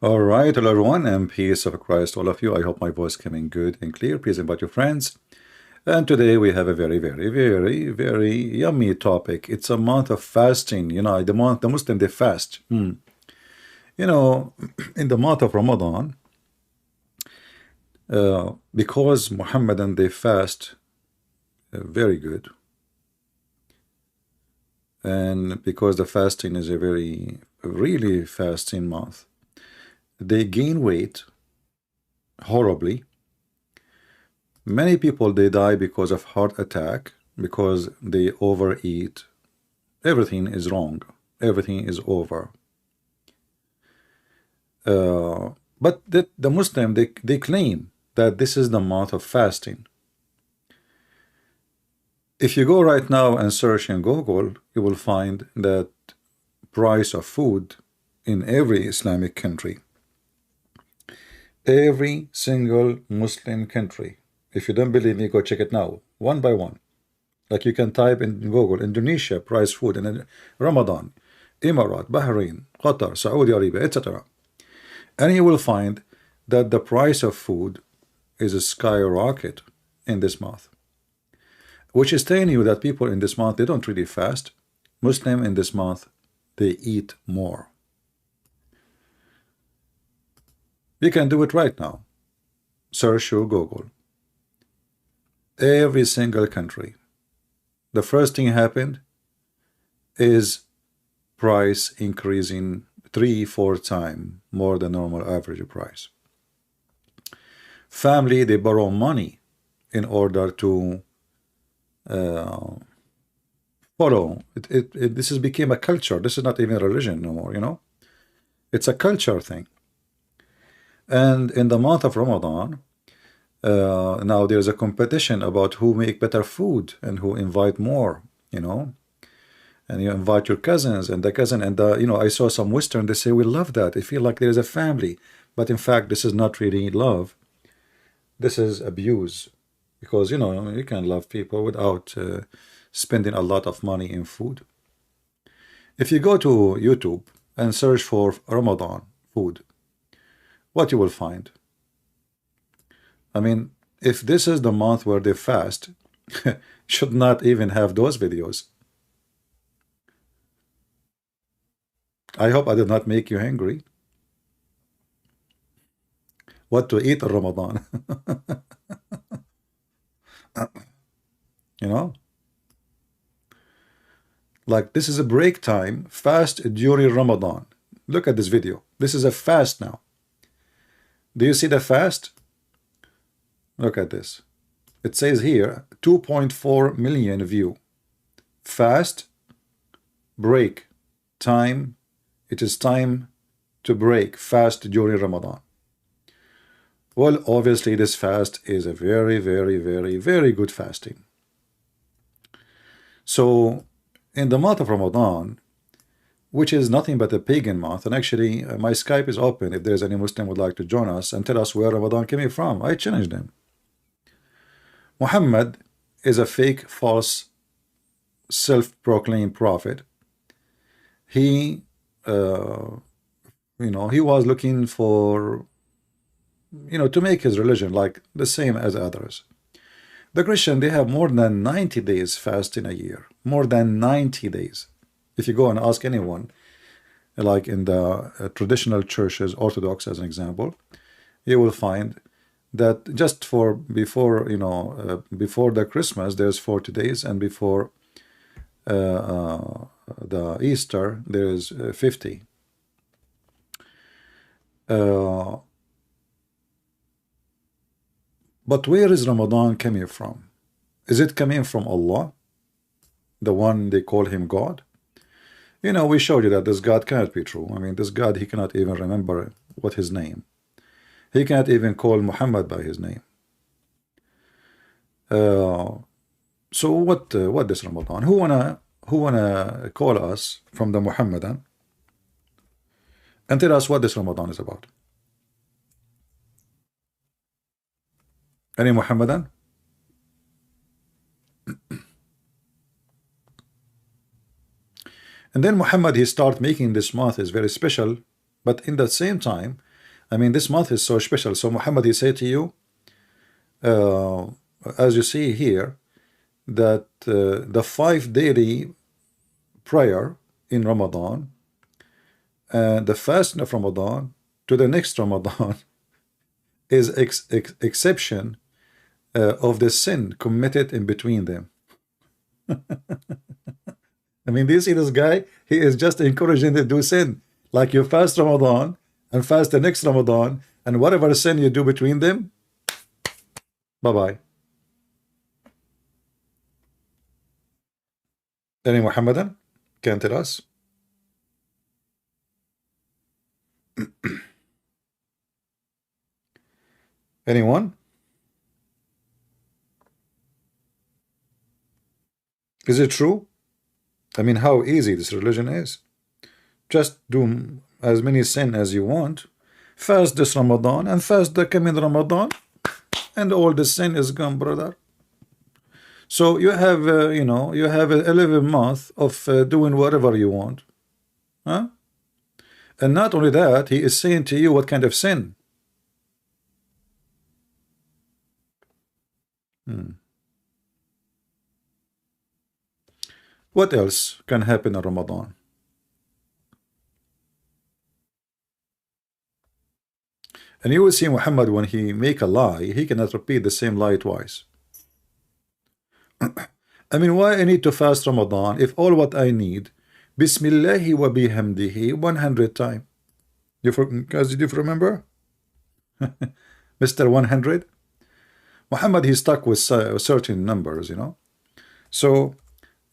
All right, hello everyone, and peace of Christ, all of you. I hope my voice coming good and clear. Please invite your friends. And today we have a very yummy topic. It's a month of fasting. The Muslim, they fast. In the month of Ramadan, because Muhammadan, they fast very good. And because the fasting is a really fasting month, they gain weight horribly. Many people, they die because of heart attack, because they overeat. Everything is wrong. Everything is over. But the Muslim, they claim that this is the month of fasting. If you go right now and search in Google, you will find that price of food in every Islamic country, every single Muslim country. If you don't believe me, go check it now, one by one. Like you can type in Google, Indonesia, price food, and then Ramadan, Emirat, Bahrain, Qatar, Saudi Arabia, etc. And you will find that the price of food is a skyrocket in this month, which is telling you that people in this month, they don't really fast. Muslim in this month, they eat more. You can do it right now. Search your Google. Every single country, the first thing happened is price increasing 3-4 times more than normal average price. Family, they borrow money in order to follow. This has become a culture. This is not even a religion no more, It's a culture thing. And in the month of Ramadan, now there's a competition about who make better food and who invite more, and you invite your cousins and the cousin and I saw some Western, they say we love that. They feel like there's a family, but in fact this is not really love. This is abuse, because you can love people without spending a lot of money in food. If you go to YouTube and search for Ramadan food, what you will find? I mean, if this is the month where they fast, should not even have those videos. I hope I did not make you hungry. What to eat in Ramadan? Like this is a break time, fast during Ramadan. Look at this video. This is a fast now. Do you see the fast? Look at this. It says here 2.4 million view. Fast, break, time. It is time to break, fast during Ramadan. Well, obviously this fast is a very good fasting. So in the month of Ramadan, which is nothing but a pagan month, and actually my Skype is open if there's any Muslim would like to join us and tell us where Ramadan came from. I challenge them. Muhammad is a fake, false, self-proclaimed prophet. He he was looking for to make his religion like the same as others. The Christian, they have more than 90 days fast in a year. More than 90 days. If you go and ask anyone, like in the traditional churches, Orthodox as an example, you will find that just for before before the Christmas there's 40 days, and before the Easter there is 50. But where is Ramadan coming from? Is it coming from Allah, the one they call him God? We showed you that this God cannot be true. I mean, this God, he cannot even remember what his name. He can't even call Muhammad by his name. So what is Ramadan? Who wanna call us from the Muhammadan and tell us what this Ramadan is about? Any Muhammadan? And then Muhammad, he start making this month is very special, but in the same time I mean, this month is so special. So Muhammad, he said to you, as you see here, that the 5 daily prayer in Ramadan and the fasting of Ramadan to the next Ramadan is exception of the sin committed in between them. I mean, do you see this guy? He is just encouraging to do sin. Like you fast Ramadan and fast the next Ramadan, and whatever sin you do between them, bye-bye. Any Muhammadan can tell us? Anyone? Is it true? I mean, how easy this religion is. Just do as many sin as you want, fast this Ramadan and fast the coming Ramadan, and all the sin is gone, brother. So you have, you know, you have 11 months of doing whatever you want, huh? And not only that, he is saying to you what kind of sin. What else can happen in Ramadan? And you will see Muhammad, when he make a lie, he cannot repeat the same lie twice. I mean, why I need to fast Ramadan if all what I need, Bismillahi wa bihamdihi, 100 times. Guys, did you remember? Mr. 100? Muhammad, he's stuck with certain numbers, you know. So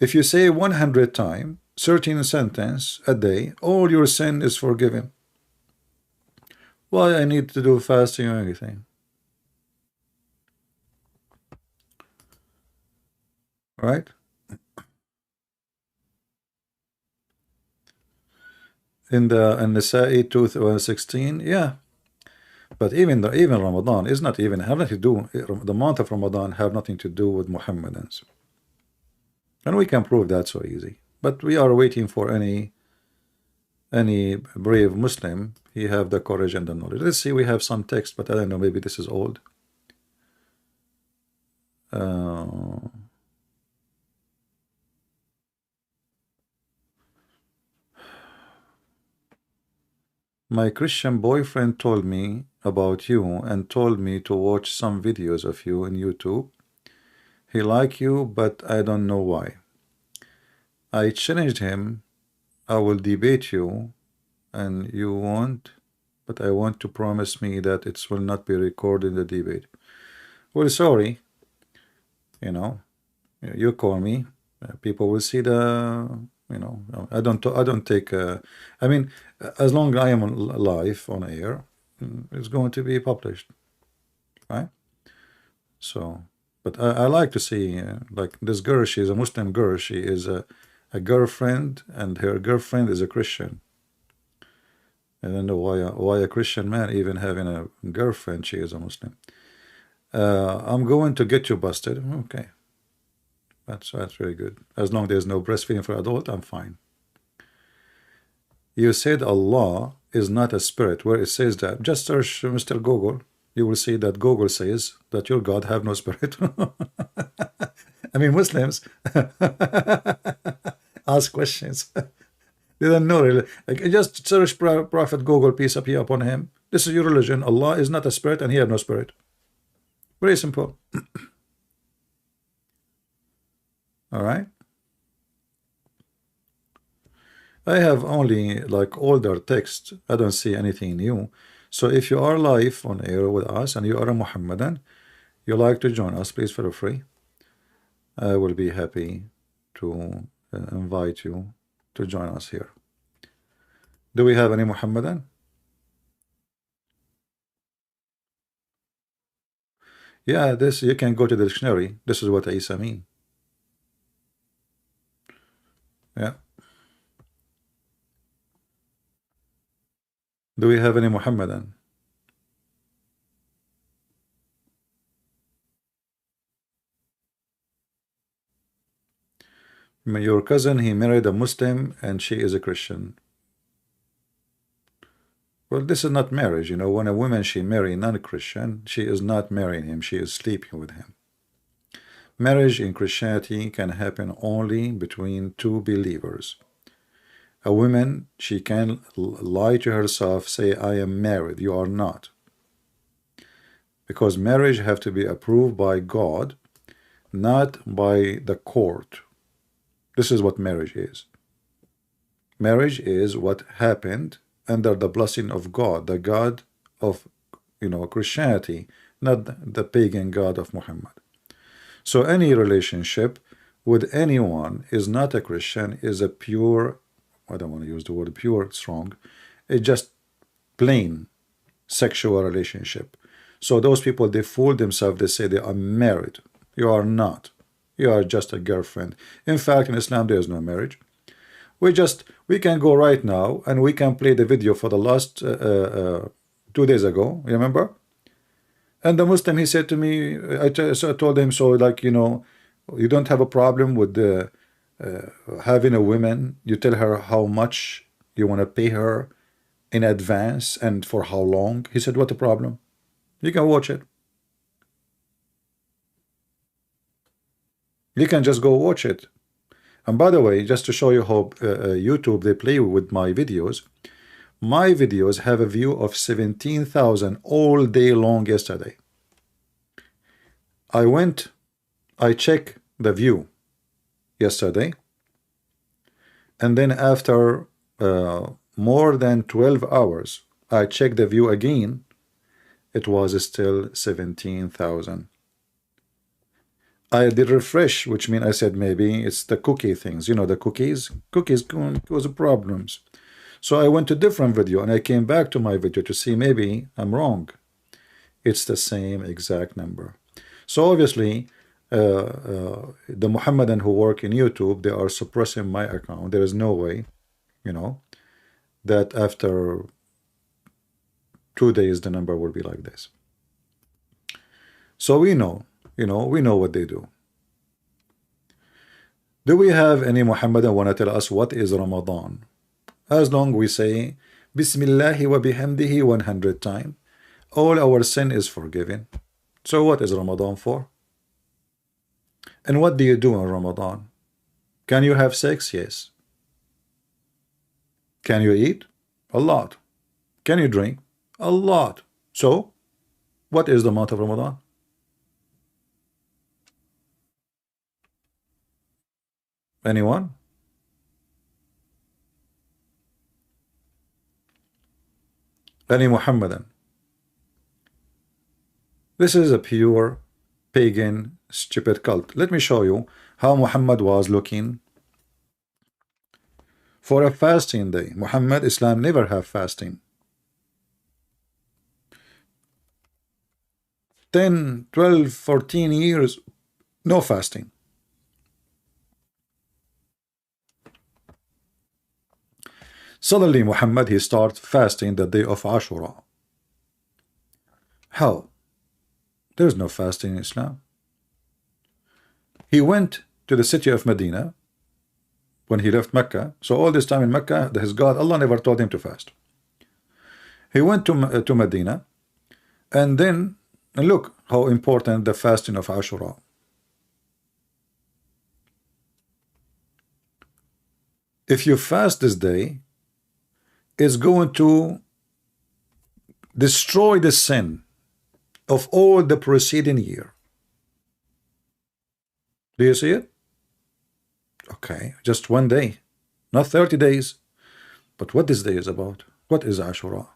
if you say 100 times, 13 sentence a day, all your sin is forgiven. Why I need to do fasting or anything? Right? In the Nisa'i 2:16, yeah. But even Ramadan is not even have nothing to do. The month of Ramadan have nothing to do with Muhammadans, and we can prove that so easy. But we are waiting for any brave Muslim. He have the courage and the knowledge. Let's see. We have some text, but I don't know. Maybe this is old. My Christian boyfriend told me about you and told me to watch some videos of you on YouTube. He like you, but I don't know why. I challenged him. I will debate you, and you won't, but I want to promise me that it will not be recorded in the debate. Well, sorry. You know, you call me. People will see the. You know, I don't take. I mean, as long as I am live on air, it's going to be published, right? So, but I like to see like this girl. She is a Muslim girl. She is a girlfriend, and her girlfriend is a Christian. I don't know why a Christian man even having a girlfriend. She is a Muslim. I'm going to get you busted. Okay. That's very good. As long as there's no breastfeeding for adult, I'm fine. You said Allah is not a spirit. Where it says that, just search Mr. Google. You will see that Google says that your God have no spirit. I mean, Muslims ask questions. They don't know really. Like, just search Prophet Google, peace be upon him. This is your religion. Allah is not a spirit, and he have no spirit. Very simple. All right. I have only like older text. I don't see anything new. So if you are live on air with us and you are a Muhammadan, you like to join us, please feel free. I will be happy to invite you to join us here. Do we have any Muhammadan? Yeah, this you can go to the dictionary. This is what Isa mean. Yeah. Do we have any Muhammadan? Your cousin, he married a Muslim and she is a Christian. Well, this is not marriage. You know, when a woman, she marry non-Christian, she is not marrying him, she is sleeping with him. Marriage in Christianity can happen only between two believers. A woman, she can lie to herself, say, I am married. You are not. Because marriage have to be approved by God, not by the court. This is what marriage is. Marriage is what happened under the blessing of God, the God of, Christianity, not the pagan God of Muhammad. So any relationship with anyone is not a Christian, is a pure, I don't want to use the word pure, it's wrong. It's just plain sexual relationship. So those people, they fool themselves, they say they are married. You are not. You are just a girlfriend. In fact, in Islam, there is no marriage. We can go right now and we can play the video for the last 2 days ago, remember? And the Muslim, he said to me, so I told him, so like, you don't have a problem with having a woman, you tell her how much you want to pay her in advance and for how long. He said, what the problem? You can watch it. You can just go watch it. And by the way, just to show you how YouTube, they play with my videos have a view of 17,000 all day long yesterday. I checked the view yesterday, and then after more than 12 hours, I checked the view again. It was still 17,000. I did refresh, which means I said maybe it's the cookie things. You know, the cookies cause problems. So I went to different video and I came back to my video to see maybe I'm wrong. It's the same exact number. So obviously, the Muhammadan who work in YouTube, they are suppressing my account. There is no way, that after 2 days the number will be like this. So we know, we know what they do. Do we have any Muhammadan want to tell us what is Ramadan? As long we say Bismillahi wa bihamdihi 100 times, all our sin is forgiven. So what is Ramadan for? And what do you do in Ramadan? Can you have sex? Yes. Can you eat? A lot. Can you drink? A lot. So what is the month of Ramadan? Anyone? Any Muhammadan? This is a pure pagan stupid cult. Let me show you how Muhammad was looking for a fasting day. Muhammad, Islam never have fasting. 10, 12, 14 years, no fasting. Suddenly Muhammad, he started fasting the day of Ashura. How? There is no fasting in Islam. He went to the city of Medina when he left Mecca. So all this time in Mecca, his God, Allah never told him to fast. He went to Medina, and then look how important the fasting of Ashura. If you fast this day, it's going to destroy the sin of all the preceding year. Do you see it? Okay, just one day, not 30 days. But what this day is about? What is Ashura?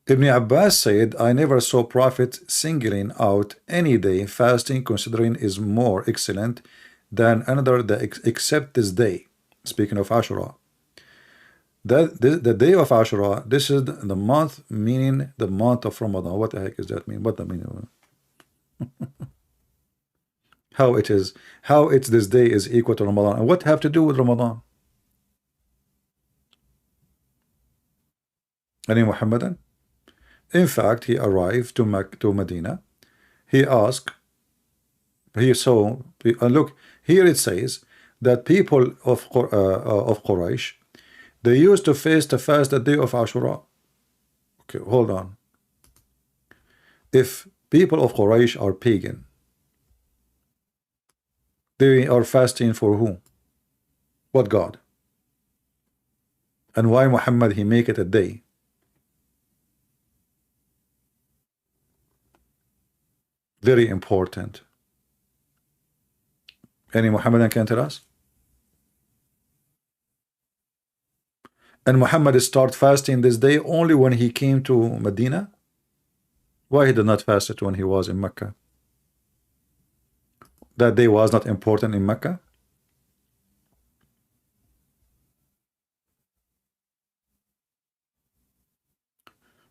Ibn Abbas said, I never saw Prophet singling out any day fasting considering is more excellent than another except this day. Speaking of Ashura, the day of Ashura, this is the month, meaning the month of Ramadan. What the heck does that mean? What the meaning? How it's this day is equal to Ramadan, and what have to do with Ramadan? Any Muhammadan? In fact, he arrived to Medina. He asked, he saw, look, here it says that people of Quraysh, They used to fast the day of Ashura. Okay, hold on. If people of Quraysh are pagan, they are fasting for who? What God? And why Muhammad he make it a day? Very important. Any Muhammadan can tell us? And Muhammad start fasting this day only when he came to Medina? Why he did not fast it when he was in Mecca? That day was not important in Mecca?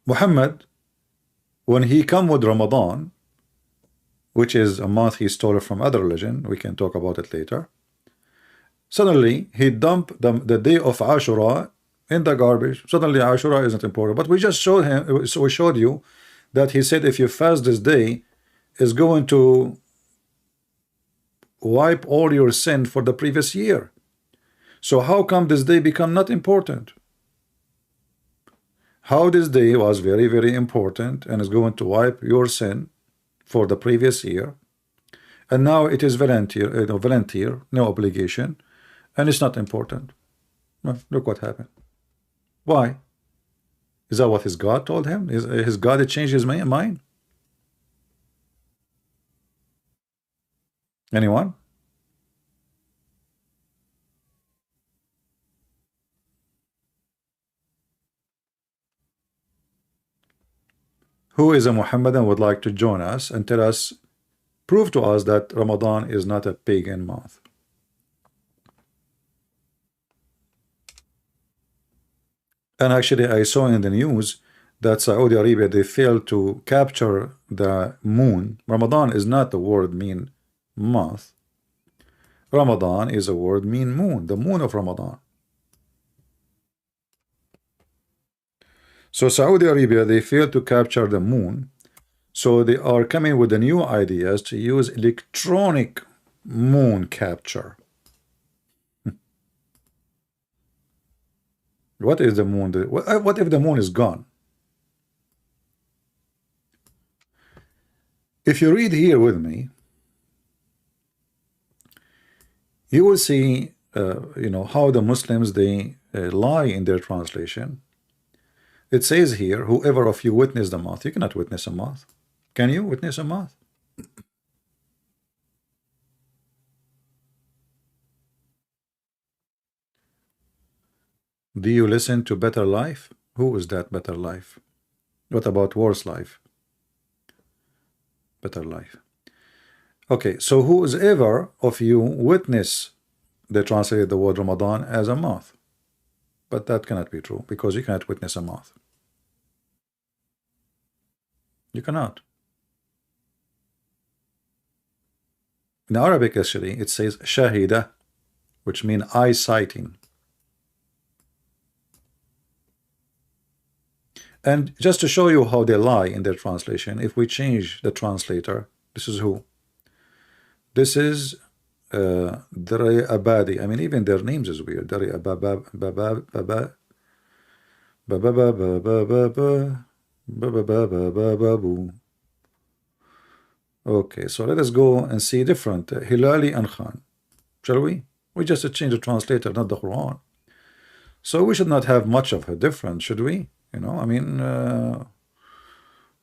Muhammad, when he come with Ramadan, which is a month he stole from other religion, we can talk about it later, suddenly he dumped the day of Ashura in the garbage. Suddenly Ashura isn't important. But we just showed him, so we showed you that he said if you fast this day, is going to wipe all your sin for the previous year. So how come this day become not important? How this day was very, very important and is going to wipe your sin for the previous year, and now it is volunteer, no obligation, and it's not important. Well, look what happened. Why? Is that what his God told him? His God had changed his mind? Anyone? Who is a Muhammadan would like to join us and tell us, prove to us that Ramadan is not a pagan month? And actually I saw in the news that Saudi Arabia, they failed to capture the moon. Ramadan is not the word mean month. Ramadan is a word mean moon, the moon of Ramadan. So Saudi Arabia, they failed to capture the moon, so they are coming with the new ideas to use electronic moon capture. What is the moon? What if the moon is gone? If you read here with me, you will see how the Muslims, they lie in their translation. It says here, whoever of you witnessed the moth. You cannot witness a moth. Can you witness a moth? Do you listen to Better Life? Who is that Better Life? What about Worse Life? Better Life. Okay, so whoever of you witness, they translate the word Ramadan as a moth. But that cannot be true, because you cannot witness a moth. You cannot. In Arabic, actually, it says shahida, which means eye-sighting. And just to show you how they lie in their translation, if we change the translator, this is who? This is Dari Abadi. I mean, even their names is weird. Dari Ababa. Okay, so let us go and see different Hilali and Khan. Shall we? We just change the translator, not the Quran. So we should not have much of a difference, should we? I mean,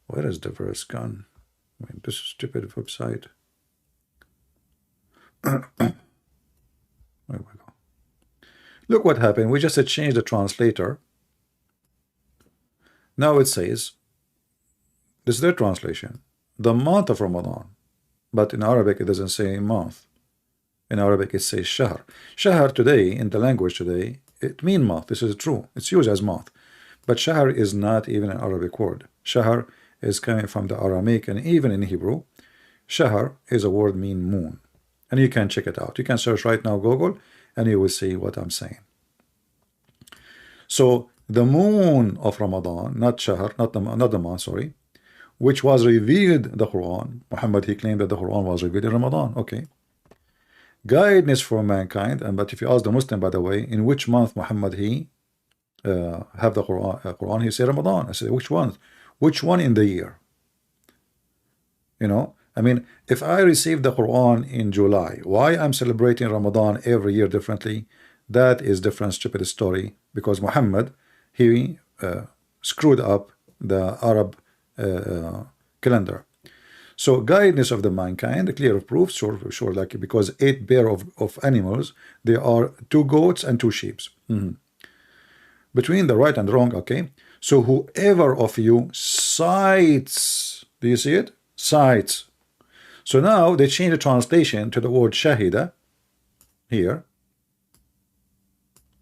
where is the verse gone? I mean, this stupid website. There we go. Look what happened. We just changed the translator. Now it says, this is their translation, the month of Ramadan. But in Arabic, it doesn't say month. In Arabic, it says shahr. Shahr today, in the language today, it means month. This is true. It's used as month. But shahr is not even an Arabic word. Shahr is coming from the Aramaic, and even in Hebrew, shahr is a word mean moon. And you can check it out. You can search right now Google, and you will see what I'm saying. So the moon of Ramadan, not shahr, not the month, sorry, which was revealed the Quran. Muhammad, he claimed that the Quran was revealed in Ramadan. Okay. Guidance for mankind. But if you ask the Muslim, by the way, in which month Muhammad he have the Quran? He said Ramadan. I said, which one? Which one in the year? You know, I mean, if I received the Quran in July, why I'm celebrating Ramadan every year differently? That is different, stupid story. Because Muhammad, he screwed up the Arab calendar. So guidance of the mankind, clear of proof, sure, like, because 8 pair of animals, there are 2 goats and 2 sheep. Between the right and wrong, okay? So whoever of you cites, do you see it? Cites. So now they change the translation to the word shahida here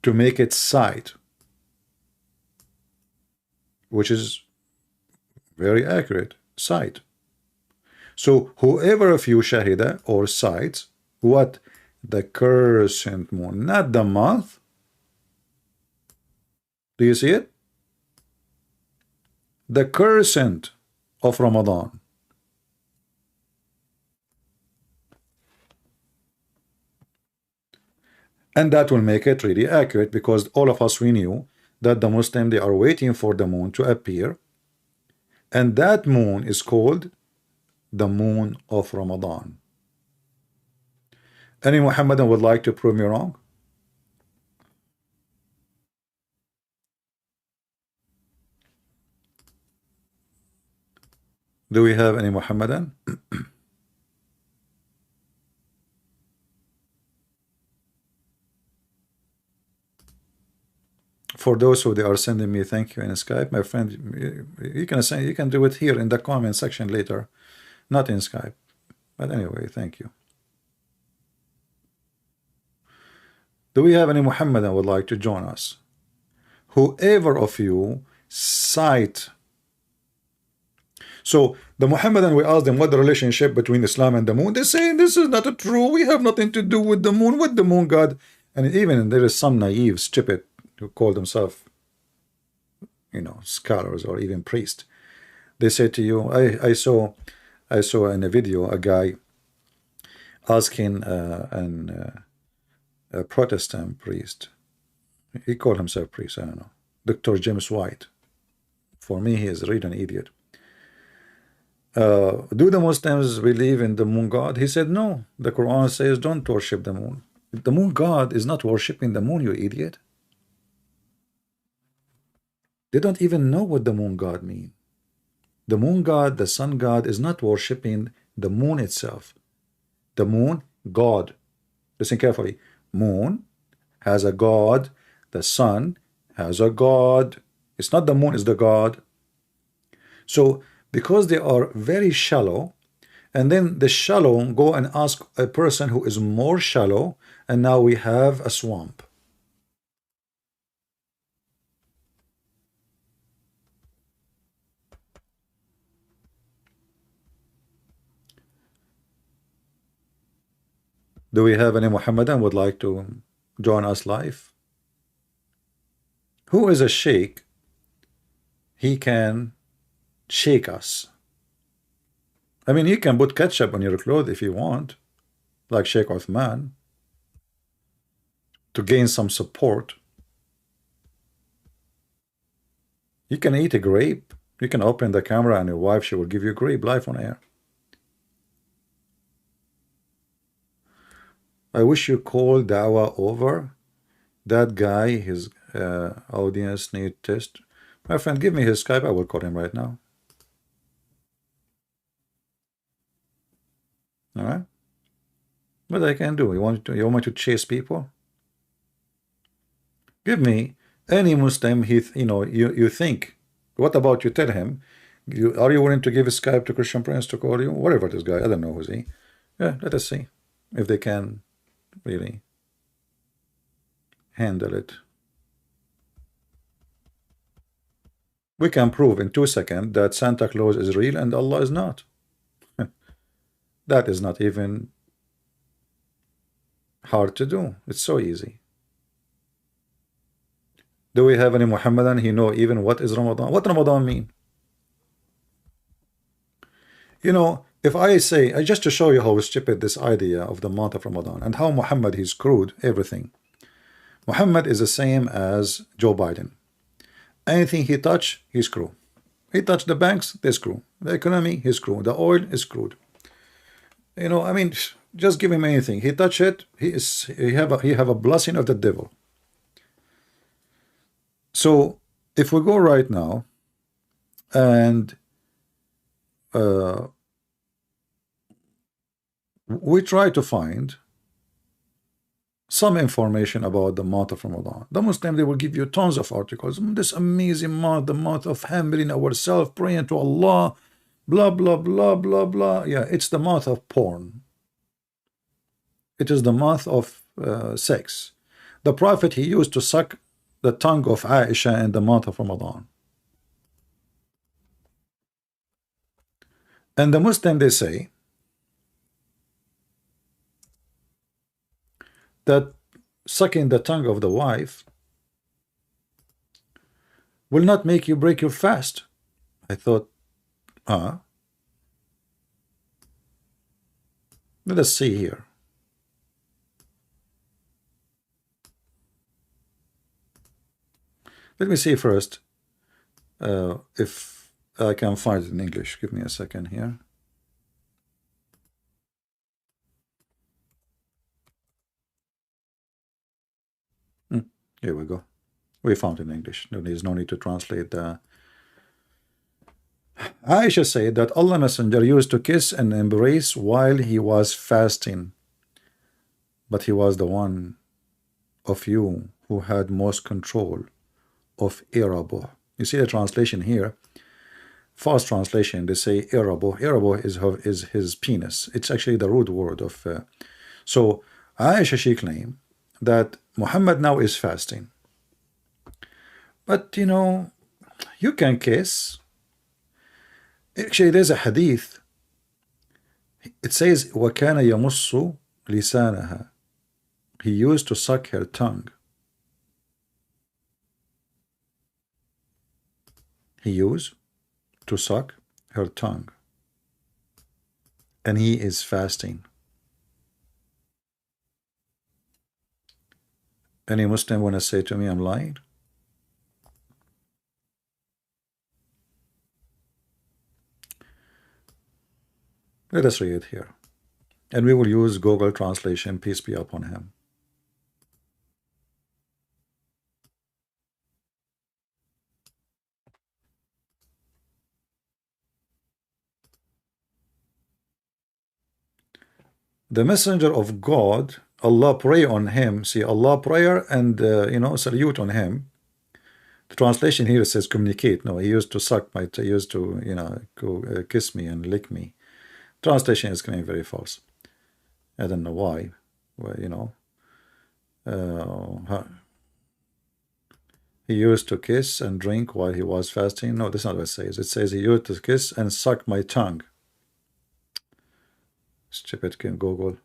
to make it cite, which is very accurate, cite. So whoever of you shahida or cites what? The crescent moon, not the month. Do you see it? The crescent of Ramadan. And that will make it really accurate, because all of us, we knew that the Muslim, they are waiting for the moon to appear, and that moon is called the moon of Ramadan. Any Muhammadan would like to prove me wrong? Do we have any Muhammadan? For those who they are sending me thank you in Skype, my friend, you can say, you can do it here in the comment section later, not in Skype. But anyway, thank you. Do we have any Muhammadan would like to join us? Whoever of you cite. So the Muhammadan, we asked them what the relationship between Islam and the moon. They say this is not true. We have nothing to do with the moon. With the moon God. And even there is some naive, stupid, who call themselves, you know, scholars or even priests. They say to you, I saw in a video a guy asking a Protestant priest. He called himself priest, I don't know. Dr. James White. For me, he is really an idiot. Do the Muslims believe in the moon god? He said no. The Quran says don't worship the moon. The moon god is not worshipping the moon, you idiot. They don't even know what the moon god means. The moon god, the sun god, is not worshipping the moon itself. The moon god. Listen carefully. Moon has a god. The sun has a god. It's not the moon is the god. So because they are very shallow, and then the shallow go and ask a person who is more shallow, and now we have a swamp. Do we have any Muhammadan would like to join us live? Who is a sheikh? He can shake us. I mean, he can put ketchup on your clothes if you want, like Sheikh Uthman, to gain some support. You can eat a grape. You can open the camera and your wife, she will give you a grape live on air. I wish you call Dawah over. That guy, his audience need test. My friend, give me his Skype. I will call him right now. All right. What I can do? You want me to chase people? Give me any Muslim. You think. What about you? Tell him. Are you willing to give a Skype to Christian Prince to call you? Whatever this guy. I don't know who's he. Yeah. Let us see if they can really handle it. We can prove in 2 seconds that Santa Claus is real and Allah is not. That is not even hard to do. It's so easy. Do we have any Muhammadan? He know even what is Ramadan? What Ramadan mean? You know, if I say, just to show you how stupid this idea of the month of Ramadan and how Muhammad he screwed everything. Muhammad is the same as Joe Biden. Anything he touch, he screw. He touched the banks, they screw. The economy, he screw. The oil is screwed. You know, I mean, just give him anything. He touch it, he have a blessing of the devil. So if we go right now and we try to find some information about the month of Ramadan. The Muslim, they will give you tons of articles. This amazing month, the month of humbling ourselves, praying to Allah, blah, blah, blah, blah, blah. Yeah, it's the month of porn. It is the month of sex. The Prophet, he used to suck the tongue of Aisha in the month of Ramadan. And the Muslim, they say that sucking the tongue of the wife will not make you break your fast. I thought, let us see here. Let me see first if I can find it in English. Give me a second here. Here we go. We found it in English. There's no need to translate. Aisha said that Allah Messenger used to kiss and embrace while he was fasting, but he was the one of you who had most control of Irabo. You see the translation here, fast translation, they say Irabo. Irabo is his penis. It's actually the root word of so Aisha, she claimed that Muhammad now is fasting, but you know, you can kiss. Actually, there's a hadith. It says وَكَانَ يَمُصُّ لِسَانَهَا. He used to suck her tongue. He used to suck her tongue, and he is fasting. Any Muslim want to say to me I'm lying? Let us read it here, and we will use Google translation, peace be upon him. The messenger of God, Allah pray on him. See, Allah prayer and you know, salute on him. The translation here says communicate. No, he used to suck my, he used to, you know, go, kiss me and lick me. Translation is coming very false. I don't know why. Well, you know, he used to kiss and drink while he was fasting. No, that's not what it says. It says he used to kiss and suck my tongue. Stupid can Google.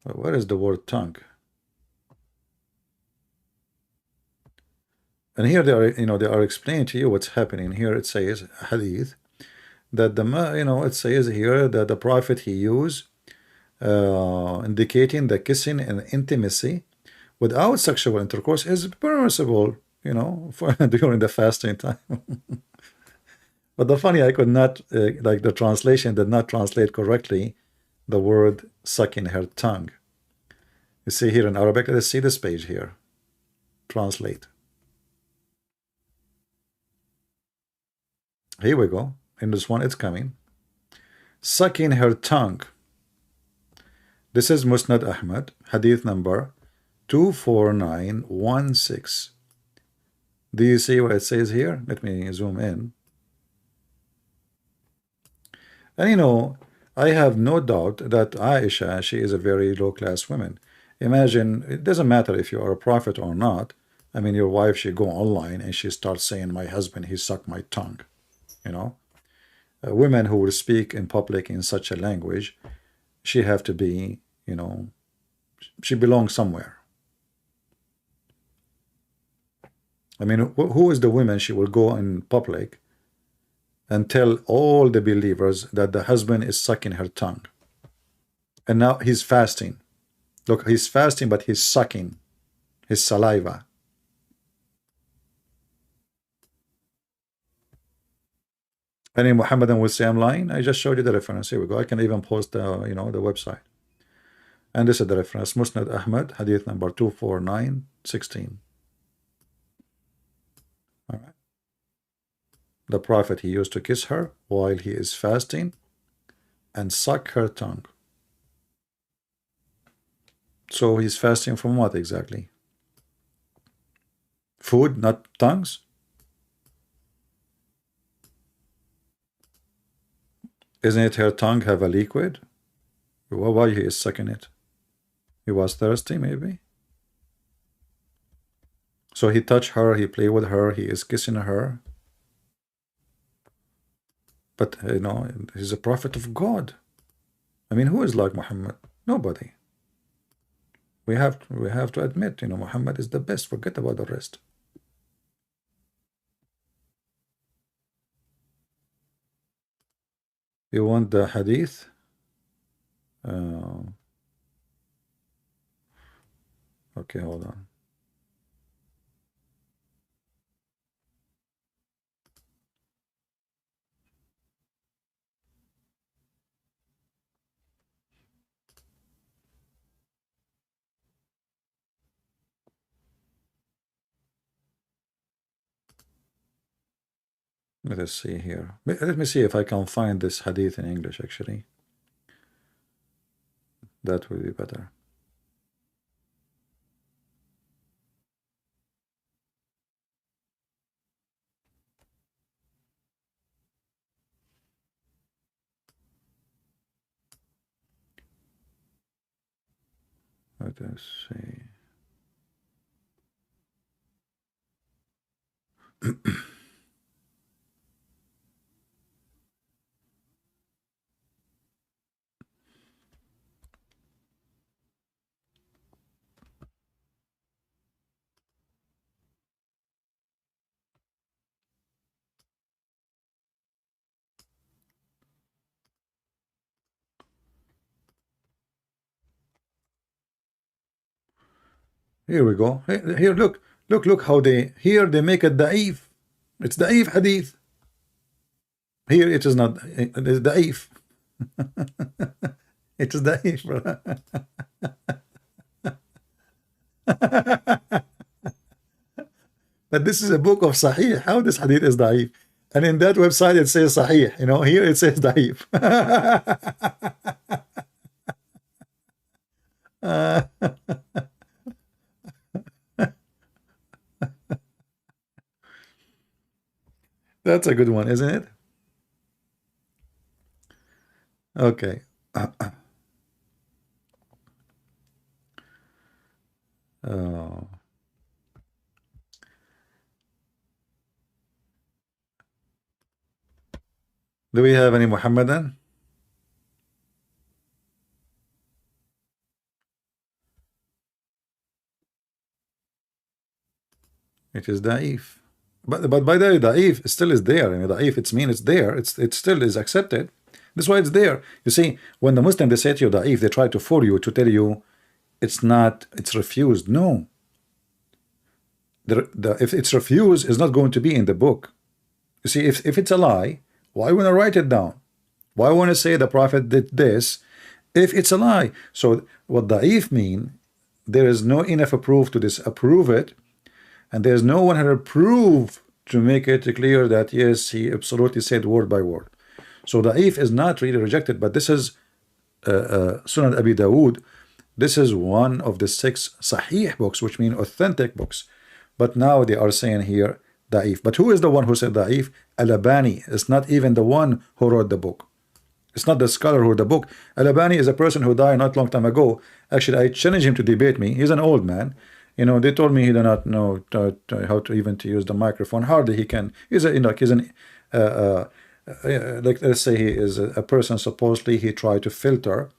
Where is the word tongue? And here they are, you know, they are explaining to you what's happening. Here it says hadith that the, you know, it says here that the Prophet, he used indicating the kissing and intimacy without sexual intercourse is permissible, you know, for during the fasting time. But the funny, I could not, like the translation did not translate correctly the word sucking her tongue. You see here in Arabic, let's see this page here. Translate. Here we go. In this one, it's coming. Sucking her tongue. This is Musnad Ahmad, hadith number 24916. Do you see what it says here? Let me zoom in. And you know, I have no doubt that Aisha, she is a very low-class woman. Imagine, it doesn't matter if you are a prophet or not. I mean, your wife, she go online and she starts saying, my husband, he sucked my tongue. You know, women who will speak in public in such a language, she have to be, you know, she belongs somewhere. I mean, who is the woman she will go in public and tell all the believers that the husband is sucking her tongue. And now he's fasting. Look, he's fasting, but he's sucking his saliva. Any Muhammadan will say I'm lying. I just showed you the reference. Here we go. I can even post the the website. And this is the reference. Musnad Ahmad, hadith number 24916. All right. The Prophet, he used to kiss her while he is fasting and suck her tongue. So he's fasting from what exactly? Food, not tongues? Isn't it her tongue have a liquid? Why he is sucking it? He was thirsty, maybe? So he touched her, he played with her, he is kissing her. But, he's a prophet of God. I mean, who is like Muhammad? Nobody. We have to admit, Muhammad is the best. Forget about the rest. You want the hadith? Okay, hold on. Let us see here. Let me see if I can find this hadith in English, actually. That will be better. Let us see. Here we go. Here, look how they make it da'if. It's da'if hadith. Here it is not. It is da'if. It is da'if, brother. But this is a book of Sahih. How this hadith is da'if? And in that website it says Sahih. Here it says da'if. That's a good one, isn't it? Okay. Oh. Do we have any Muhammadan? It is da'if. But by the way, da'if still is there. I mean, da'if, it's mean it's there. It still is accepted. That's why it's there. You see, when the Muslim, they say to you da'if, they try to fool you, to tell you it's not, it's refused. No. If it's refused, it's not going to be in the book. You see, if it's a lie, why want to write it down? Why want to say the Prophet did this if it's a lie? So what da'if mean, there is no enough proof to disapprove it, and there's no 100 proof to make it clear that yes, he absolutely said word by word. So da'if is not really rejected, but this is Sunan Abi Dawood. This is one of the 6 Sahih books, which mean authentic books. But now they are saying here da'if. But who is the one who said da'if? Al-Albani is not even the one who wrote the book. It's not the scholar who wrote the book. Al-Albani is a person who died not long time ago. Actually, I challenged him to debate me. He's an old man. They told me he did not know how to even to use the microphone. Hardly he can. He's like, let's say he is a person, supposedly he tried to filter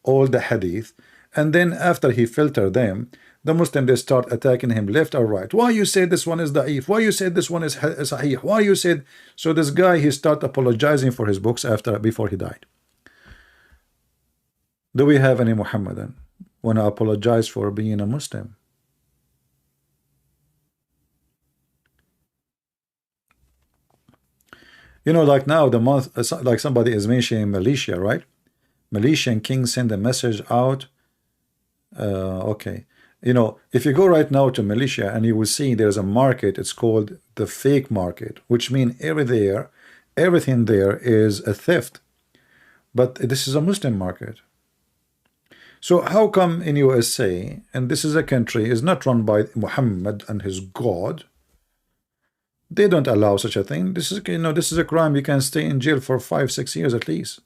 all the hadith, and then after he filtered them, The Muslim, they start attacking him left or right. Why you say this one is da'if? Why you said this one is sahih? Why you said? So this guy, he start apologizing for his books before he died. Do we have any Muhammadan want to apologize for being a Muslim? You know, like now the month, like somebody is mentioning Malaysia, right? Malaysian king send a message out. Okay, you know, if you go right now to Malaysia and you will see there's a market, it's called the fake market, which means everything there is a theft. But this is a Muslim market. So how come in USA, and this is a country is not run by Muhammad and his God, they don't allow such a thing? This is, you know, this is a crime. You can stay in jail for 5-6 years at least.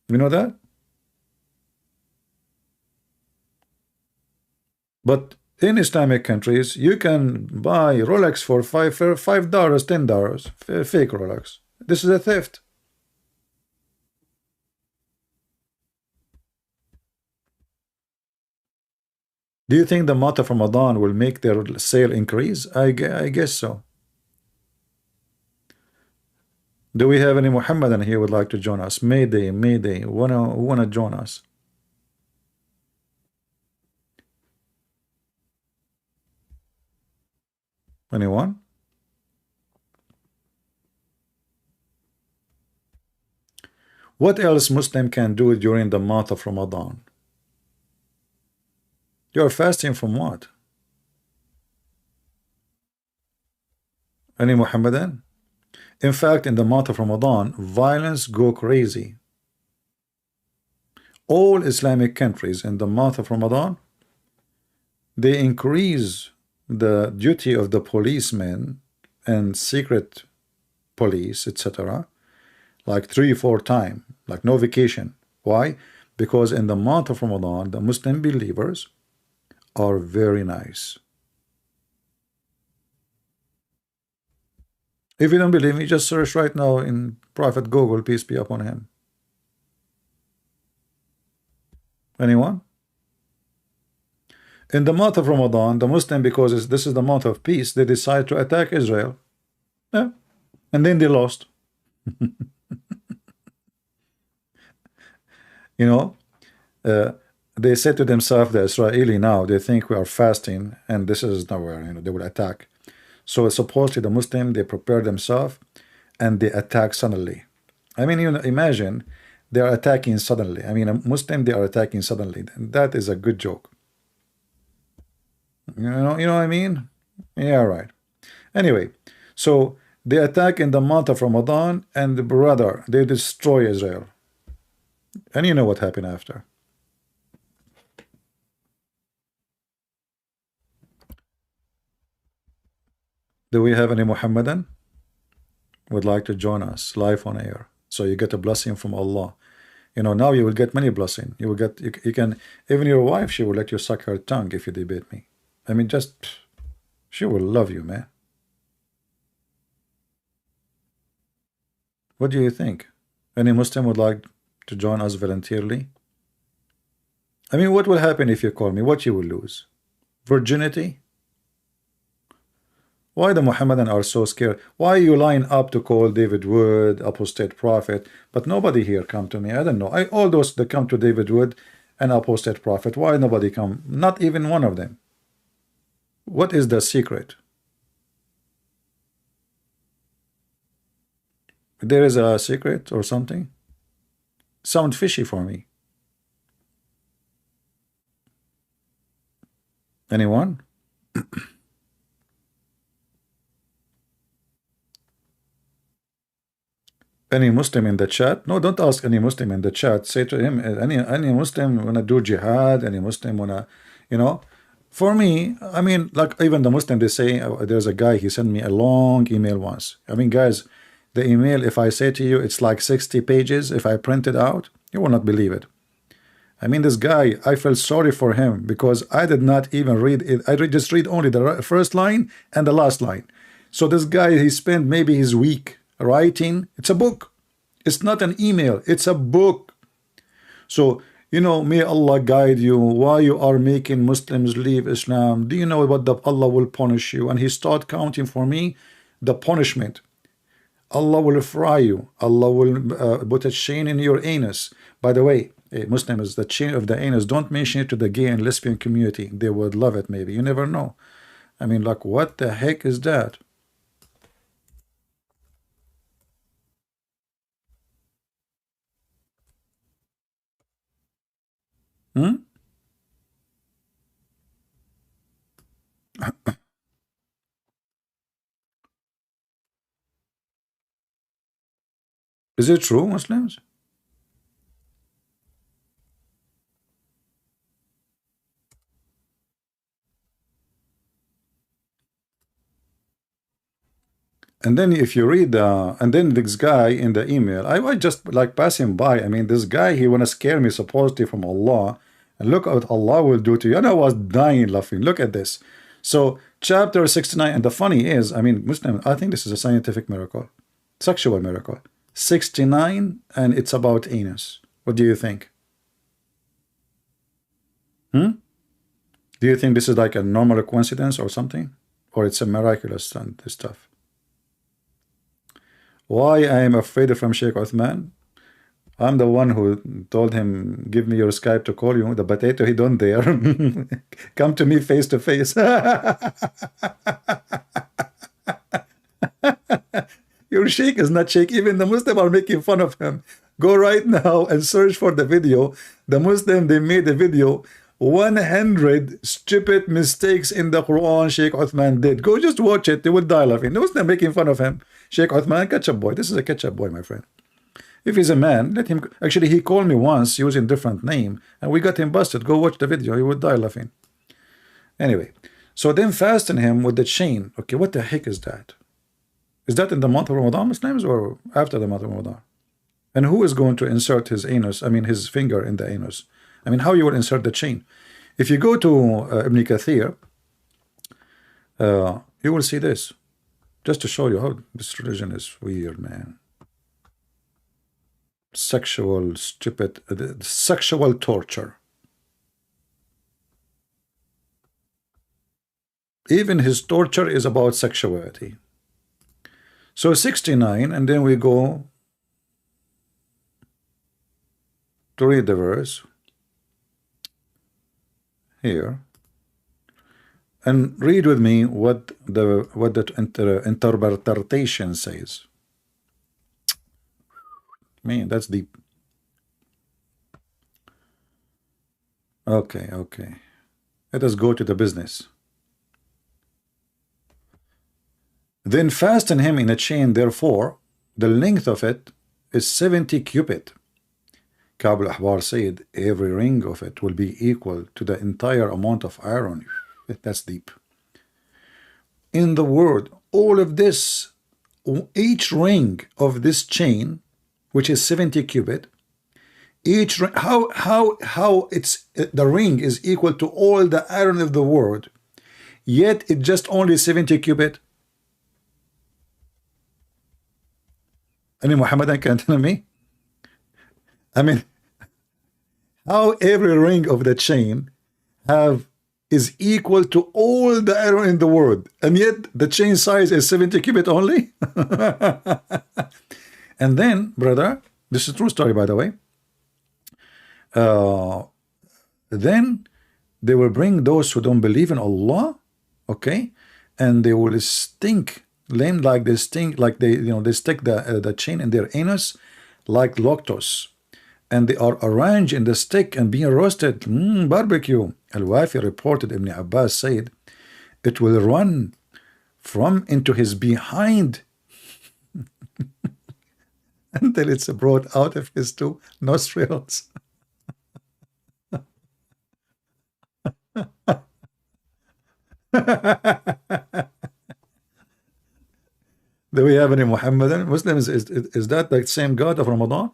You know that? But in Islamic countries, you can buy Rolex for $5, $10, fake Rolex. This is a theft. Do you think the month of Ramadan will make their sale increase? I guess so. Do we have any Muhammadan here would like to join us? Mayday, who wanna join us? Anyone? What else Muslim can do during the month of Ramadan? You're fasting from what? Any Muhammadan? In fact, in the month of Ramadan, violence go crazy. All Islamic countries in the month of Ramadan, they increase the duty of the policemen and secret police, etc., like 3-4 times, like no vacation. Why? Because in the month of Ramadan, the Muslim believers are very nice. If you don't believe me, just search right now in Prophet Google, peace be upon him. Anyone? In the month of Ramadan, the Muslim, because this is the month of peace, they decide to attack Israel. Yeah. And then they lost. You know, they said to themselves, the Israeli now, they think we are fasting, and this is nowhere, you know, they will attack. So supposedly the Muslim, they prepare themselves, and they attack suddenly. I mean, you know, imagine they are attacking suddenly. I mean, a Muslim, they are attacking suddenly. That is a good joke. You know what I mean? Yeah, right. Anyway, so they attack in the month of Ramadan, and the brother, they destroy Israel. And you know what happened after. Do we have any Muhammadan would like to join us live on air? So you get a blessing from Allah. You know, now you will get many blessings. You will get, you can, even your wife, she will let you suck her tongue if you debate me. I mean, just, she will love you, man. What do you think? Any Muslim would like to join us voluntarily? I mean, what will happen if you call me? What you will lose? Virginity? Why the Muhammadan are so scared? Why you line up to call David Wood apostate prophet, but nobody here come to me? I don't know. All those that come to David Wood and apostate prophet, why nobody come? Not even one of them. What is the secret? There is a secret or something? Sound fishy for me. Anyone? Any Muslim in the chat? No, don't ask any Muslim in the chat. Say to him, any Muslim wanna do jihad? Any Muslim wanna, you know? For me, I mean, like even the Muslim, they say, there's a guy, he sent me a long email once. I mean, guys, the email, if I say to you, it's like 60 pages. If I print it out, you will not believe it. I mean, this guy, I felt sorry for him because I did not even read it. I just read only the first line and the last line. So this guy, he spent maybe his week writing. It's a book. It's not an email. It's a book. So You know, may Allah guide you. Why you are making Muslims leave Islam? Do you know what the Allah will punish you? And he start counting for me the punishment. Allah will fry you. Allah will put a chain in your anus. By the way, Muslims, the chain of the anus, don't mention it to the gay and lesbian community. They would love it, maybe. You never know. I mean, like, what the heck is that? Hmm? Is it true, Muslims? And then if you read and then this guy in the email, I was just like passing by. I mean, this guy, he want to scare me supposedly from Allah. And look what Allah will do to you. And I was dying laughing. Look at this. So chapter 69, and the funny is, I mean, Muslim, I think this is a scientific miracle, sexual miracle. 69, and it's about anus. What do you think? Hmm? Do you think this is like a normal coincidence or something? Or it's a miraculous and stuff? Why I am afraid from Sheikh Uthman? I'm the one who told him, give me your Skype to call you. The potato, he don't dare. Come to me face to face. Your Sheikh is not Sheikh. Even the Muslim are making fun of him. Go right now and search for the video. The Muslim, they made a video. 100 stupid mistakes in the Quran Sheikh Uthman did. Go just watch it. They will die laughing. The Muslim making fun of him. Sheikh Uthman, ketchup boy. This is a ketchup boy, my friend. If he's a man, let him. Actually, he called me once using different name, and we got him busted. Go watch the video. He would die laughing. Anyway, so then fasten him with the chain. Okay, what the heck is that? Is that in the month of Ramadan, Muslims, or after the month of Ramadan? And who is going to insert his anus, I mean his finger in the anus? I mean, how you will insert the chain? If you go to Ibn Kathir, you will see this. Just to show you how this religion is weird, man. Sexual, stupid, sexual torture. Even his torture is about sexuality. So 69, and then we go to read the verse here, and read with me what the interpretation says. Man, that's deep. Okay, okay. Let us go to the business. Then fasten him in a chain, therefore, the length of it is 70 cubit. Ka'b al-Ahbar said, every ring of it will be equal to the entire amount of iron. That's deep. In the word, all of this, each ring of this chain, which is 70 cubit, each how it's the ring is equal to all the iron of the world, yet it's just only 70 cubit. Any Muhammadan can tell me? I mean, how every ring of the chain is equal to all the iron in the world, and yet the chain size is 70 cubit only? And then, brother, this is a true story, by the way. Then they will bring those who don't believe in Allah, okay, and they will stink, lame like they stink, like they, they stick the chain in their anus like lotus, and they are arranged in the stick and being roasted. Barbecue. Al-Wafi reported, Ibn Abbas said, it will run from into his behind until it's brought out of his two nostrils. Do we have any Muhammadan Muslims? Is that the same God of Ramadan?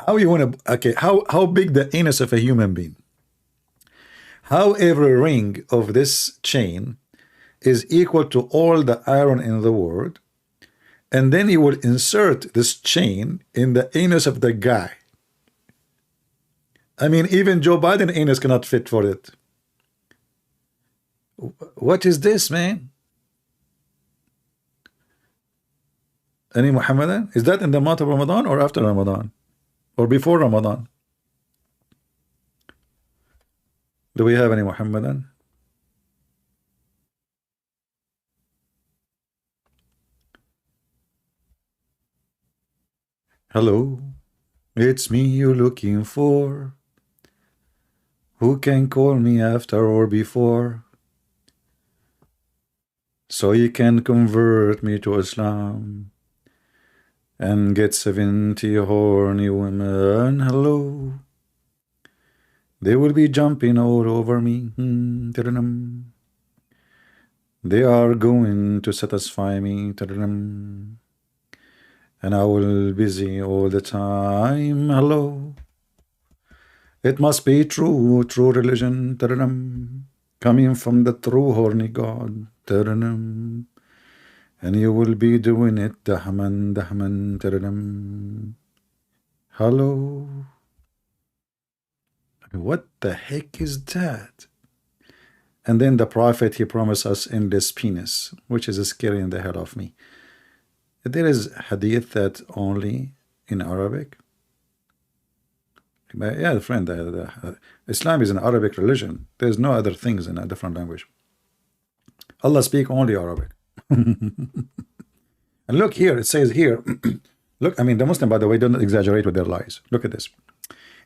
How you want to, okay, how big the anus of a human being? How every ring of this chain is equal to all the iron in the world, and then he will insert this chain in the anus of the guy. I mean, even Joe Biden anus cannot fit for it. What is this, man? Any Muhammadan? Is that in the month of Ramadan or after Ramadan? Or before Ramadan? Do we have any Muhammadan? Hello, it's me you're looking for. Who can call me after or before? So you can convert me to Islam and get 70 horny women. Hello. They will be jumping all over me. They are going to satisfy me. And I will be busy all the time. Hello. It must be true religion. Coming from the true horny God. And you will be doing it. Dahman. Hello. What the heck is that? And then the prophet, he promised us endless penis, which is scaring the hell of me. There is hadith that only in Arabic. But yeah, friend, Islam is an Arabic religion. There's no other things in a different language. Allah speak only Arabic. And look here, it says here, look, I mean, the Muslim, by the way, don't exaggerate with their lies. Look at this.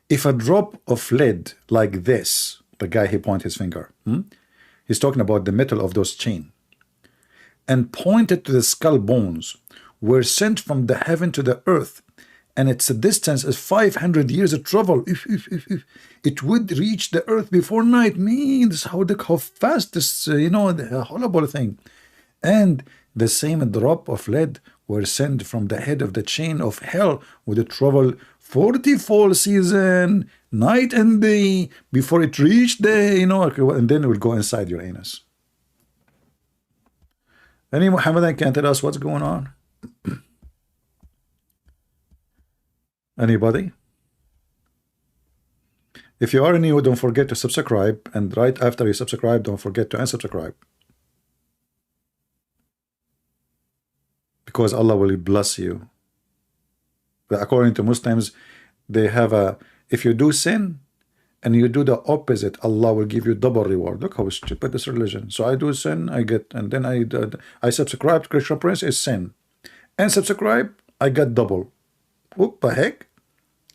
If a drop of lead like this, the guy, he pointed his finger, he's talking about the metal of those chain, and pointed to the skull bones, were sent from the heaven to the earth, and its a distance is 500 years of travel. If it would reach the earth before night, means how fast this, the horrible thing. And the same drop of lead were sent from the head of the chain of hell, would travel 40 season, night and day, before it reached the, and then it will go inside your anus. Any Muhammadan can tell us what's going on? Anybody? If you are new, don't forget to subscribe, and right after you subscribe, don't forget to unsubscribe, because Allah will bless you. But according to Muslims, they have a, if you do sin and you do the opposite, Allah will give you double reward. Look how stupid this religion. So I do sin, I get, and then I subscribe to Christian Prince, is sin, and subscribe, I get double. What the heck?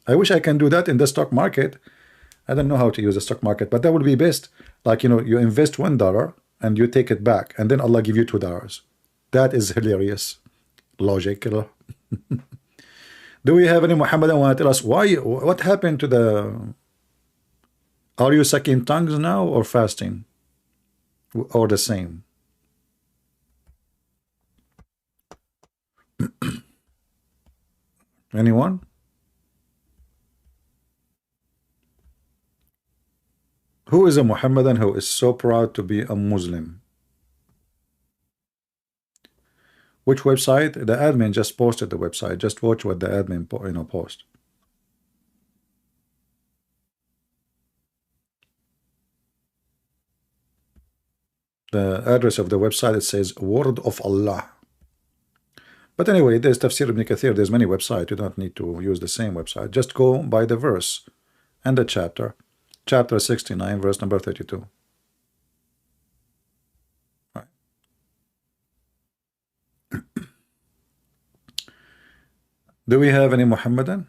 I wish I can do that in the stock market. I don't know how to use the stock market, but that would be best. Like, you invest $1 and you take it back, and then Allah give you $2. That is hilarious. Logical. Do we have any Muhammadan want to tell us why? What happened to the? Are you sucking tongues now or fasting, or the same? Anyone? Who is a Muhammadan who is so proud to be a Muslim? Which website? The admin just posted the website. Just watch what the admin post. The address of the website, it says Word of Allah. But anyway, there's Tafsir ibn Kathir. There's many websites. You don't need to use the same website. Just go by the verse and the chapter. Chapter 69, verse number 32. Right. Do we have any Muhammadan?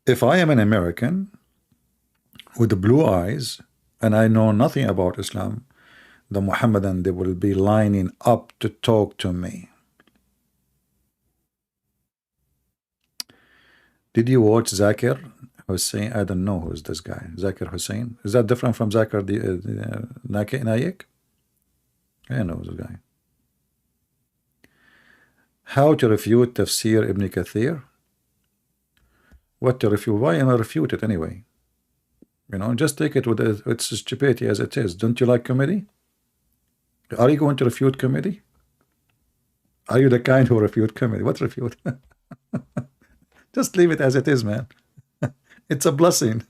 If I am an American with blue eyes and I know nothing about Islam, the Muhammadan, they will be lining up to talk to me. Did you watch Zakir Hussain? I don't know who's this guy. Zakir Hussain. Is that different from Zakir Naik? I know this guy. How to refute Tafsir ibn Kathir? What to refute? Why am I refute it anyway? You know, just take it with its stupidity as it is. Don't you like comedy? Are you going to refute comedy? Are you the kind who refute comedy? What refute? Just leave it as it is, man. It's a blessing.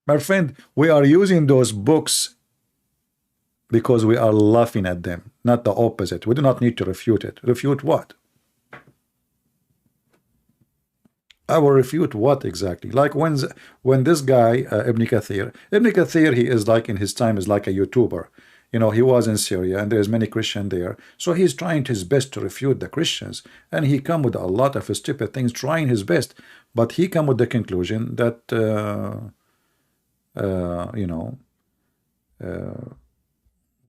My friend, we are using those books because we are laughing at them, not the opposite. We do not need to refute it. Refute what? I will refute what exactly? Like when this guy Ibn Kathir, he is like in his time is like a YouTuber. You know, he was in Syria and there's many Christians there, so he's trying his best to refute the Christians, and he come with a lot of stupid things, trying his best, but he come with the conclusion that you know,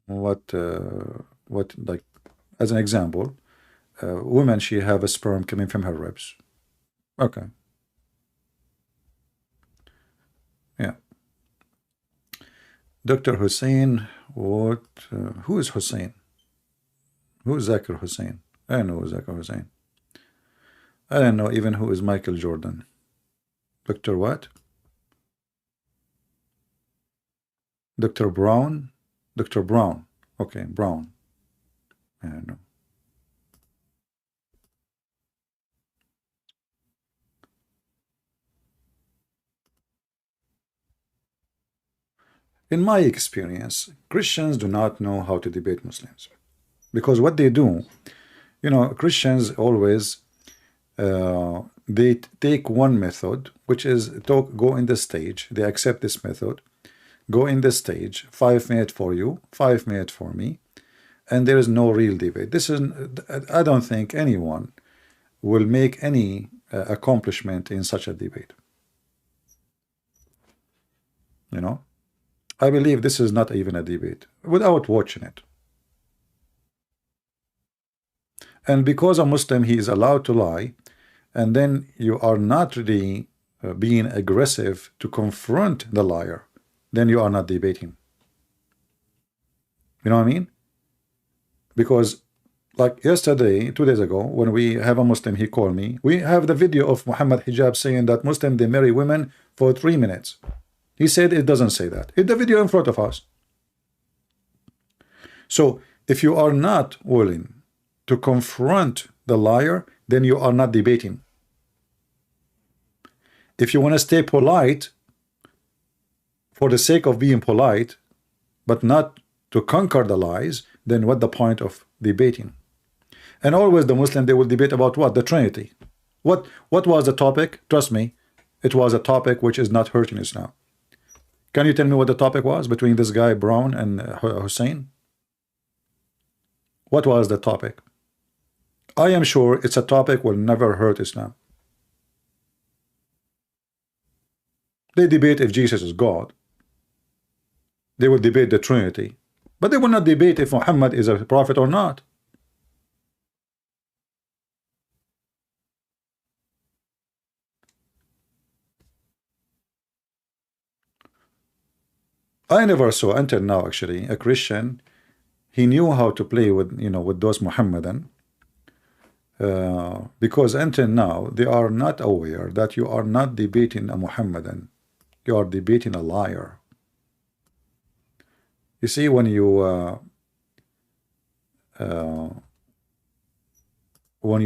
what like as an example, women, she have a sperm coming from her ribs. Okay. Yeah. Dr. Hussein, what? Who is Hussein? Who is Zakir Hussein? I don't know who is Zakir Hussein. I don't know even who is Michael Jordan. Dr. what? Dr. Brown? Dr. Brown. Okay, Brown. I don't know. In my experience, Christians do not know how to debate Muslims, because what they do, you know, Christians always they take one method, which is go in the stage. They accept this method, go in the stage, 5 minutes for you, 5 minutes for me, and there is no real debate. This is, I don't think anyone will make any accomplishment in such a debate. You know, I believe this is not even a debate without watching it. And because a Muslim, he is allowed to lie, and then you are not really being aggressive to confront the liar, then you are not debating. You know what I mean? Because like yesterday, 2 days ago, when we have a Muslim, he called me. We have the video of Muhammad Hijab saying that Muslim, they marry women for 3 minutes. He said it doesn't say that. It's the video in front of us. So if you are not willing to confront the liar, then you are not debating. If you want to stay polite for the sake of being polite, but not to conquer the lies, then what the point of debating? And always the Muslim, they will debate about what? The Trinity. What was the topic? Trust me, it was a topic which is not hurting us now. Can you tell me what the topic was between this guy Brown and Hussein? What was the topic? I am sure it's a topic will never hurt Islam. They debate if Jesus is God. They will debate the Trinity, but they will not debate if Muhammad is a prophet or not. I never saw until now actually a Christian, he knew how to play with, you know, with those Muhammadan, because until now they are not aware that you are not debating a Muhammadan, you are debating a liar. You see, when you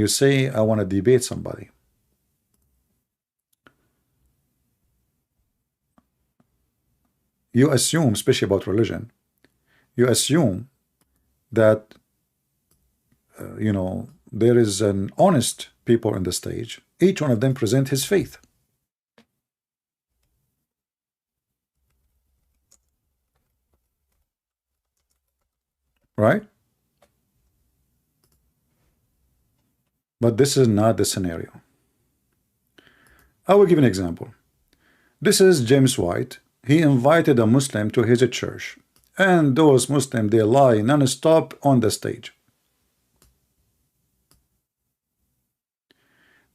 say I want to debate somebody, you assume, especially about religion, you assume that you know, there is an honest people in the stage. Each one of them present his faith. Right? But this is not the scenario. I will give an example. This is James White. He invited a Muslim to his church, and those Muslims, they lie non-stop on the stage.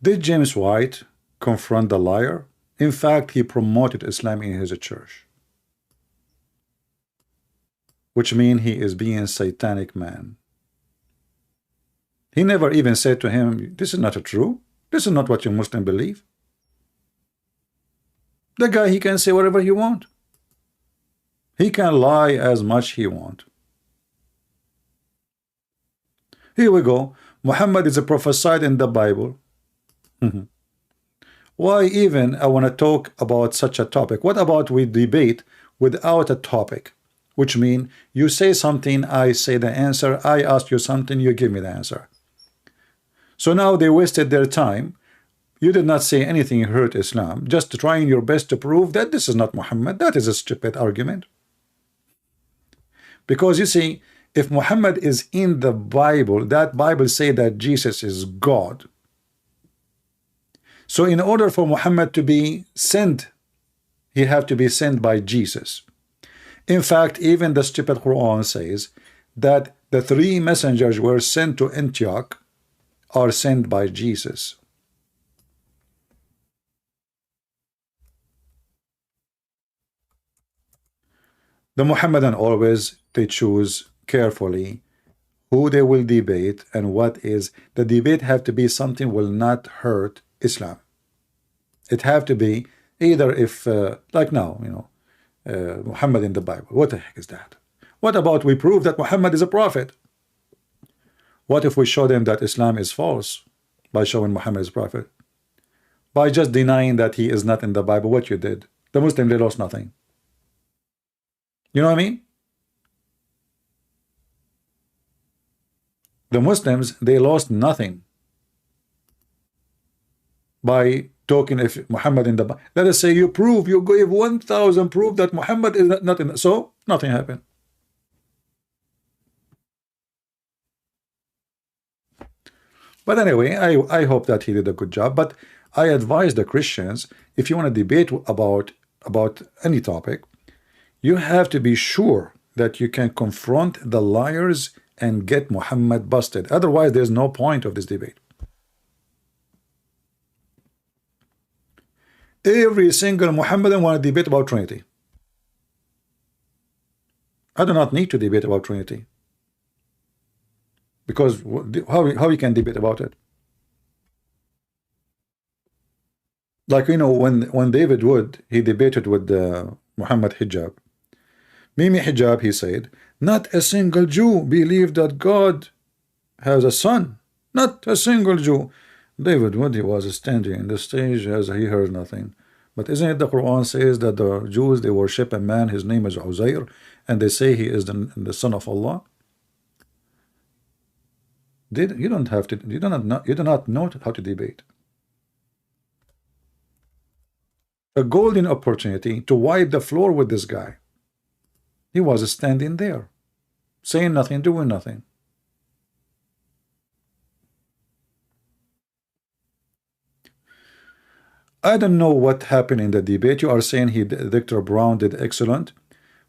Did James White confront the liar? In fact, he promoted Islam in his church, which means he is being a satanic man. He never even said to him, this is not true. This is not what you Muslim believe. The guy, he can say whatever he want. He can lie as much he want. Here we go. Muhammad is prophesied in the Bible. Why even I want to talk about such a topic? What about we debate without a topic? Which means you say something, I say the answer, I ask you something, you give me the answer. So now they wasted their time. You did not say anything hurt Islam, just trying your best to prove that this is not Muhammad. That is a stupid argument. Because you see, if Muhammad is in the Bible, that Bible say that Jesus is God. So in order for Muhammad to be sent, he have to be sent by Jesus. In fact, even the stupid Quran says that the 3 messengers were sent to Antioch are sent by Jesus. The Muhammadan always, they choose carefully who they will debate and what is. The debate have to be something will not hurt Islam. It have to be either if, like now, you know, Muhammad in the Bible. What the heck is that? What about we prove that Muhammad is a prophet? What if we show them that Islam is false by showing Muhammad is a prophet? By just denying that he is not in the Bible, what you did? The Muslim, they lost nothing. You know what I mean? The Muslims, they lost nothing by talking if Muhammad in the Bible. Let us say you prove, you give 1,000 proof that Muhammad is not in the, so nothing happened. But anyway, I hope that he did a good job. But I advise the Christians, if you want to debate about any topic, you have to be sure that you can confront the liars and get Muhammad busted. Otherwise, there's no point of this debate. Every single Muhammadan want to debate about Trinity. I do not need to debate about Trinity. Because how we can debate about it? Like, you know, when David Wood, he debated with Muhammad Hijab. Mimi Hijab, he said, not a single Jew believed that God has a son. Not a single Jew. David Wood, he was standing in the stage as he heard nothing. But isn't it the Quran says that the Jews, they worship a man, his name is Uzair, and they say he is the son of Allah? You don't have to. You do not know how to debate. A golden opportunity to wipe the floor with this guy. He was standing there, saying nothing, doing nothing. I don't know what happened in the debate. You are saying Dr. Brown did excellent,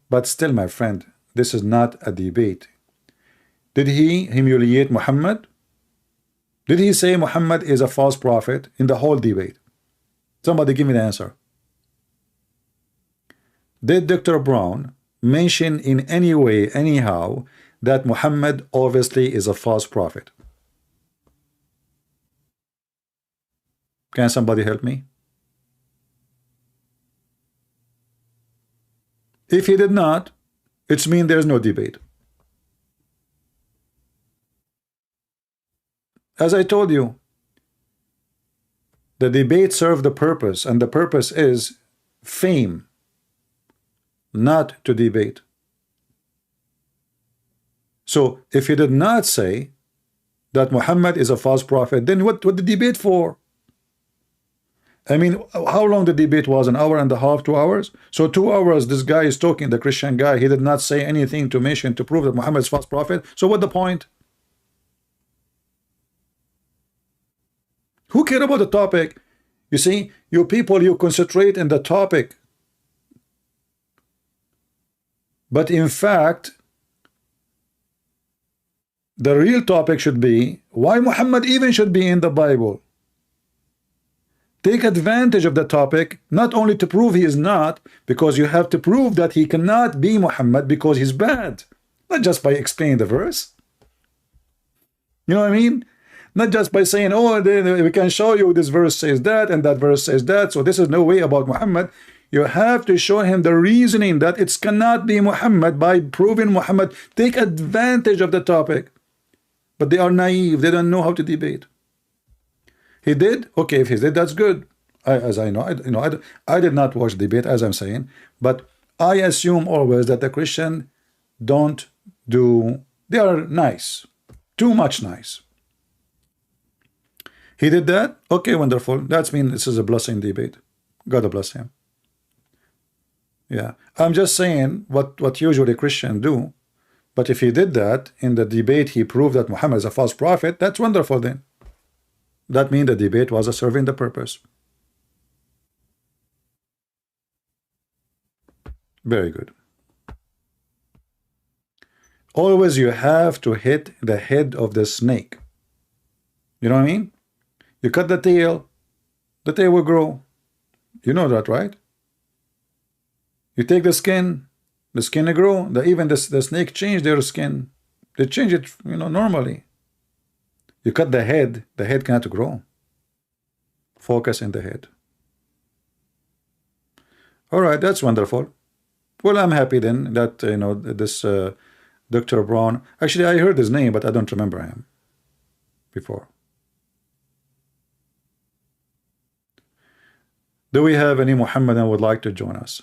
but still, my friend, this is not a debate. Did he humiliate Muhammad? Did he say Muhammad is a false prophet in the whole debate? Somebody give me the answer. Did Dr. Brown mention in any way, anyhow, that Muhammad obviously is a false prophet? Can somebody help me? If he did not, it means there's no debate. As I told you, the debate served the purpose, and the purpose is fame, not to debate. So if he did not say that Muhammad is a false prophet, then what the debate for? I mean, how long the debate was? An hour and a half, 2 hours? So 2 hours, this guy is talking, the Christian guy, he did not say anything to mention, to prove that Muhammad is a false prophet. So what the point? Who care about the topic? You see, you people, you concentrate in the topic. But in fact, the real topic should be why Muhammad even should be in the Bible. Take advantage of the topic, not only to prove he is not, because you have to prove that he cannot be Muhammad because he's bad. Not just by explaining the verse. You know what I mean? Not just by saying, oh, we can show you this verse says that and that verse says that, so this is no way about Muhammad. You have to show him the reasoning that it cannot be Muhammad by proving Muhammad. Take advantage of the topic. But they are naive. They don't know how to debate. He did? Okay, if he did, that's good. As I know, I did not watch debate, as I'm saying, but I assume always that the Christian don't do, they are nice, too much nice. He did that? Okay, wonderful. That means this is a blessing debate. God bless him. Yeah, I'm just saying what usually Christians do. But if he did that in the debate, he proved that Muhammad is a false prophet. That's wonderful then. That means the debate was serving the purpose. Very good. Always you have to hit the head of the snake. You know what I mean? You cut the tail will grow. You know that, right? You take the skin will grow. Even the snake change their skin. They change it, normally. You cut the head cannot grow. Focus in the head. All right, that's wonderful. Well, I'm happy then that this Dr. Brown. Actually, I heard his name, but I don't remember him before. Do we have any Muhammadan who would like to join us?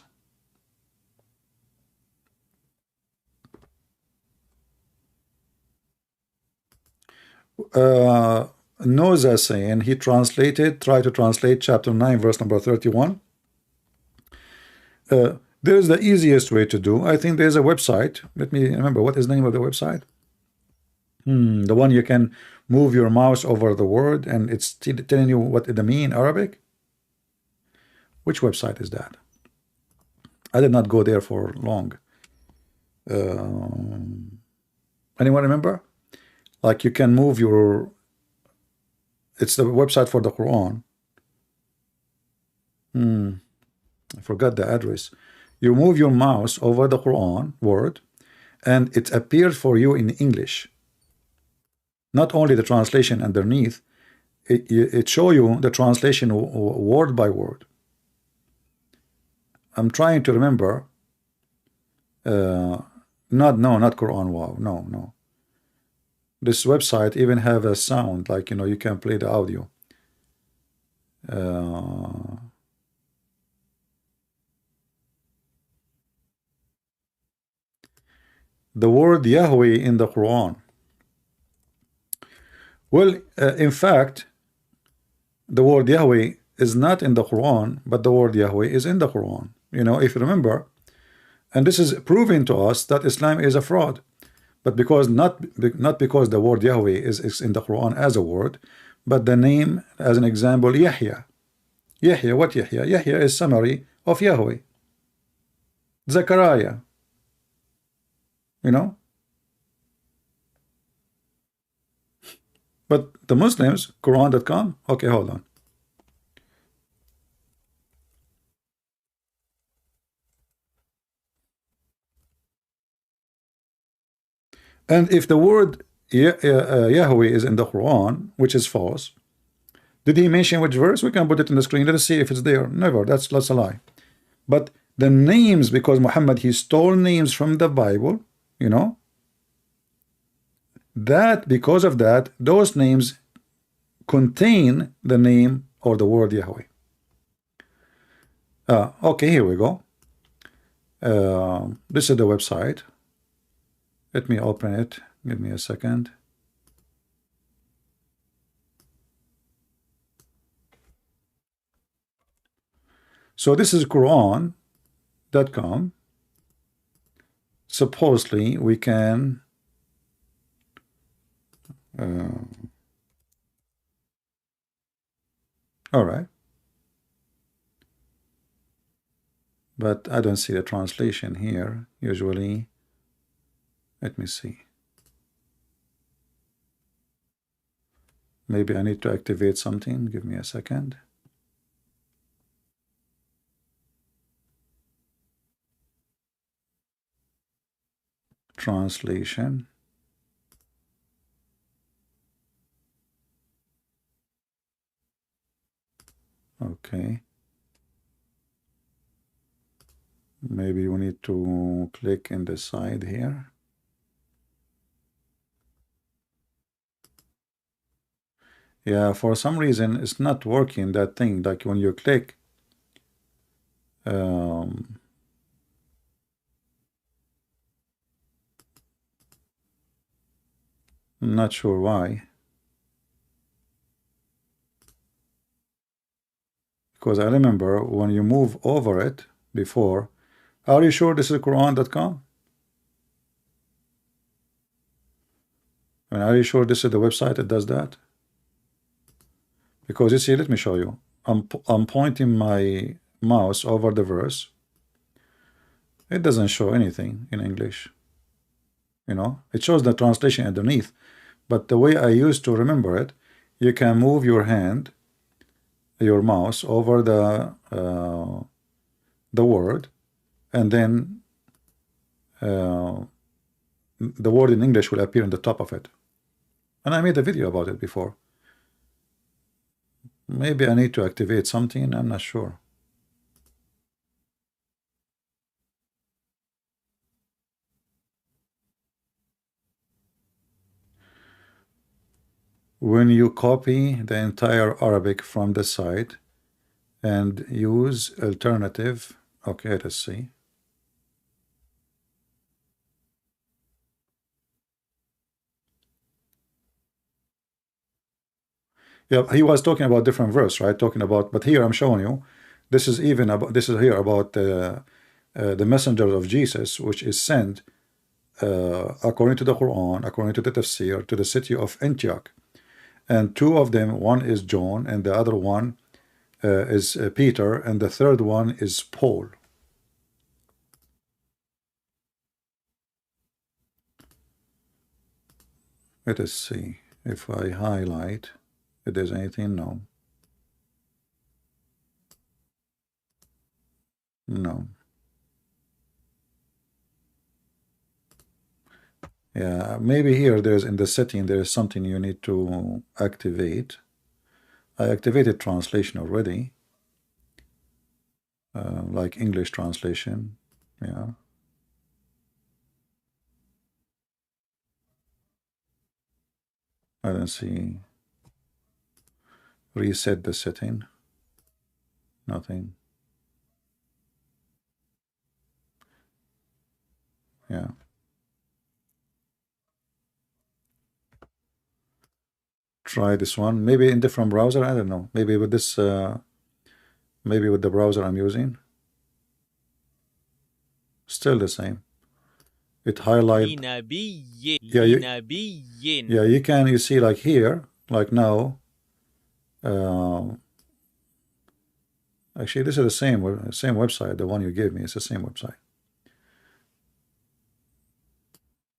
Noza saying he tried to translate chapter 9 verse number 31. There's the easiest way to do. I think there's a website. Let me remember, what is the name of the website? The one you can move your mouse over the word and it's telling you what it mean in Arabic. Which website is that? I did not go there for long. Anyone remember? Like you can move your, it's the website for the Quran. I forgot the address. You move your mouse over the Quran word and it appears for you in English. Not only the translation underneath, it show you the translation word by word. I'm trying to remember. Not Quran. Wow, no. This website even have a sound, like you can play the audio. The word Yahweh in the Quran. Well, in fact, the word Yahweh is not in the Quran, but the word Yahweh is in the Quran. If you remember, and this is proving to us that Islam is a fraud. But because not because the word Yahweh is in the Quran as a word, but the name, as an example, Yahya. Yahya, what Yahya? Yahya is summary of Yahweh. Zechariah. But the Muslims, Quran.com. Okay, hold on. And if the word Yahweh is in the Quran, which is false, did he mention which verse? We can put it in the screen. Let us see if it's there. Never. That's a lie. But the names, because Muhammad, he stole names from the Bible, that because of that, those names contain the name or the word Yahweh. Okay, here we go. This is the website. Let me open it. Give me a second. So this is Quran.com. Supposedly we can all right, but I don't see the translation here usually. Let me see. Maybe I need to activate something. Give me a second. Translation. Okay. Maybe we need to click in the side here. Yeah, for some reason it's not working, that thing, like when you click. I'm not sure why. Because I remember when you move over it before. Are you sure this is Quran.com? And are you sure this is the website that does that? Because you see, let me show you. I'm pointing my mouse over the verse. It doesn't show anything in English. You know, it shows the translation underneath. But the way I used to remember it, you can move your hand, your mouse over the word, and then the word in English will appear on the top of it. And I made a video about it before. Maybe I need to activate something, I'm not sure. When you copy the entire Arabic from the site and use alternative, okay, let's see. Yeah, he was talking about different verse, right? Talking about, but here I'm showing you, this is even about, this is here about the messenger of Jesus, which is sent according to the Quran, according to the tafsir, to the city of Antioch. And two of them, one is John, and the other one is Peter, and the third one is Paul. Let us see if I highlight if there's anything. No. No. Yeah, maybe here there's in the setting there is something you need to activate. I activated translation already, like English translation. Yeah. I don't see. Reset the setting. Nothing. Yeah. Try this one. Maybe in different browser. I don't know. Maybe with this. Maybe with the browser I'm using. Still the same. It highlight. Yeah, you can. You see, like here, like now. Actually, this is the same website. The one you gave me. It's the same website.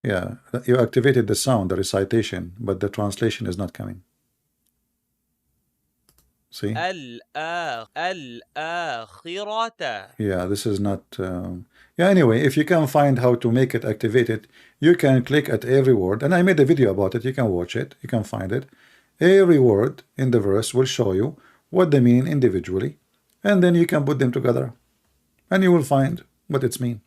Yeah, you activated the sound, the recitation, but the translation is not coming. See? Yeah, this is not. Yeah, anyway, if you can find how to make it activated, you can click at every word. And I made a video about it. You can watch it. You can find it. Every word in the verse will show you what they mean individually. And then you can put them together. And you will find what it's mean.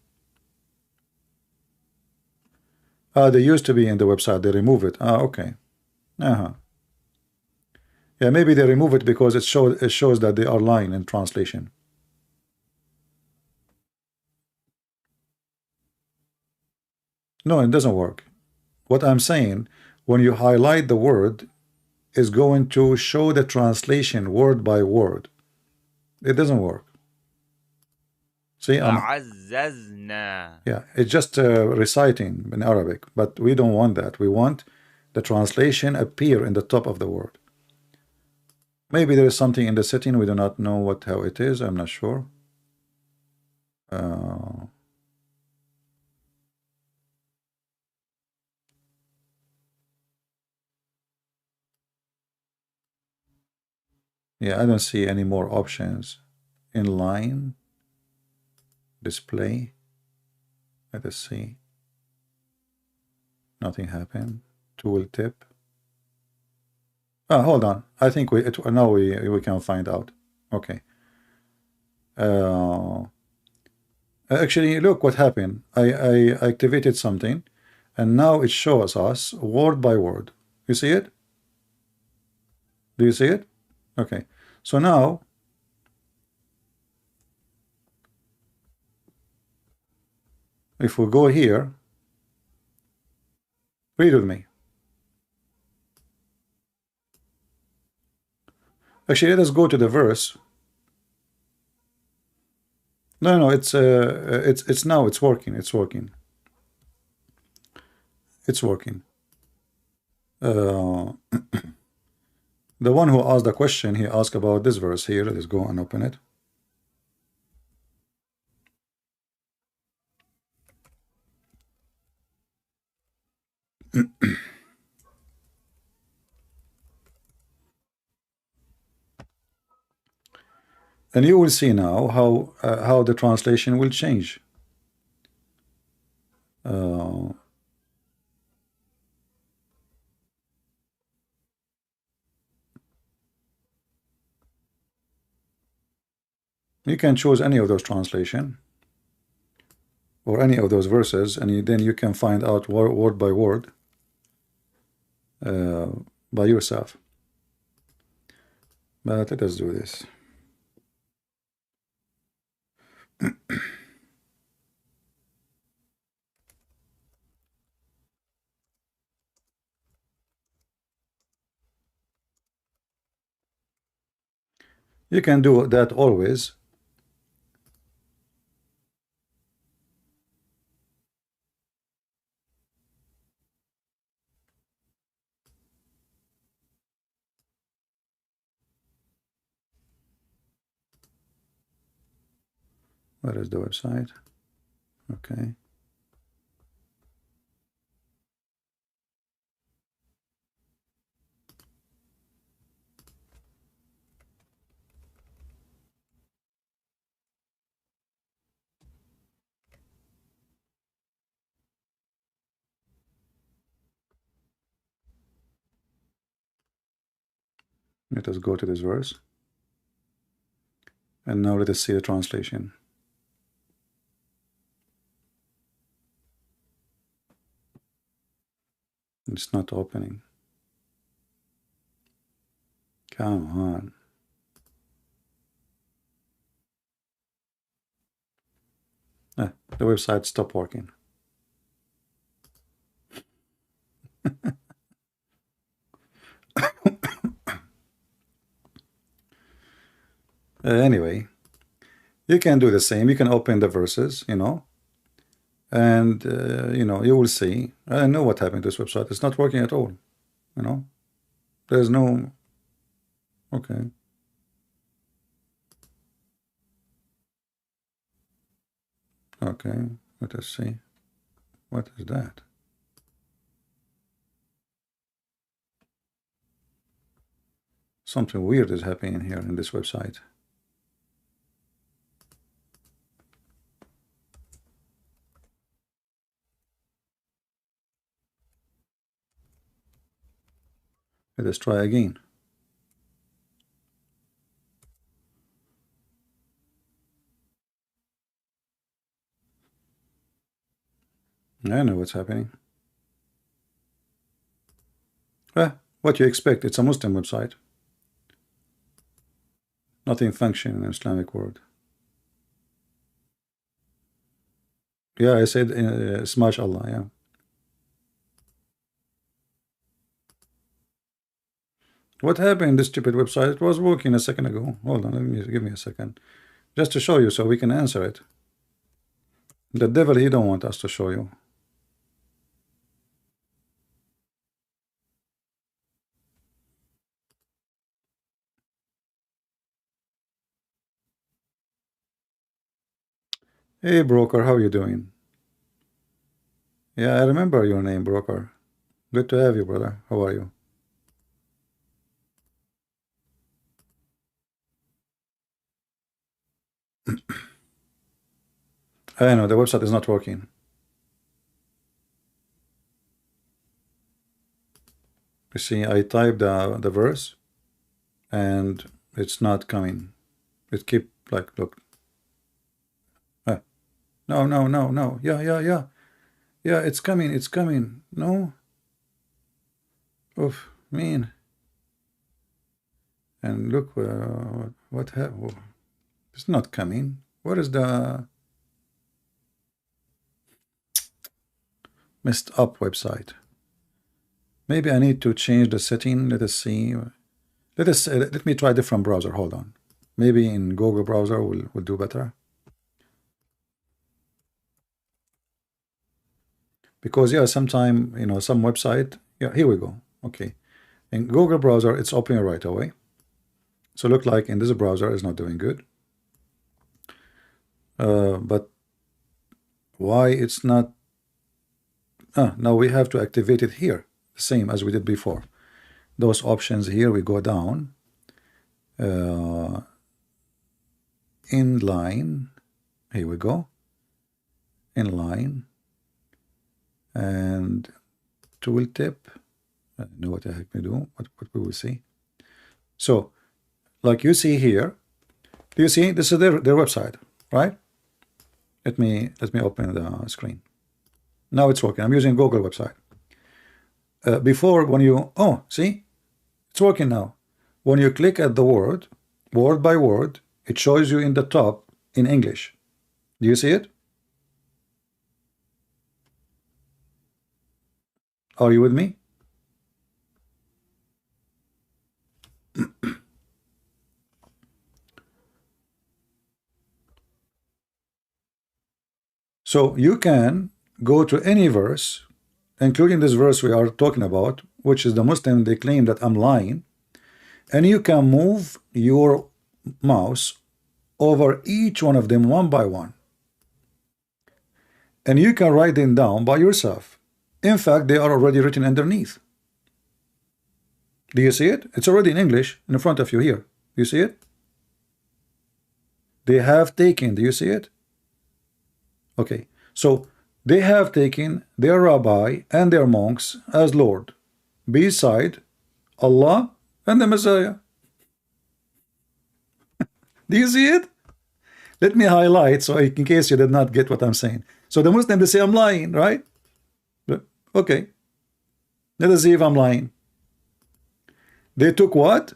They used to be in the website. They remove it. Okay. Yeah, maybe they remove it because it shows that they are lying in translation. No, it doesn't work. What I'm saying, when you highlight the word, is going to show the translation word by word. It doesn't work. See, yeah, it's just reciting in Arabic, but we don't want that. We want the translation appear in the top of the word. Maybe there is something in the setting we do not know how it is. I'm not sure. Yeah, I don't see any more options. Inline display. Let us see. Nothing happened. Tooltip. Hold on. I think now we can find out. Okay. Actually, look what happened. I activated something, and now it shows us word by word. You see it? Do you see it? Okay. So now, if we go here, read with me. Actually, let us go to the verse. No, no, it's now it's working. It's working. It's working. Uh, the one who asked the question, he asked about this verse here. Let's go and open it. And you will see now how the translation will change. Uh, you can choose any of those translation or any of those verses, and then you can find out word by word by yourself. But let us do this. You can do that always. Where is the website? Okay. Let us go to this verse. And now let us see the translation. It's not opening. Come on. The website stopped working. Anyway, you can do the same. You can open the verses, you know, and you know, you will see. I know what happened to this website. It's not working at all. You know, there's no. Okay. Okay. Let us see. What is that? Something weird is happening here in this website. Let us try again. I know what's happening. What you expect? It's a Muslim website. Nothing function in an Islamic world. Yeah, I said smash Allah. Yeah. What happened? This stupid website? It was working a second ago. Hold on, give me a second, just to show you, so we can answer it. The devil, he don't want us to show you. Hey, broker, how you doing? Yeah, I remember your name, broker. Good to have you, brother. How are you? I know the website is not working. You see, I typed the verse, and it's not coming. It keep like, look. No, no, no, no. Yeah, yeah, yeah. Yeah, it's coming. It's coming. No. Oof, mean. And look, what have? It's not coming. What is the messed up website? Maybe I need to change the setting. Let us see. Let me try a different browser. Hold on. Maybe in Google browser will do better. Because yeah, sometime some website. Yeah, here we go. Okay, in Google browser it's opening right away. So look like in this browser is not doing good. But why it's not? Now we have to activate it here, the same as we did before. Those options here, we go down. Inline. Here we go. Inline. And tooltip. I don't know what the heck we do. What we will see. So, like you see here, do you see this is their website, right? Let me open the screen. Now it's working. I'm using Google website. Before, when you see, it's working now. When you click at the word by word, it shows you in the top in English. Do you see it? Are you with me? So you can go to any verse, including this verse we are talking about, which is the Muslim, they claim that I'm lying, and you can move your mouse over each one of them one by one. And you can write them down by yourself. In fact, they are already written underneath. Do you see it? It's already in English in front of you here. Do you see it? They have taken. Do you see it? Okay. So they have taken their rabbi and their monks as Lord, beside Allah and the Messiah. Do you see it? Let me highlight so in case you did not get what I'm saying. So the Muslim, they say I'm lying, right? Okay. Let us see if I'm lying. They took what?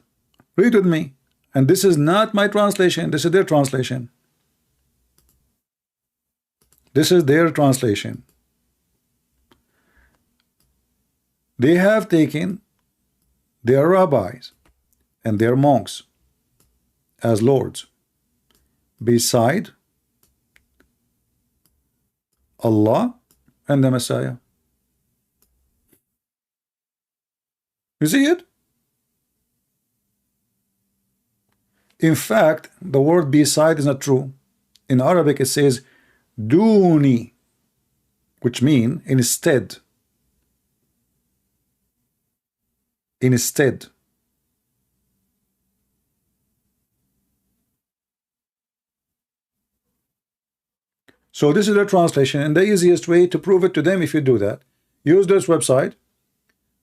Read with me. And this is not my translation. This is their translation. This is their translation. They have taken their rabbis and their monks as lords beside Allah and the Messiah. You see it? In fact, the word beside is not true. In Arabic it says duni, which means instead. Instead. So this is the translation, and the easiest way to prove it to them, if you do that, use this website,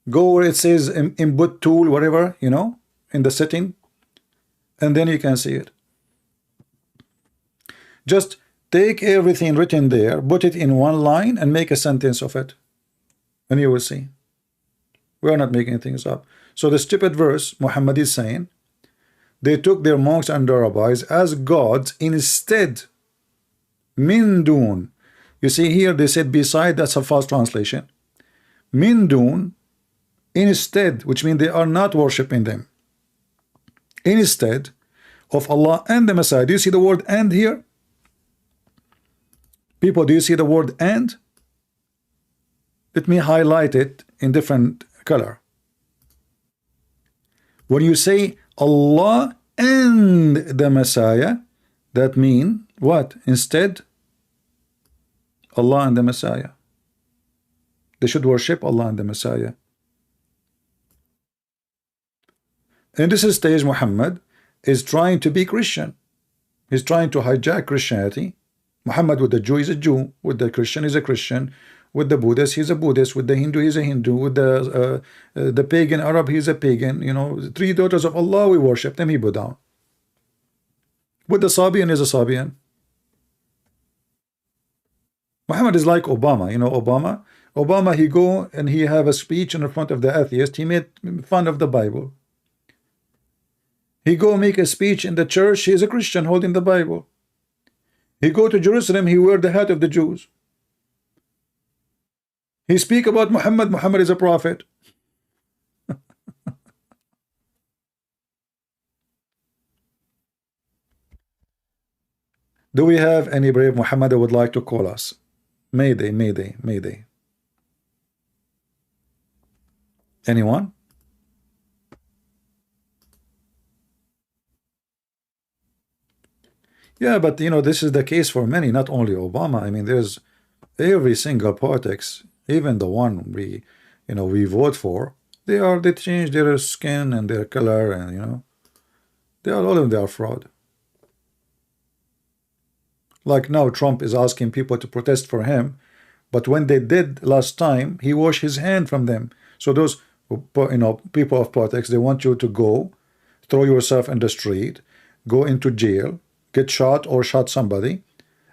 go where it says input tool, whatever, in the setting, and then you can see it. Just take everything written there, put it in one line, and make a sentence of it, and you will see. We are not making things up. So the stupid verse Muhammad is saying, they took their monks and their rabbis as gods instead. Min dun. You see here they said beside, that's a false translation. Min dun, instead, which means they are not worshiping them. Instead of Allah and the Messiah. Do you see the word and here? People, do you see the word and? Let me highlight it in different color. When you say Allah and the Messiah, that means what? Instead, Allah and the Messiah. They should worship Allah and the Messiah. In this stage, Muhammad is trying to be Christian. He's trying to hijack Christianity. Muhammad with the Jew is a Jew, with the Christian is a Christian, with the Buddhist he's a Buddhist, with the Hindu he's a Hindu, with the pagan Arab he's a pagan. Three daughters of Allah, we worship them, he bow down. With the Sabian is a Sabian. Muhammad is like Obama. You know Obama? Obama, he go and he have a speech in front of the atheist. He made fun of the Bible. He go make a speech in the church. He is a Christian holding the Bible. He go to Jerusalem. He wear the hat of the Jews. He speak about Muhammad. Muhammad is a prophet. Do we have any brave Muhammad that would like to call us? Mayday, mayday, mayday. Anyone? Yeah, but you know, this is the case for many, not only Obama. I mean, there's every single politics, even the one we vote for, they change their skin and their color, and you know, all of them, they are fraud. Like now Trump is asking people to protest for him, but when they did last time, he washed his hand from them. So those people of politics, they want you to go throw yourself in the street, go into jail, get shot or shot somebody,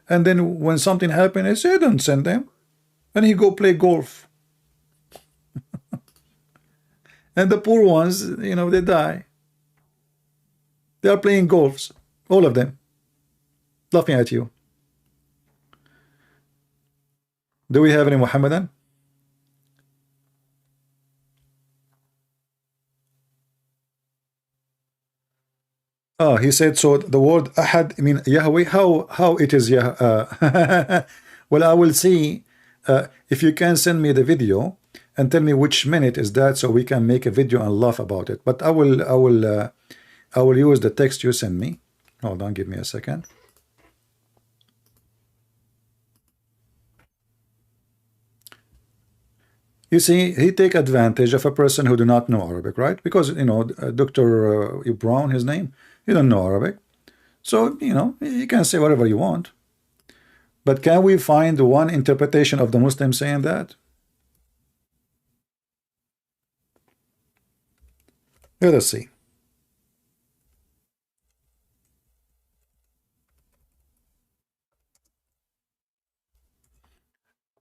and then when something happened, they say don't send them, and he go play golf. And the poor ones, you know, they die. They are playing golfs, all of them, laughing at you. Do we have any Muhammadan? Oh, he said, so the word Ahad, I mean Yahweh, how it is well, I will see if you can send me the video and tell me which minute is that, so we can make a video and laugh about it. But I will use the text you send me. Hold on, give me a second. You see, he take advantage of a person who do not know Arabic, right? Because, you know, Dr. Brown, his name, he don't know Arabic. So, you know, you can say whatever you want. But can we find one interpretation of the Muslim saying that? Let us see.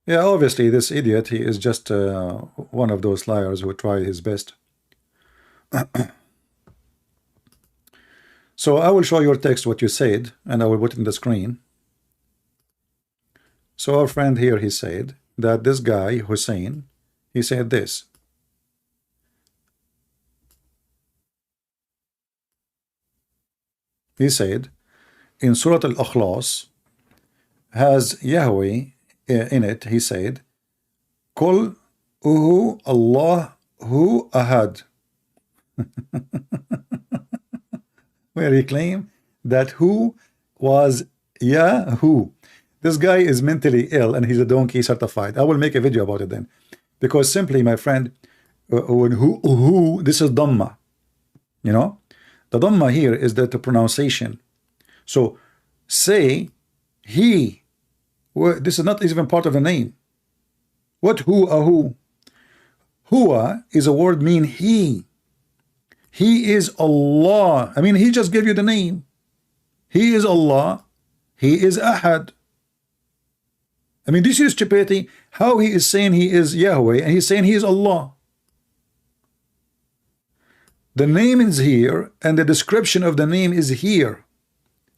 Yeah, obviously, this idiot, he is just one of those liars who tried his best. So I will show your text what you said, and I will put it in the screen. So our friend here, he said that this guy, Hussein, he said this. He said, in Surah Al-Ikhlas, has Yahweh in it, he said, Kul uhu Allah hu ahad. Where he claimed that who was Yahoo. This guy is mentally ill and he's a donkey certified. I will make a video about it then. Because simply, my friend, this is Dhamma. You know? The Dhamma here is the pronunciation. So, say, he. This is not even part of the name. What who? Huwa is a word mean he. He is Allah. I mean, he just gave you the name. He is Allah. He is Ahad. I mean, this is stupidity. How he is saying he is Yahweh and he's saying he is Allah. The name is here and the description of the name is here.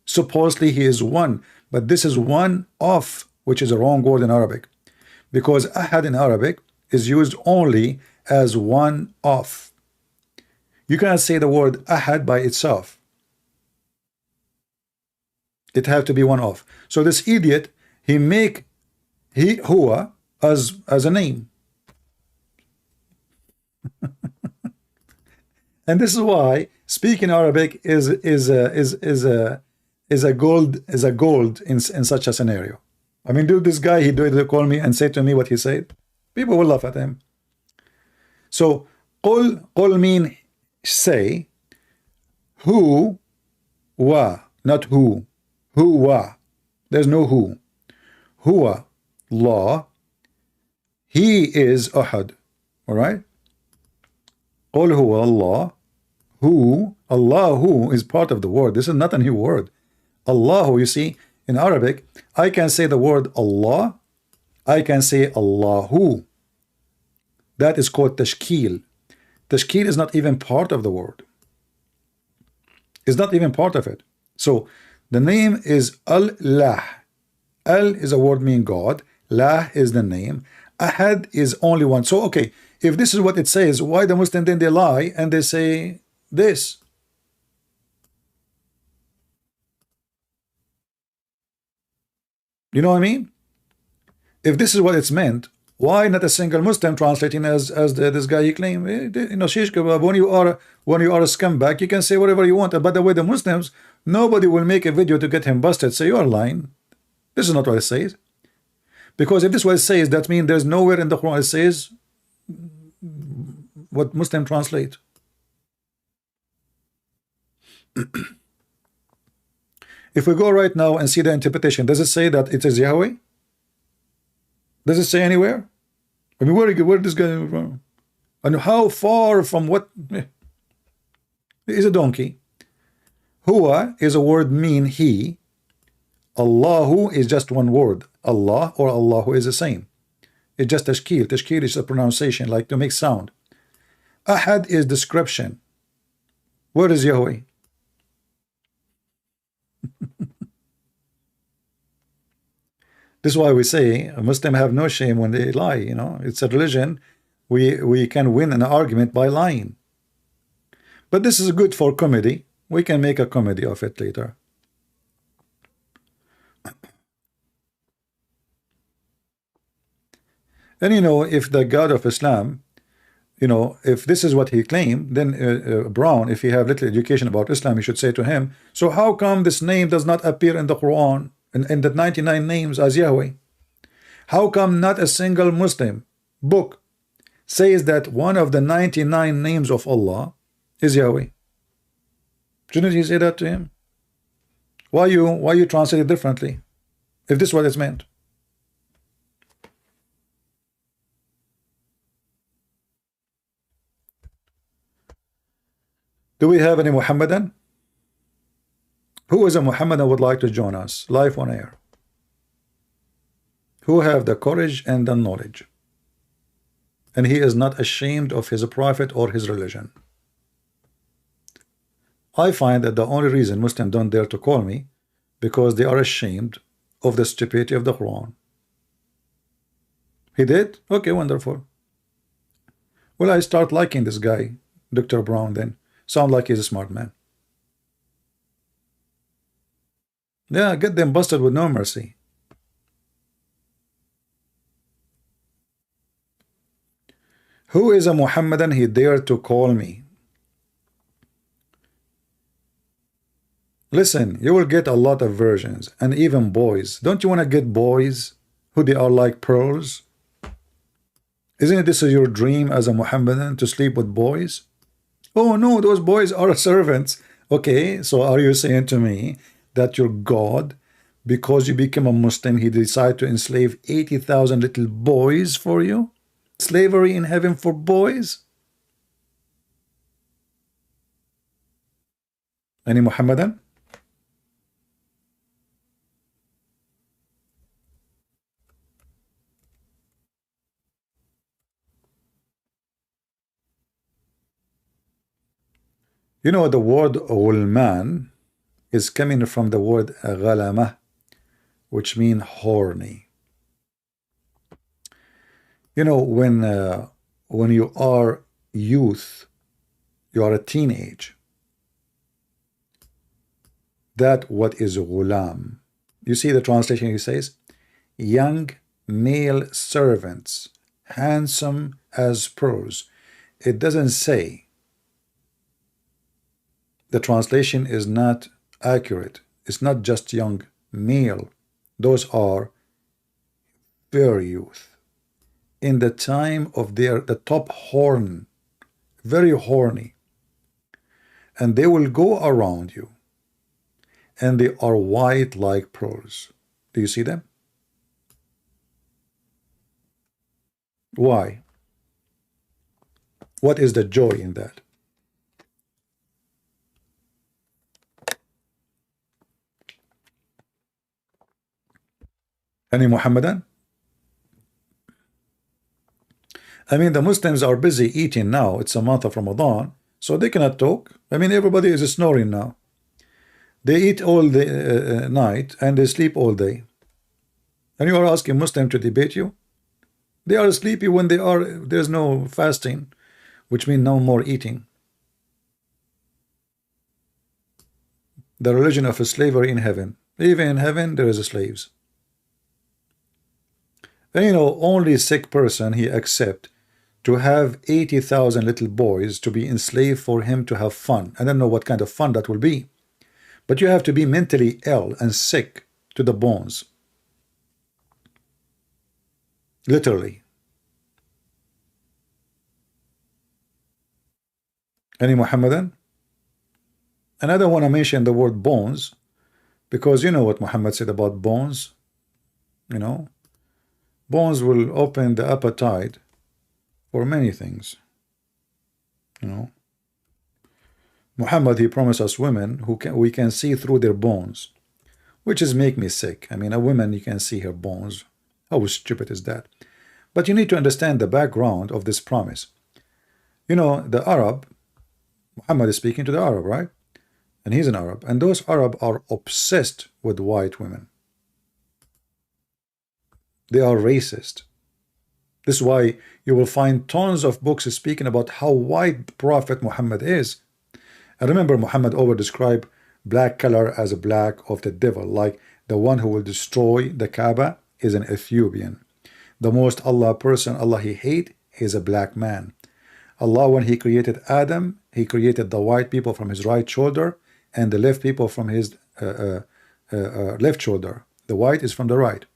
Supposedly he is one, but this is one of, which is a wrong word in Arabic, because Ahad in Arabic is used only as one of. You cannot say the word Ahad by itself. It have to be one of. So this idiot, he make huwa as a name. And this is why speaking Arabic is a gold in such a scenario. I mean, dude, this guy, he did call me and say to me what he said. People will laugh at him. So qul mean say, who wa, not who. Who wa. There's no who. Huwa law. He is Ahad. All right. Qul huwa Allah. Who, Allahu is part of the word. This is not a new word. Allahu, you see, in Arabic, I can say the word Allah I can say Allahu. That is called tashkil. Tashkil is not even part of the word. It's not even part of it. So the name is Allah. Al is a word meaning God. La is the name. Ahad is only one. So okay, if this is what it says, why the Muslim then they lie and they say this? You know what I mean? If this is what it's meant, why not a single Muslim translating as this guy you claim? You know, shish kebab. When you are a scumbag, you can say whatever you want. By the way, the Muslims, nobody will make a video to get him busted. Say you are lying. This is not what it says. Because if this is what it says, that means there's nowhere in the Quran it says what Muslim translate. If we go right now and see the interpretation, does it say that it is Yahweh? Does it say anywhere? I mean, where this guy from? And how far from what? Is a donkey. Huwa is a word mean he. Allahu is just one word. Allah or Allahu is the same. It's just tashkil. Tashkil is a pronunciation, like to make sound. Ahad is description. Where is Yahweh? This is why we say a Muslim have no shame when they lie. You know, it's a religion. We can win an argument by lying. But this is good for comedy. We can make a comedy of it later. And you know, if the God of Islam, you know, if this is what he claimed, then Brown, if he have little education about Islam, he should say to him, so how come this name does not appear in the Quran, in the 99 names as Yahweh? How come not a single Muslim book says that one of the 99 names of Allah is Yahweh? Shouldn't he say that to him? Why you translate it differently, if this is what it's meant? Do we have any Muhammadan? Who is a Muhammadan would like to join us live on air? Who have the courage and the knowledge, and he is not ashamed of his prophet or his religion? I find that the only reason Muslims don't dare to call me because they are ashamed of the stupidity of the Quran. He did? Okay, wonderful. Well, I start liking this guy, Dr. Brown, then. Sound like he's a smart man. Yeah, get them busted with no mercy. Who is a Muhammadan he dared to call me? Listen, you will get a lot of versions, and even boys. Don't you want to get boys who they are like pearls? Isn't this your dream as a Muhammadan, to sleep with boys? Oh no, those boys are servants. Okay, so are you saying to me that your God, because you became a Muslim, he decided to enslave 80,000 little boys for you? Slavery in heaven for boys? Any Muhammadan? You know, the word Ghulman is coming from the word Ghalama, which means horny. You know, when you are youth, you are a teenage. That what is Ghulam. You see the translation, he says, young male servants, handsome as pearls. It doesn't say. The translation is not accurate. It's not just young male. Those are very youth. In the time of the top horn, very horny. And they will go around you. And they are white like pearls. Do you see them? Why? What is the joy in that? Any Muhammadan? I mean, the Muslims are busy eating now. It's a month of Ramadan, so they cannot talk. I mean, everybody is snoring now. They eat all the night and they sleep all day. And you are asking Muslim to debate you? They are sleepy when there's no fasting, which means no more eating. The religion of slavery in heaven. Even in heaven there is slaves. And you know, only a sick person he accept to have 80,000 little boys to be enslaved for him to have fun. I don't know what kind of fun that will be. But you have to be mentally ill and sick to the bones. Literally. Any Muhammadan? And I don't want to mention the word bones, because you know what Muhammad said about bones. You know, bones will open the appetite for many things. You know, Muhammad, he promised us women who we can see through their bones, which is make me sick. I mean, a woman, you can see her bones. How stupid is that? But you need to understand the background of this promise. You know, the Arab, Muhammad is speaking to the Arab, right? And he's an Arab, and those Arab are obsessed with white women. They are racist. This is why you will find tons of books speaking about how white Prophet Muhammad is. And remember, Muhammad over described black color as a black of the devil, like the one who will destroy the Kaaba is an Ethiopian. The most Allah person Allah he hate is a black man. Allah, when he created Adam, he created the white people from his right shoulder and the left people from his left shoulder. The white is from the right.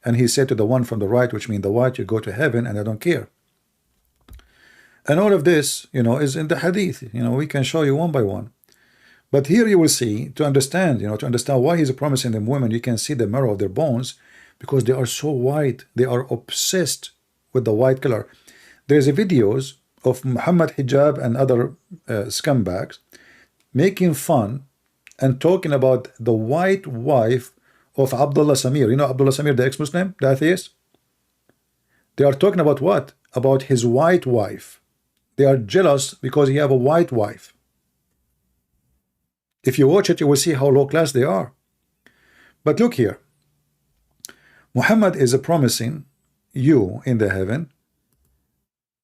And he said to the one from the right, which means the white, you go to heaven and I don't care. And all of this, you know, is in the hadith. You know, we can show you one by one. But here you will see, to understand, you know, to understand why he's promising them women, you can see the marrow of their bones, because they are so white. They are obsessed with the white color. There's a videos of Muhammad hijab and other scumbags making fun and talking about the white wife of Abdullah Samir. You know Abdullah Samir, the ex-Muslim, the atheist? They are talking about what? About his white wife. They are jealous because he have a white wife. If you watch it, you will see how low class they are. But look here. Muhammad is promising you in the heaven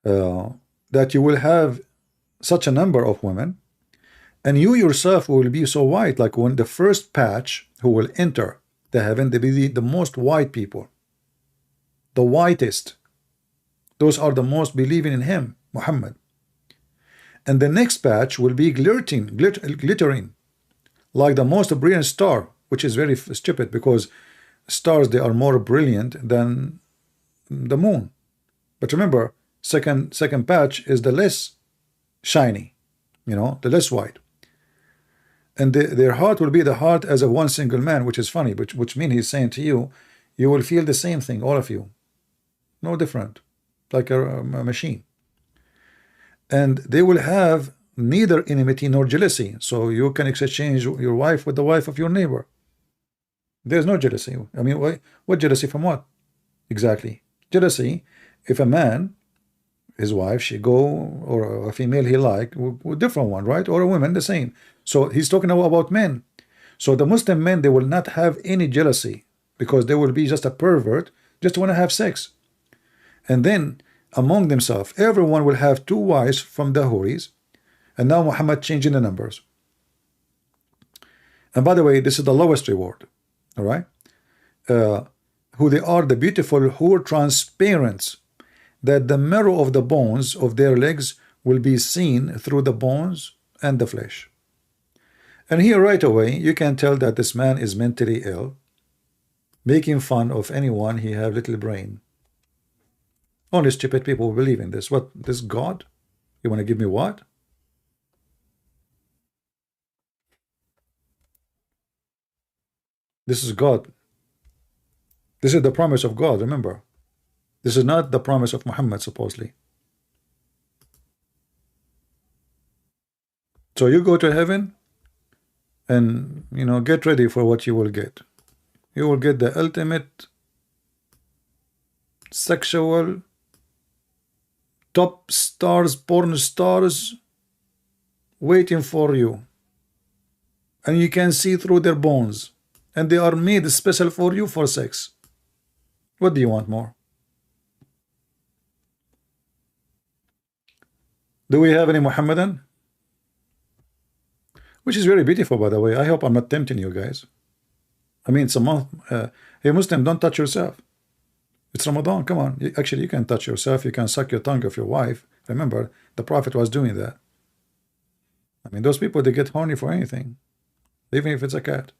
that you will have such a number of women, and you yourself will be so white, like when the first batch who will enter the heaven, they be the most white people, the whitest. Those are the most believing in him, Muhammad. And the next batch will be glittering like the most brilliant star, which is very stupid, because stars, they are more brilliant than the moon. But remember, second patch is the less shiny, you know, the less white. And their heart will be the heart as of one single man, which is funny, which means he's saying to you, you will feel the same thing, all of you, no different, like a machine. And they will have neither enmity nor jealousy, so you can exchange your wife with the wife of your neighbor. There's no jealousy. I mean, what jealousy from what? Exactly. Jealousy, if a man, his wife, she go, or a female he like, with different one, right? Or a woman, the same. So he's talking about men. So the Muslim men, they will not have any jealousy, because they will be just a pervert, just want to have sex. And then among themselves, everyone will have two wives from the Houris. And now Muhammad changing the numbers. And by the way, this is the lowest reward. All right, who they are, the beautiful who are transparent, that the marrow of the bones of their legs will be seen through the bones and the flesh. And here right away you can tell that this man is mentally ill, making fun of anyone he have little brain. Only stupid people believe in this. What, this God? You want to give me what? This is God. This is the promise of God, remember. This is not the promise of Muhammad, supposedly. So you go to heaven and, you know, get ready for what you will get. You will get the ultimate sexual top stars, porn stars waiting for you, and you can see through their bones, and they are made special for you for sex. What do you want more? Do we have any Muhammadan? Which is very beautiful, by the way. I hope I'm not tempting you guys. I mean, it's a month. Hey, Muslim, don't touch yourself. It's Ramadan. Come on. Actually, you can touch yourself. You can suck your tongue of your wife. Remember, the Prophet was doing that. I mean, those people, they get horny for anything, even if it's a cat.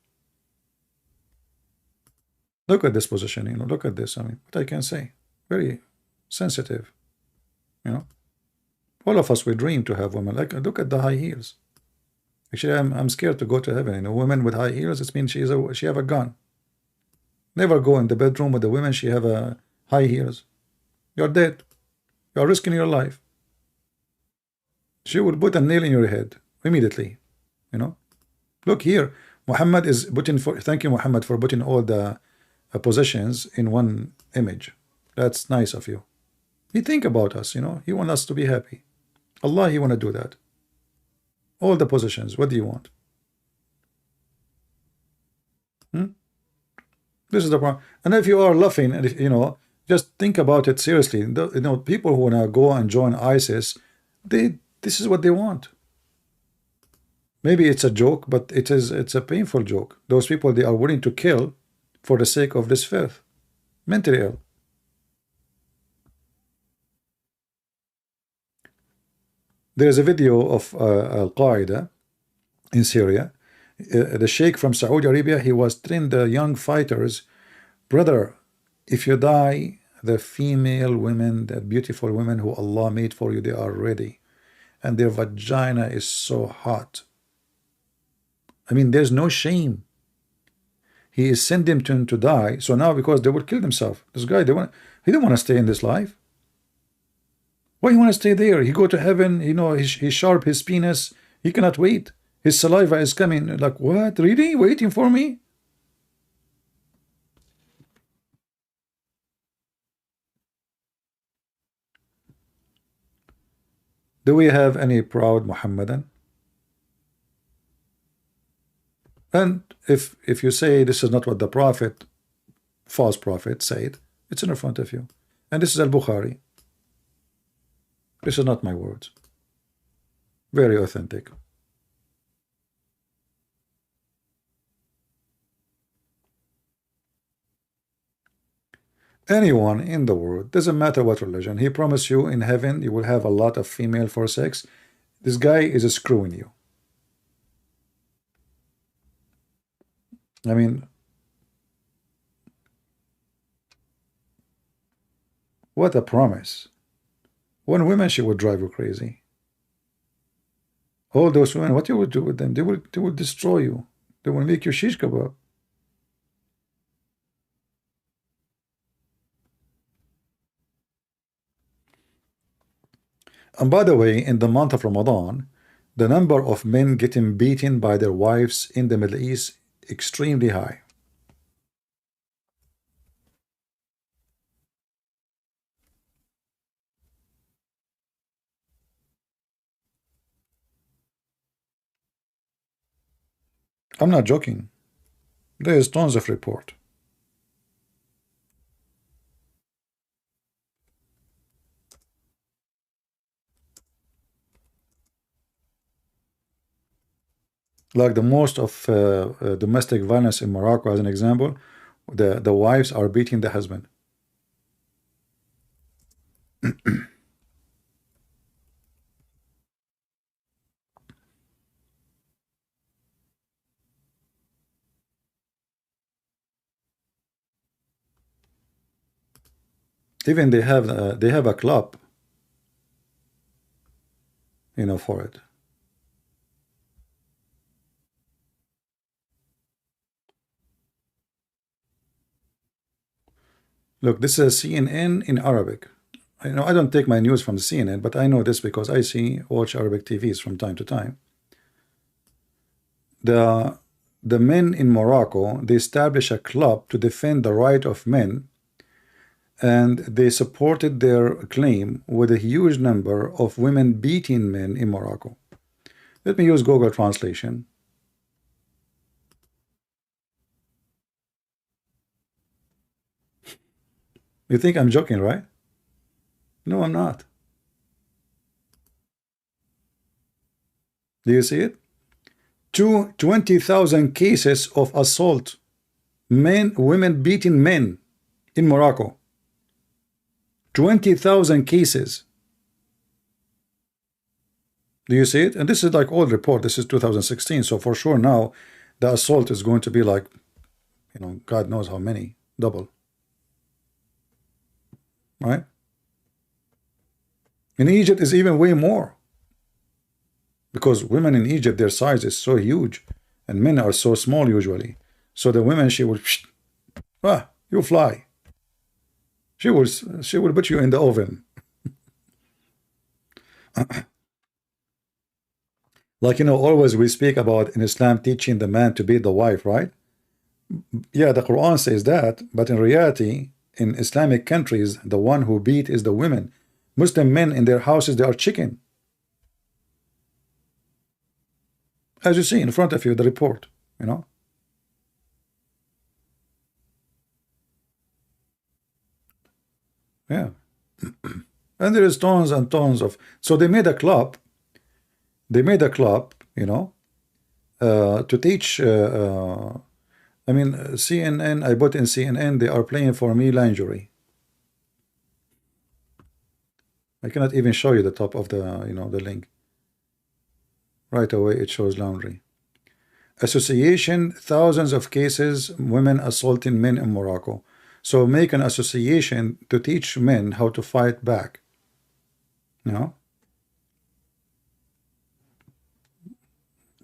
Look at this position. You know, look at this. I mean, what I can say. Very sensitive. You know, all of us, we dream to have women. Like, look at the high heels. Actually, I'm scared to go to heaven. You know, women with high heels, it means she have a gun. Never go in the bedroom with the women. She have a high heels. You're dead. You're risking your life. She will put a nail in your head immediately. You know, look here. Muhammad is putting for. Thank you, Muhammad, for putting all the possessions in one image. That's nice of you. He think about us. You know, he want us to be happy. Allah, he want to do that. All the positions. What do you want? This is the problem. And if you are laughing, and if, you know, just think about it seriously. You know, people who wanna go and join ISIS, this is what they want. Maybe it's a joke, but it's a painful joke. Those people, they are willing to kill for the sake of this filth. Mentally ill. There is a video of Al-Qaeda in Syria. The Sheikh from Saudi Arabia, he was trained the young fighters. Brother, if you die, the female women, the beautiful women who Allah made for you, they are ready. And their vagina is so hot. I mean, there's no shame. He is sending them to die. So now, because they will kill themselves. This guy, he don't want to stay in this life. Why you want to stay there? He go to heaven, you know, he sharp his penis. He cannot wait. His saliva is coming. Like, what? Really? Waiting for me? Do we have any proud Muhammadan? And if you say this is not what the prophet, false prophet, said, it's in front of you. And this is Al-Bukhari. This is not my words. Very authentic. Anyone in the world, doesn't matter what religion, he promised you in heaven you will have a lot of female for sex. This guy is screwing you. I mean, what a promise. One woman, she would drive you crazy. All those women, what you would do with them? They will destroy you. They will make you shish kebab. And by the way, in the month of Ramadan, the number of men getting beaten by their wives in the Middle East extremely high. I'm not joking. There is tons of report. Like the most of domestic violence in Morocco, as an example, the wives are beating the husband. Even they have a club, you know, for it. Look, this is CNN in Arabic. I know I don't take my news from the CNN, but I know this because I watch Arabic TVs from time to time. The men in Morocco, they establish a club to defend the right of men and they supported their claim with a huge number of women beating men in Morocco. Let me use Google translation. You think I'm joking, right? No, I'm not. Do you see it? 20,000 cases of assault, women beating men in Morocco. 20,000 cases. Do you see it? And this is like old report. This is 2016. So for sure now the assault is going to be like, you know, God knows how many, double. Right? In Egypt is even way more. Because women in Egypt, their size is so huge, and men are so small usually. So the women, she will, you fly. She will put you in the oven. Like, you know, always we speak about in Islam teaching the man to beat the wife, right? Yeah, the Quran says that, but in reality, in Islamic countries, the one who beat is the women. Muslim men in their houses, they are chicken. As you see in front of you, the report, you know. Yeah. And there is tons and tons of, so they made a club, you know, to teach, I mean, CNN, I put in CNN, they are playing for me lingerie. I cannot even show you the top of the, you know, the link. Right away, it shows laundry. Association, thousands of cases, women assaulting men in Morocco. So make an association to teach men how to fight back. You know?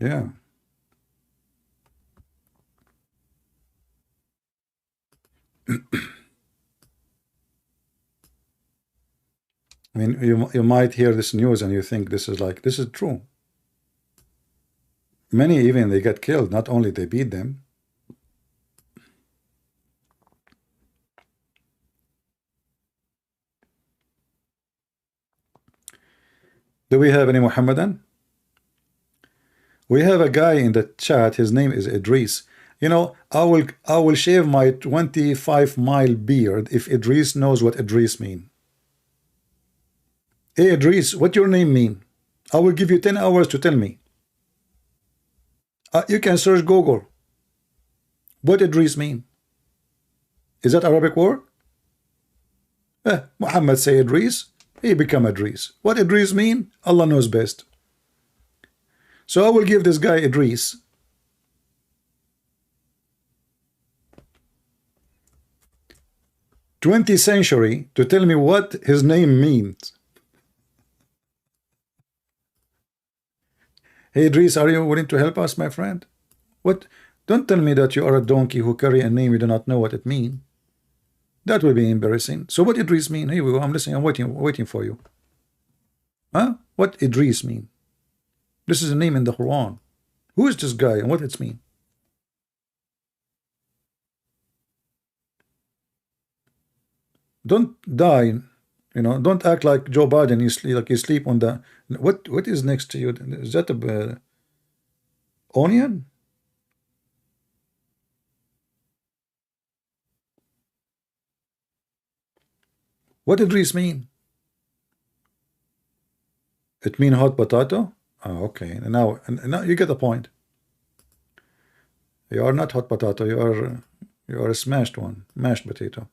Yeah. I mean, you might hear this news and you think this is like, this is true. Many even they get killed, not only they beat them. Do we have any Muhammadan? We have a guy in the chat, his name is Idris. You know, I will shave my 25-mile beard if Idris knows what Idris mean. Hey Idris, what your name mean? I will give you 10 hours to tell me. You can search Google. What Idris mean? Is that Arabic word? Muhammad say Idris, he become Idris. What Idris mean? Allah knows best. So I will give this guy Idris 20th century to tell me what his name means. Hey Idris, are you willing to help us, my friend? What? Don't tell me that you are a donkey who carry a name you do not know what it means. That will be embarrassing. So what Idris mean? Here we go. I'm listening. I'm waiting for you. Huh? What Idris mean? This is a name in the Quran. Who is this guy and what it mean? Don't die. You know, don't act like Joe Biden. You sleep on the. What is next to you? Is that a onion? What did Idris mean? It mean hot potato? Oh, okay. Now you get the point. You are not hot potato. You are a smashed one, mashed potato.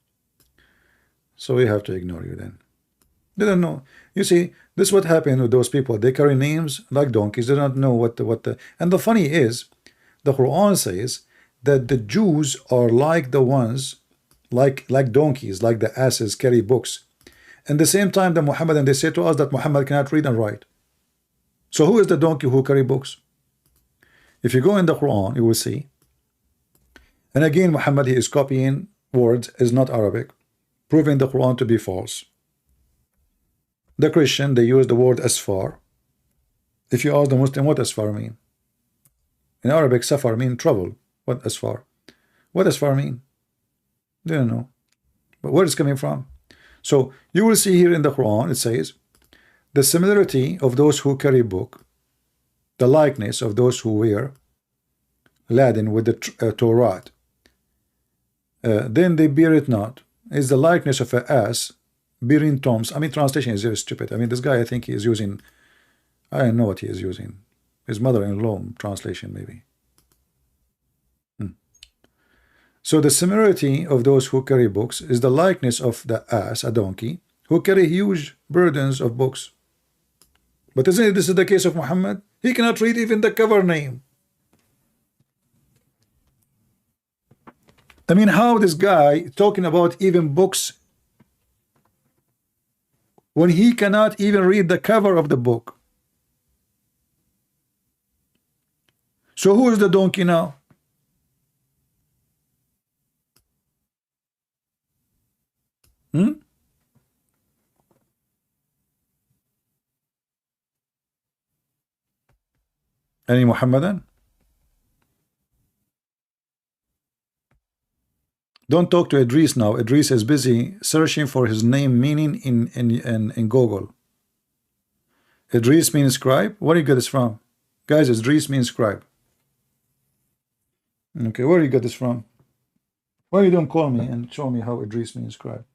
So we have to ignore you then. They don't know. You see, this is what happened with those people. They carry names like donkeys. They don't know what the. And the funny is, the Quran says that the Jews are like the ones, like donkeys, like the asses carry books. And the same time, the Muhammadan, they say to us that Muhammad cannot read and write. So who is the donkey who carry books? If you go in the Quran, you will see. And again, Muhammad, he is copying words, is not Arabic, proving the Quran to be false. The Christian, they use the word asfar. If you ask the Muslim, what asfar mean? In Arabic, safar mean trouble. What asfar? What asfar mean? They don't know. But where it's coming from? So you will see here in the Quran, it says, the similarity of those who carry book, the likeness of those who wear laden with the Torah, then they bear it not, is the likeness of an ass bearing toms. I mean, translation is very stupid. I mean, this guy, I think he is using, I don't know what he is using. His mother-in-law translation, maybe. So the similarity of those who carry books is the likeness of the ass, a donkey, who carry huge burdens of books. But isn't it, this is the case of Muhammad? He cannot read even the cover name. I mean, how this guy talking about even books when he cannot even read the cover of the book? So who is the donkey now? Any Muhammadan? Don't talk to Idris now. Idris is busy searching for his name meaning in Google. Idris means scribe. Where do you get this from? Guys, Idris means scribe. Okay, where do you get this from? Why you don't call me and show me how Idris means scribe?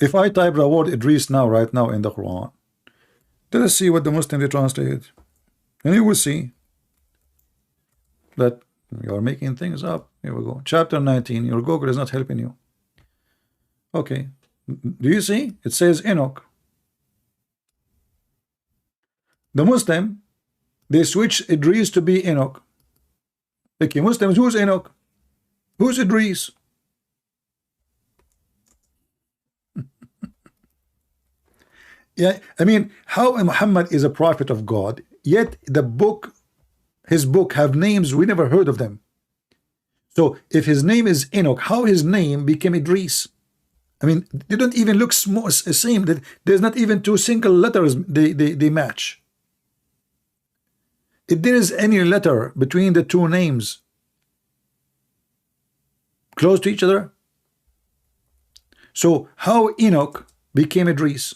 If I type the word Idris now, right now in the Quran, let us see what the Muslim they translated, and you will see that you are making things up. Here we go. Chapter 19. Your Google is not helping you. Okay. Do you see? It says Enoch. The Muslim, they switch Idris to be Enoch. Okay, Muslims, who's Enoch? Who's Idris? Yeah, I mean, how Muhammad is a prophet of God, yet the book, his book have names we never heard of them. So if his name is Enoch, how his name became Idris? I mean, they don't even look same. There's not even two single letters they match. If there is any letter between the two names close to each other, so how Enoch became Idris?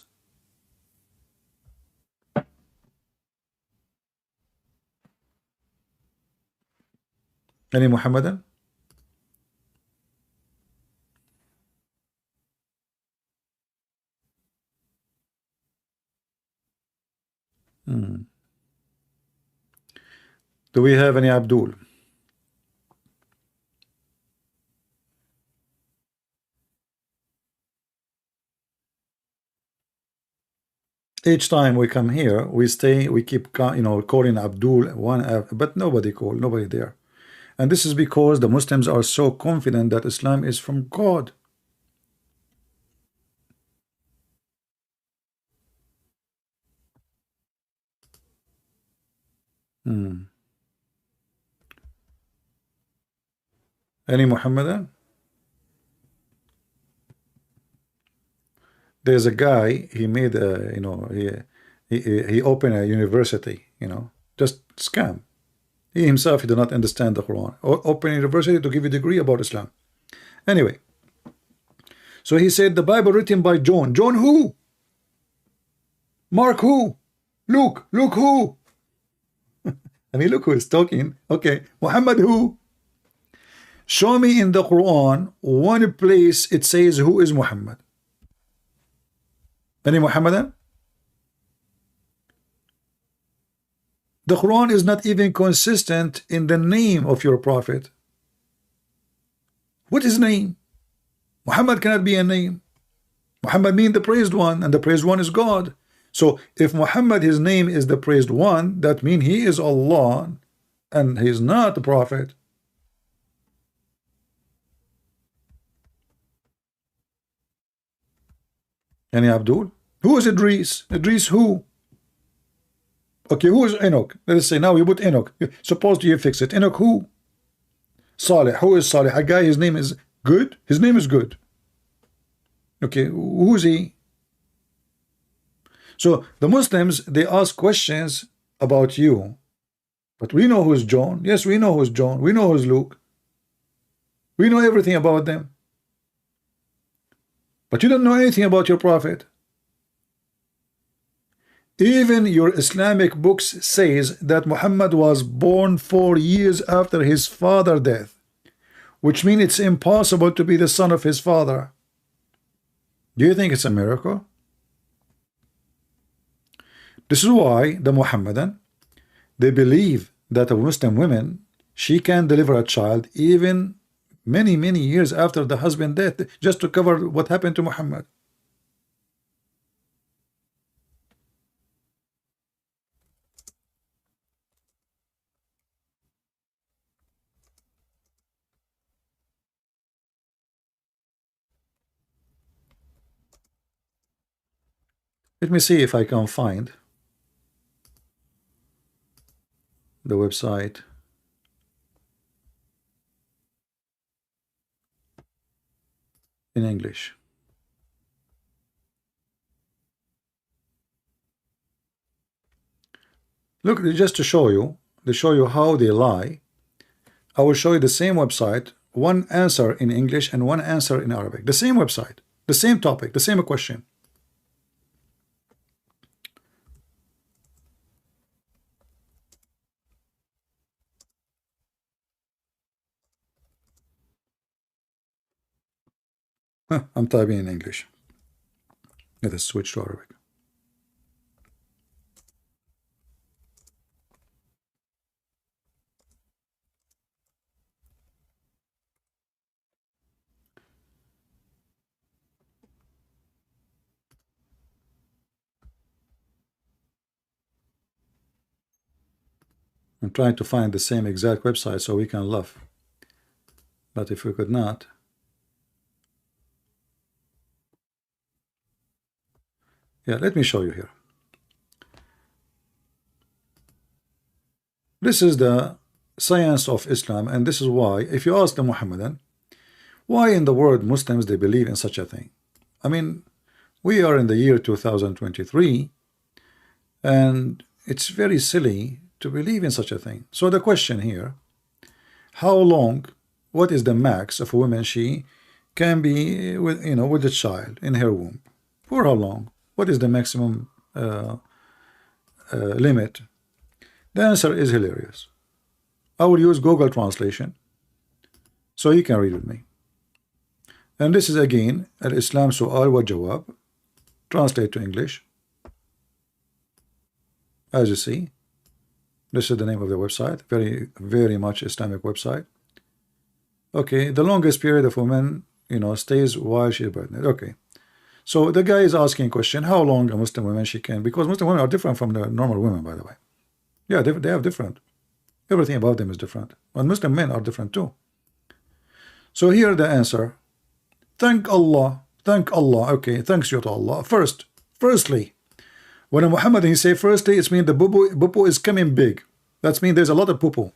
Any Muhammadan? Do we have any Abdul? Each time we come here, we keep calling Abdul one, but nobody there. And this is because the Muslims are so confident that Islam is from God. Any Muhammadan? There's a guy, he made a, he opened a university, just scam. He himself, he did not understand the Quran. Open a university to give you a degree about Islam. Anyway, so he said the Bible written by John. John who? Mark who? Luke who? I mean, look who is talking. Okay, Muhammad who? Show me in the Quran one place it says who is Muhammad. Any Muhammadan? The Quran is not even consistent in the name of your prophet. What is name? Muhammad cannot be a name. Muhammad means the praised one, and the praised one is God. So if Muhammad, his name is the praised one, that means he is Allah and he is not the prophet. Any Abdul? Who is Idris? Idris who? Okay, who is Enoch? Let us say now you put Enoch. Suppose you fix it. Enoch who? Saleh. Who is Saleh? A guy, his name is good. His name is good. Okay, who is he? So the Muslims, they ask questions about you, But we know who's John. Yes, we know who's John. We know who's Luke. We know everything about them. But you don't know anything about your prophet. Even your Islamic books says that Muhammad was born 4 years after his father's death, which means it's impossible to be the son of his father. Do you think it's a miracle? This is why the Muhammadan, they believe that a Muslim woman, she can deliver a child even many years after the husband death, just to cover what happened to Muhammad. Let me see if I can find the website. In English. Look, just to show you how they lie, I will show you the same website, one answer in English and one answer in Arabic. The same website, the same topic, the same question. I'm typing in English. Let us switch to Arabic. I'm trying to find the same exact website so we can laugh. But if we could not, yeah, let me show you here. This is the science of Islam, and this is why, if you ask the Muhammadan, why in the world Muslims they believe in such a thing? I mean, we are in the year 2023, and it's very silly to believe in such a thing. So the question here, how long, what is the max of a woman she can be with, with a child in her womb? For how long? What is the maximum limit? The answer is hilarious. I will use Google translation so you can read with me. And this is again Al-Islam Su'al wa Jawab, translate to English. As you see, this is the name of the website, very much Islamic website. Okay, the longest period of woman, stays while she is pregnant. Okay, so the guy is asking a question, how long a Muslim woman she can, because Muslim women are different from the normal women, by the way. Yeah, they have different. Everything about them is different. And Muslim men are different too. So here the answer. Thank Allah. Okay, thanks you to Allah. Firstly, when a Muhammad he say firstly, it means the boo is coming big. That means there's a lot of poo-poo.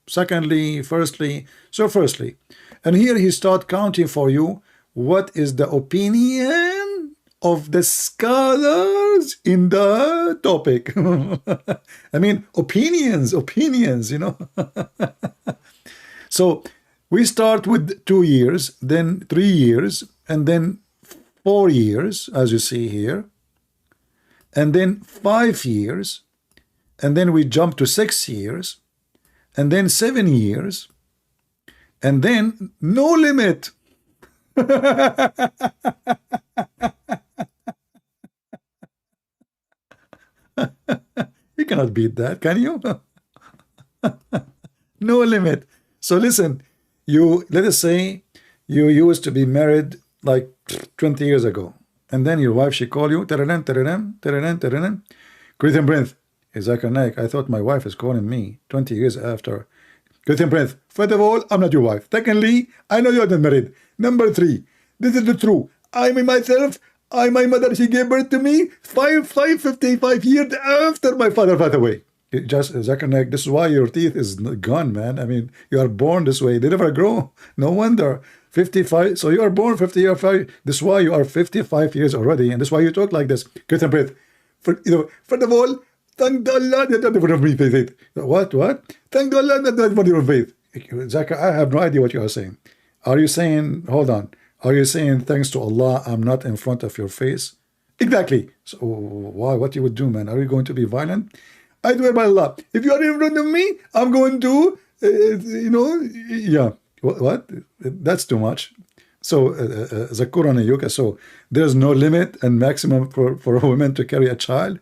Secondly, firstly, and here he start counting for you what is the opinion of the scholars in the topic. I mean, opinions, So we start with 2 years, then 3 years, and then 4 years, as you see here, and then 5 years, and then we jump to 6 years, and then 7 years, and then no limit. You cannot beat that, can you? No limit. So listen, let us say you used to be married like 20 years ago, and then your wife, she called you, Great Prince, I thought my wife is calling me 20 years after. Great Prince, first of all, I'm not your wife. Secondly, I know you're not married. Number 3, this is the truth. My mother, she gave birth to me 55 years after my father passed away. Zakir, this is why your teeth is gone, man. I mean, you are born this way. They never grow. No wonder. 55. So you are born 50 years. This is why you are 55 years already, and this is why you talk like this. First of all, Thank Allah that I never be faith. What? Thank Allah that I never faith. Zaka, I have no idea what you are saying. Are you saying, hold on, are you saying thanks to Allah I'm not in front of your face? Exactly. So why? What you would do, man? Are you going to be violent? I swear by Allah, if you are in front of me, I'm going to, yeah. What? That's too much. So the Quran Yoga. So there's no limit and maximum for a woman to carry a child.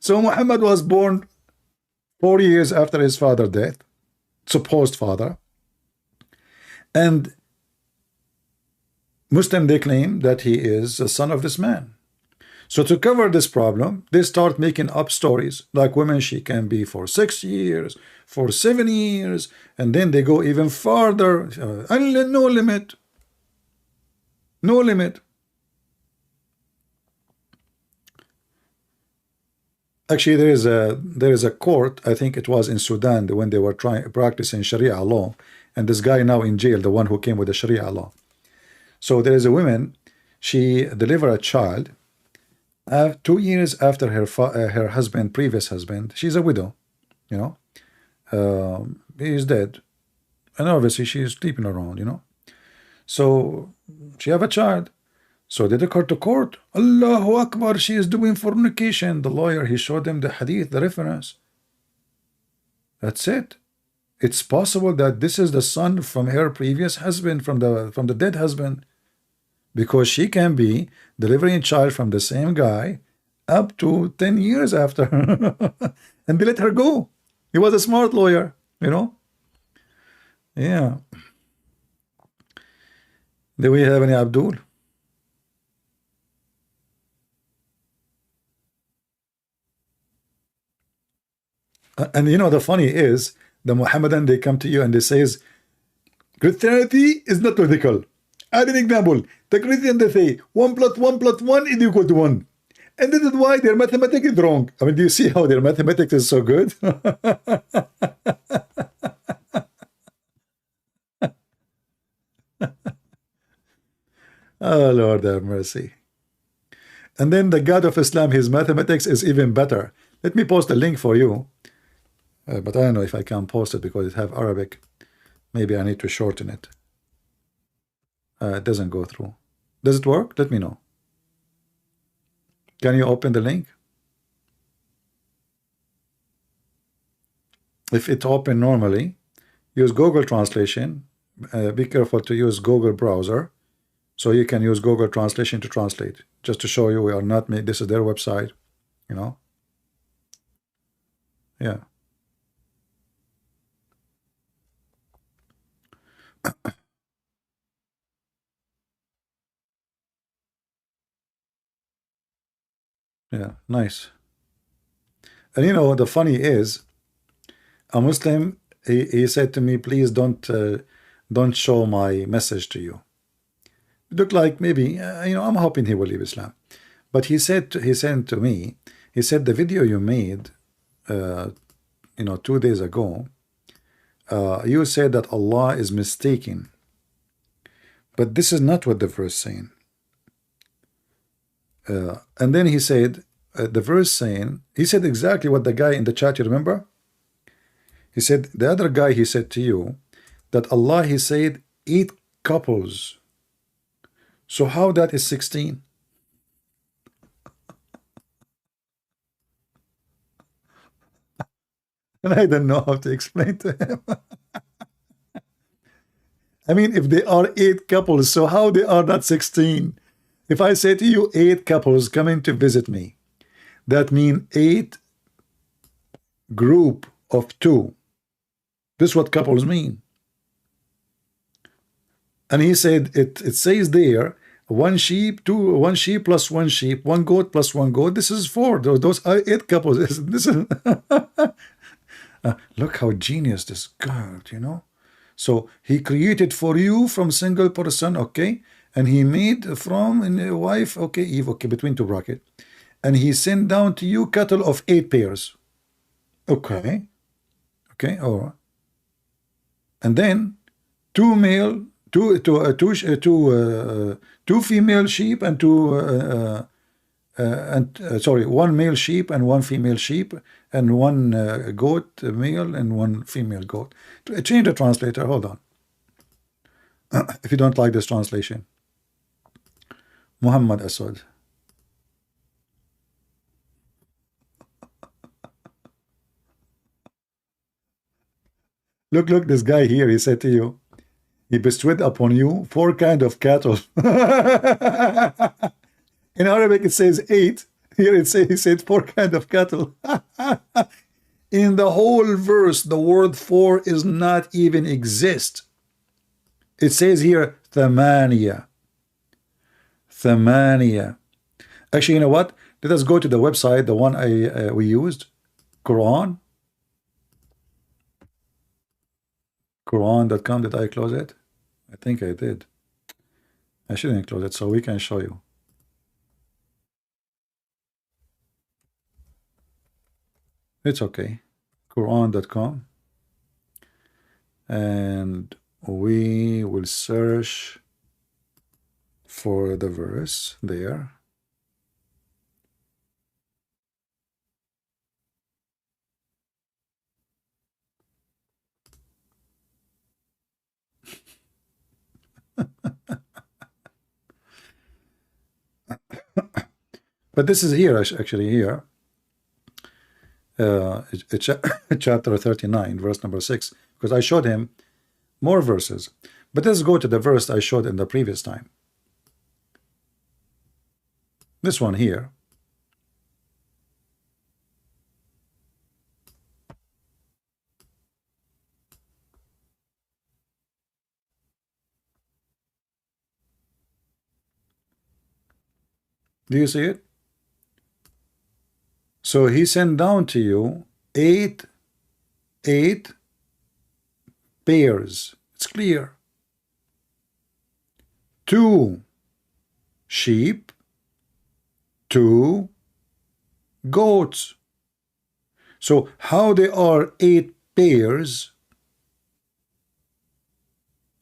So Muhammad was born 4 years after his father's death, supposed father, and Muslim, they claim that he is the son of this man. So to cover this problem, they start making up stories like women, she can be for 6 years, for 7 years, and then they go even farther. No limit. No limit. Actually, there is a court, I think it was in Sudan, when they were practicing Sharia law, and this guy now in jail, the one who came with the Sharia law. So there is a woman, she delivered a child 2 years after her husband, previous husband. She's a widow, he is dead, and obviously she is sleeping around, so she have a child. So they took her to court. Allahu Akbar, she is doing fornication. The lawyer, he showed them the hadith, the reference. That's it. It's possible that this is the son from her previous husband, from the dead husband, because she can be delivering a child from the same guy up to 10 years after. And they let her go. He was a smart lawyer, Yeah. Do we have any Abdul? And the funny is, the Muhammadan, they come to you and they says, Christianity is not logical. Add an example. The Christian, they say 1 + 1 + 1 is equal to 1. And this is why their mathematics is wrong. I mean, do you see how their mathematics is so good? Oh, Lord have mercy. And then the God of Islam, his mathematics is even better. Let me post a link for you. But I don't know if I can post it because it have Arabic. Maybe I need to shorten it. It doesn't go through. Does it work? Let me know. Can you open the link? If it open normally, use Google Translation. Be careful to use Google browser. So you can use Google Translation to translate. Just to show you we are not made. This is their website. Yeah. Yeah, nice. And the funny is, a Muslim, he said to me, please don't show my message to you. It looked like maybe, I'm hoping he will leave Islam. But he said to me, he said the video you made, 2 days ago, you said that Allah is mistaken. But this is not what the verse saying. And then he said, the verse saying, he said exactly what the guy in the chat, you remember? He said, the other guy, he said to you, that Allah, he said, 8 couples. So how that is 16? And I don't know how to explain to him. I mean, if they are 8 couples, so how they are not 16? If I say to you 8 couples coming to visit me, that means 8 group of 2. This is what couples mean. And he said, it says there, 1 sheep, 1 sheep plus 1 sheep, 1 goat plus 1 goat. This is 4. Those are 8 couples. This is look how genius this God, So he created for you from single person, okay? And he made from a wife, okay, Eve, okay, between 2 brackets. And he sent down to you cattle of 8 pairs. Okay. Okay, all right. And then 2 male, 2 female sheep and 2 sorry, one male sheep and one female sheep, and one goat male and one female goat. Change the translator. Hold on. If you don't like this translation, Muhammad Asad. Look, this guy here, he said to you, he bestowed upon you 4 kinds of cattle. In Arabic, it says 8. Here it says, he said 4 kinds of cattle. In the whole verse, the word 4 is not even exist. It says here, Thamaniya. Thamaniya. Actually, you know what? Let us go to the website, the one we used, Quran. Quran.com. Did I close it? I think I did. I shouldn't close it, so we can show you. It's okay. Quran.com. And we will search for the verse there. But this is here, actually here. It's chapter 39, verse number 6, because I showed him more verses. But let's go to the verse I showed in the previous time. This one here. Do you see it? So he sent down to you eight pairs. It's clear. 2 sheep, 2 goats. So how they are 8 pairs?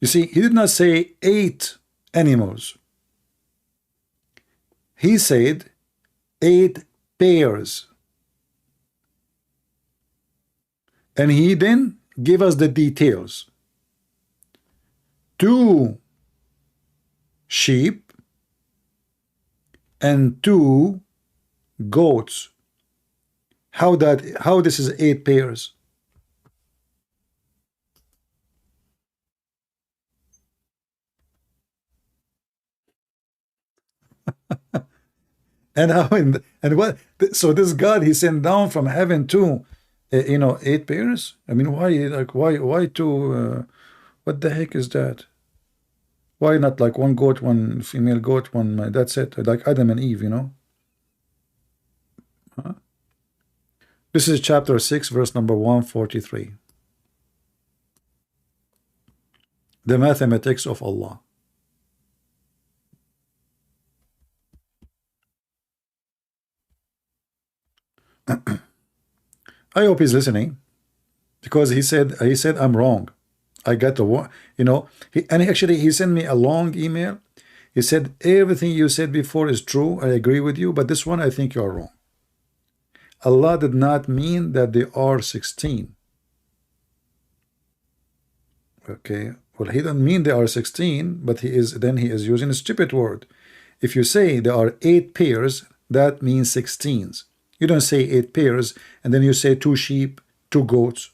You see, he did not say 8 animals. He said 8 pairs. And he then gave us the details. 2 sheep and 2 goats. How this is 8 pairs? And how and what? So this God, he sent down from heaven too. 8 pairs. I mean, why 2? What the heck is that? Why not like 1 goat, 1 female goat, 1? That's it. Like Adam and Eve, Huh? This is chapter 6, verse number 143. The mathematics of Allah. I hope he's listening, because he said I'm wrong. I got the he sent me a long email. He said everything you said before is true. I agree with you, but this one I think you are wrong. Allah did not mean that they are 16. Okay, well, he doesn't mean they are 16, but he is using a stupid word. If you say there are 8 pairs, that means 16s. You don't say 8 pairs and then you say 2 sheep, 2 goats.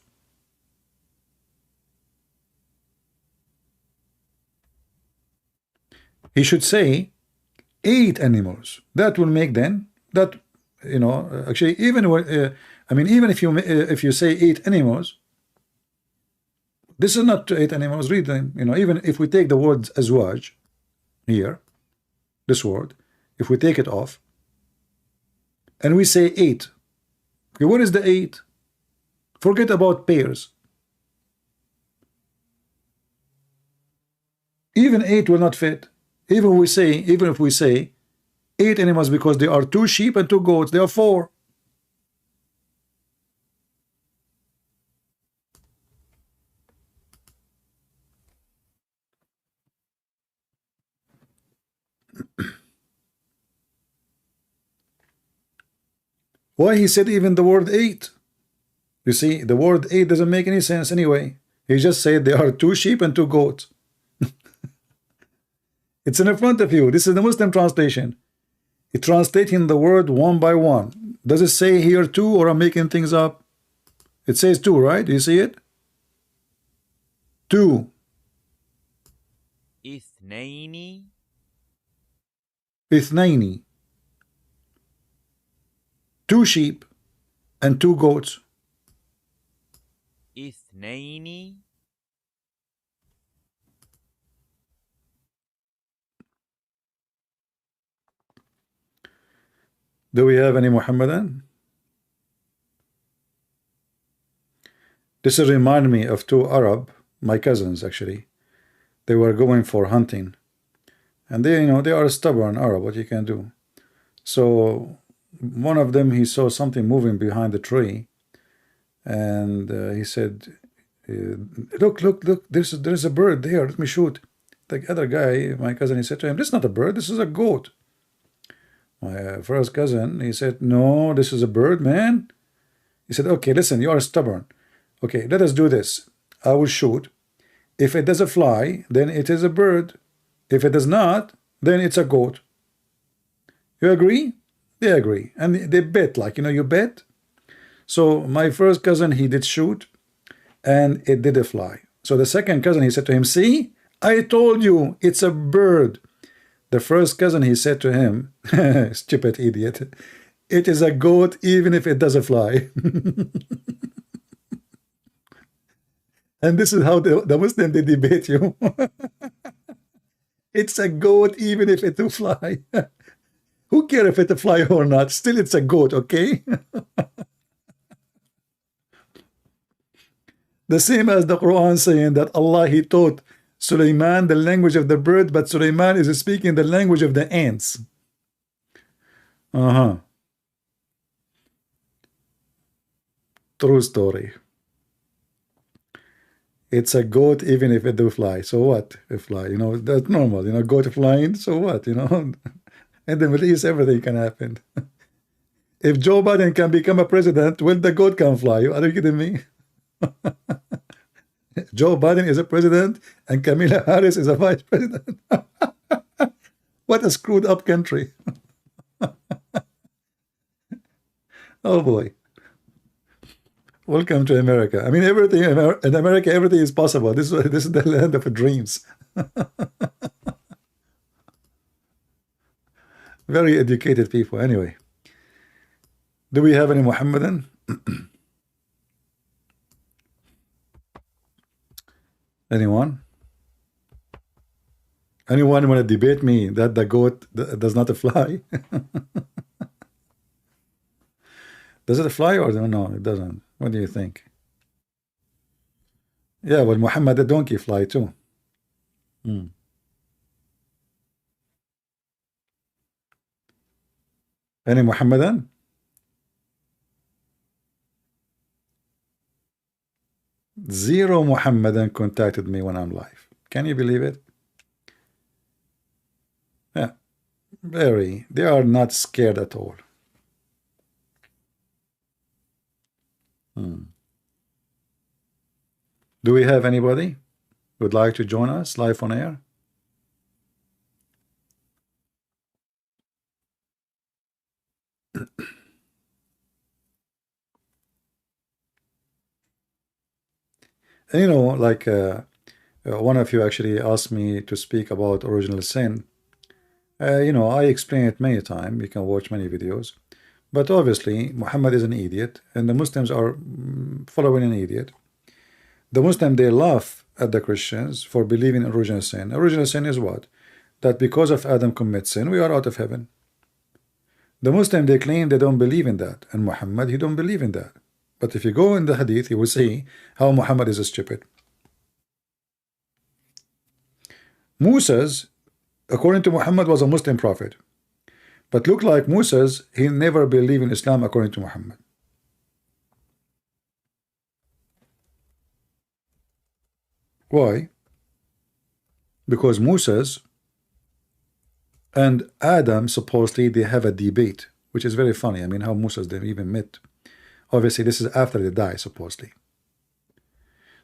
He should say 8 animals. That will make then that actually even even if you say 8 animals, this is not 8 animals. Read them. Even if we take the word azwaj here, this word, if we take it off and we say 8, okay, what is the 8? Forget about pairs. Even 8 will not fit. Even if we say 8 animals, because there are 2 sheep and 2 goats, there are 4. Why he said even the word eight? You see, the word eight doesn't make any sense anyway. He just said there are 2 sheep and 2 goats. It's in front of you. This is the Muslim translation. It's translating the word one by one. Does it say here 2, or I'm making things up? It says 2, right? Do you see it? 2. اثنين. اثنين. 2 sheep and 2 goats. اثنين. Do we have any Muhammadan? This is remind me of 2 Arab, my cousins actually. They were going for hunting, and they, you know, they are stubborn Arab. What you can do? So one of them, he saw something moving behind the tree, and he said, "Look, look, look! There's a bird there. Let me shoot." The other guy, my cousin, he said to him, "This is not a bird. This is a goat." My first cousin, he said, "No, this is a bird, man." He said, "Okay, listen, you are stubborn. Okay, let us do this. I will shoot. If it does a fly, then it is a bird. If it does not, then it's a goat." You agree? They agree. And they bet, like, you know, you bet. So my first cousin, he did shoot, and it did a fly. So the second cousin, he said to him, "See, I told you, it's a bird." The first cousin, he said to him, "Stupid idiot, it is a goat even if it doesn't fly." And this is how the Muslim, they debate you. It's a goat even if it do fly. Who cares if it fly or not? Still, it's a goat, okay? The same as the Quran saying that Allah, he taught Sulaiman the language of the bird, but Sulaiman is speaking the language of the ants. True story. It's a goat even if it do fly. So what? If fly, you know, that's normal. You know, goat flying, so what? You know, in the Middle East, everything can happen. If Joe Biden can become a president, well, the goat can fly. Are you kidding me? Joe Biden is a president and Kamala Harris is a vice president. What a screwed up country. Oh boy. Welcome to America. I mean, everything in America, everything is possible. This is the land of dreams. Very educated people. Anyway, do we have any Muhammadan? Anyone? Anyone want to debate me that the goat does not fly? Does it fly or no? It doesn't. What do you think? Yeah, well, Muhammad the donkey fly too. Any Muhammadan? Zero Muhammadan contacted me when I'm live. Can you believe it? Yeah, very. They are not scared at all. Do we have anybody who would like to join us live on air? And you know, like one of you actually asked me to speak about original sin. You know, I explained it many times. You can watch many videos. But obviously, Muhammad is an idiot, and the Muslims are following an idiot. The Muslims, they laugh at the Christians for believing in original sin. Original sin is what? That because of Adam commits sin, we are out of heaven. The Muslims, they claim they don't believe in that, and Muhammad, he don't believe in that. But if you go in the hadith, you will see how Muhammad is stupid. Moses, according to Muhammad, was a Muslim prophet. But look like Moses, he never believed in Islam according to Muhammad. Why? Because Moses and Adam, supposedly, they have a debate which is very funny. I mean, how Moses they even met. Obviously, this is after they die, supposedly.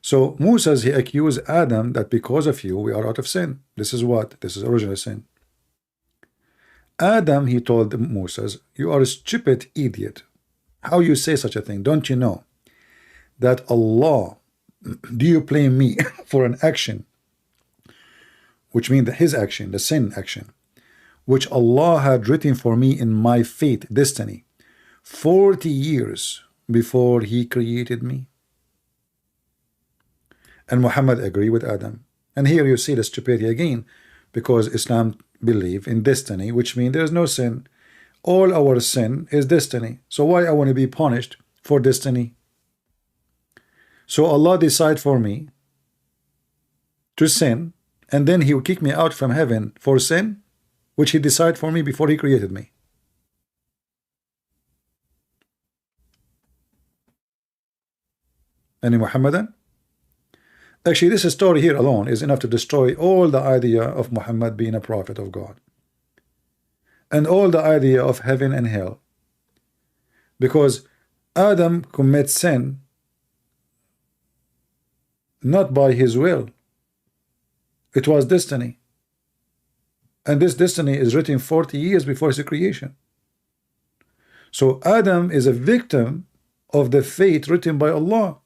So Moses, he accused Adam that because of you, we are out of sin. This is what? This is original sin. Adam, he told Moses, you are a stupid idiot. How you say such a thing? Don't you know that Allah, do you blame me for an action, which means that his action, the sin action, which Allah had written for me in my fate, destiny, 40 years before he created me? And Muhammad agreed with Adam. And here you see the stupidity again, because Islam believe in destiny, which means there is no sin. All our sin is destiny. So why I want to be punished for destiny? So Allah decide for me to sin, and then he will kick me out from heaven for sin, which he decided for me before he created me. Any Muhammadan? Actually, this story here alone is enough to destroy all the idea of Muhammad being a prophet of God, and all the idea of heaven and hell. Because Adam commits sin not by his will. It was destiny. And this destiny is written 40 years before his creation. So Adam is a victim of the fate written by Allah.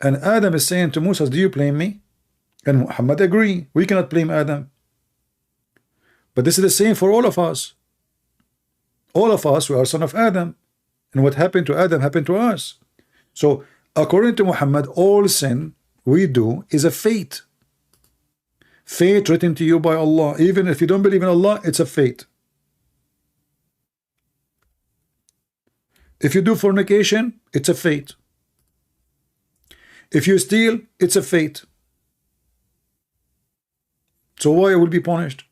And Adam is saying to Moses, do you blame me? And Muhammad agree. We cannot blame Adam. But this is the same for all of us. All of us, we are son of Adam. And what happened to Adam happened to us. So according to Muhammad, all sin we do is a fate. Fate written to you by Allah. Even if you don't believe in Allah, it's a fate. If you do fornication, it's a fate. If you steal, it's a fate. So why will be punished?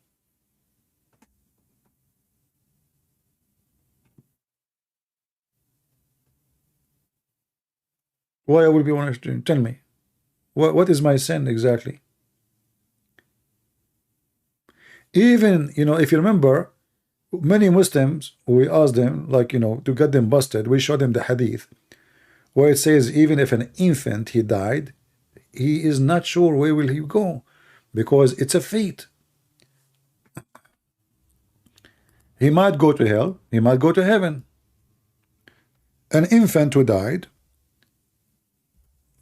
Why I will be punished? Tell me. What is my sin exactly? Even, if you remember, many Muslims, we asked them, like, to get them busted, we showed them the hadith where it says even if an infant he died, he is not sure where will he go, because it's a fate. He might go to hell, he might go to heaven. An infant who died,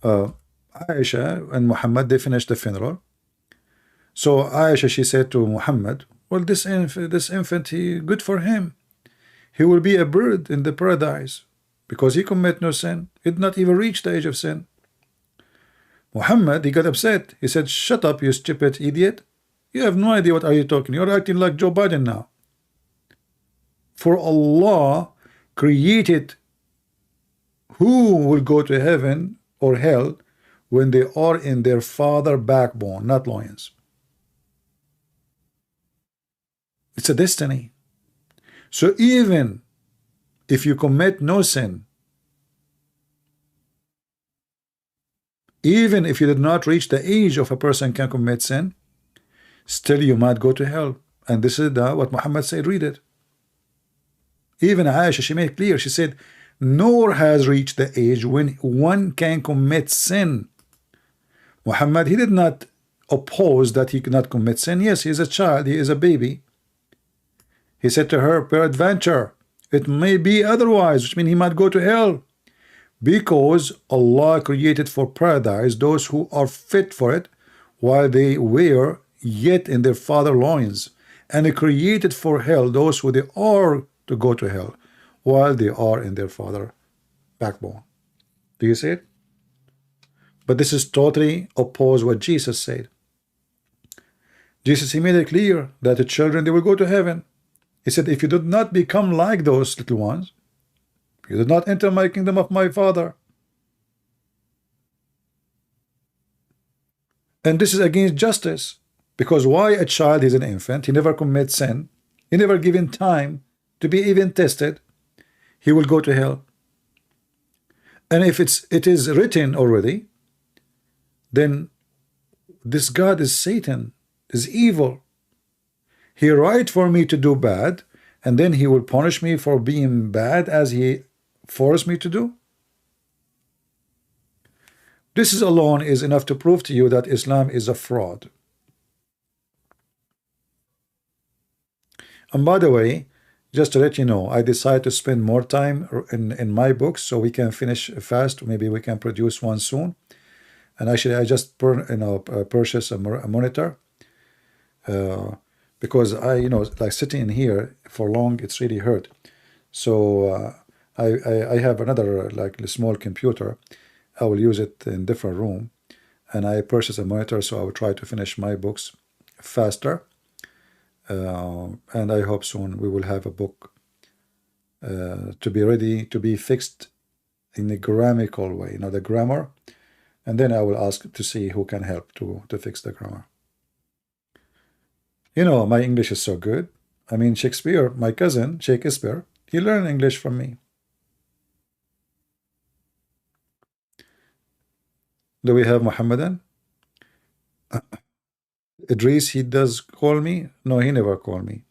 Aisha and Muhammad, they finished the funeral. So Aisha, she said to Muhammad, well, this infant, he good for him. He will be a bird in the paradise because he commit no sin. He did not even reach the age of sin. Muhammad, he got upset. He said, shut up, you stupid idiot. You have no idea what are you talking. You're acting like Joe Biden now. For Allah created who will go to heaven or hell when they are in their father backbone, not loins. It's a destiny. So even if you commit no sin, even if you did not reach the age of a person can commit sin, still you might go to hell. And this is what Muhammad said, read it. Even Aisha, she made clear, she said, nor has reached the age when one can commit sin. Muhammad, he did not oppose that he could not commit sin. Yes, he is a child, he is a baby. He said to her, peradventure, it may be otherwise, which means he might go to hell. Because Allah created for paradise those who are fit for it, while they were yet in their father loins. And He created for hell those who they are to go to hell, while they are in their father backbone. Do you see it? But this is totally opposed what Jesus said. Jesus, he made it clear that the children, they will go to heaven. He said, if you did not become like those little ones, you did not enter my kingdom of my Father. And this is against justice. Because why a child is an infant? He never commits sin. He never given time to be even tested. He will go to hell. And if it is written already, then this God is Satan, is evil. He write for me to do bad, and then he will punish me for being bad as he forced me to do? This is alone is enough to prove to you that Islam is a fraud. And by the way, just to let you know, I decided to spend more time in my books so we can finish fast. Maybe we can produce one soon. And actually, I just purchased a monitor because like sitting in here for long, it's really hurt. So I have another like small computer. I will use it in different room, and I purchased a monitor so I will try to finish my books faster. And I hope soon we will have a book to be ready to be fixed in a grammatical way, the grammar, and then I will ask to see who can help to fix the grammar. My English is so good. I mean, Shakespeare, my cousin Shakespeare, he learned English from me. Do we have Muhammadan? Idris, he does call me? No, he never called me.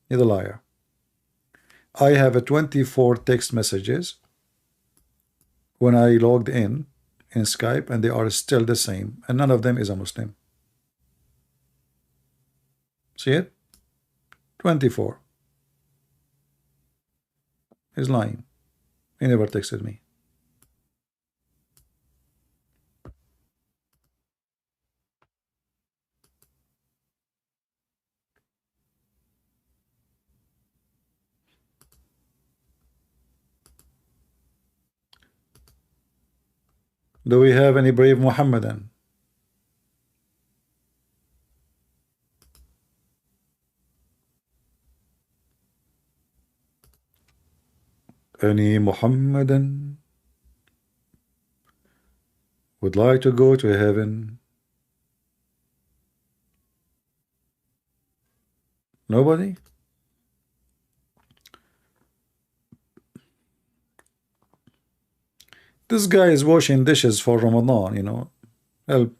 He's a liar. I have a 24 text messages when I logged in Skype, and they are still the same, and none of them is a Muslim. See it? 24. He's lying. He never texted me. Do we have any brave Muhammadan? Any Muhammadan would like to go to heaven? Nobody? This guy is washing dishes for Ramadan, Help.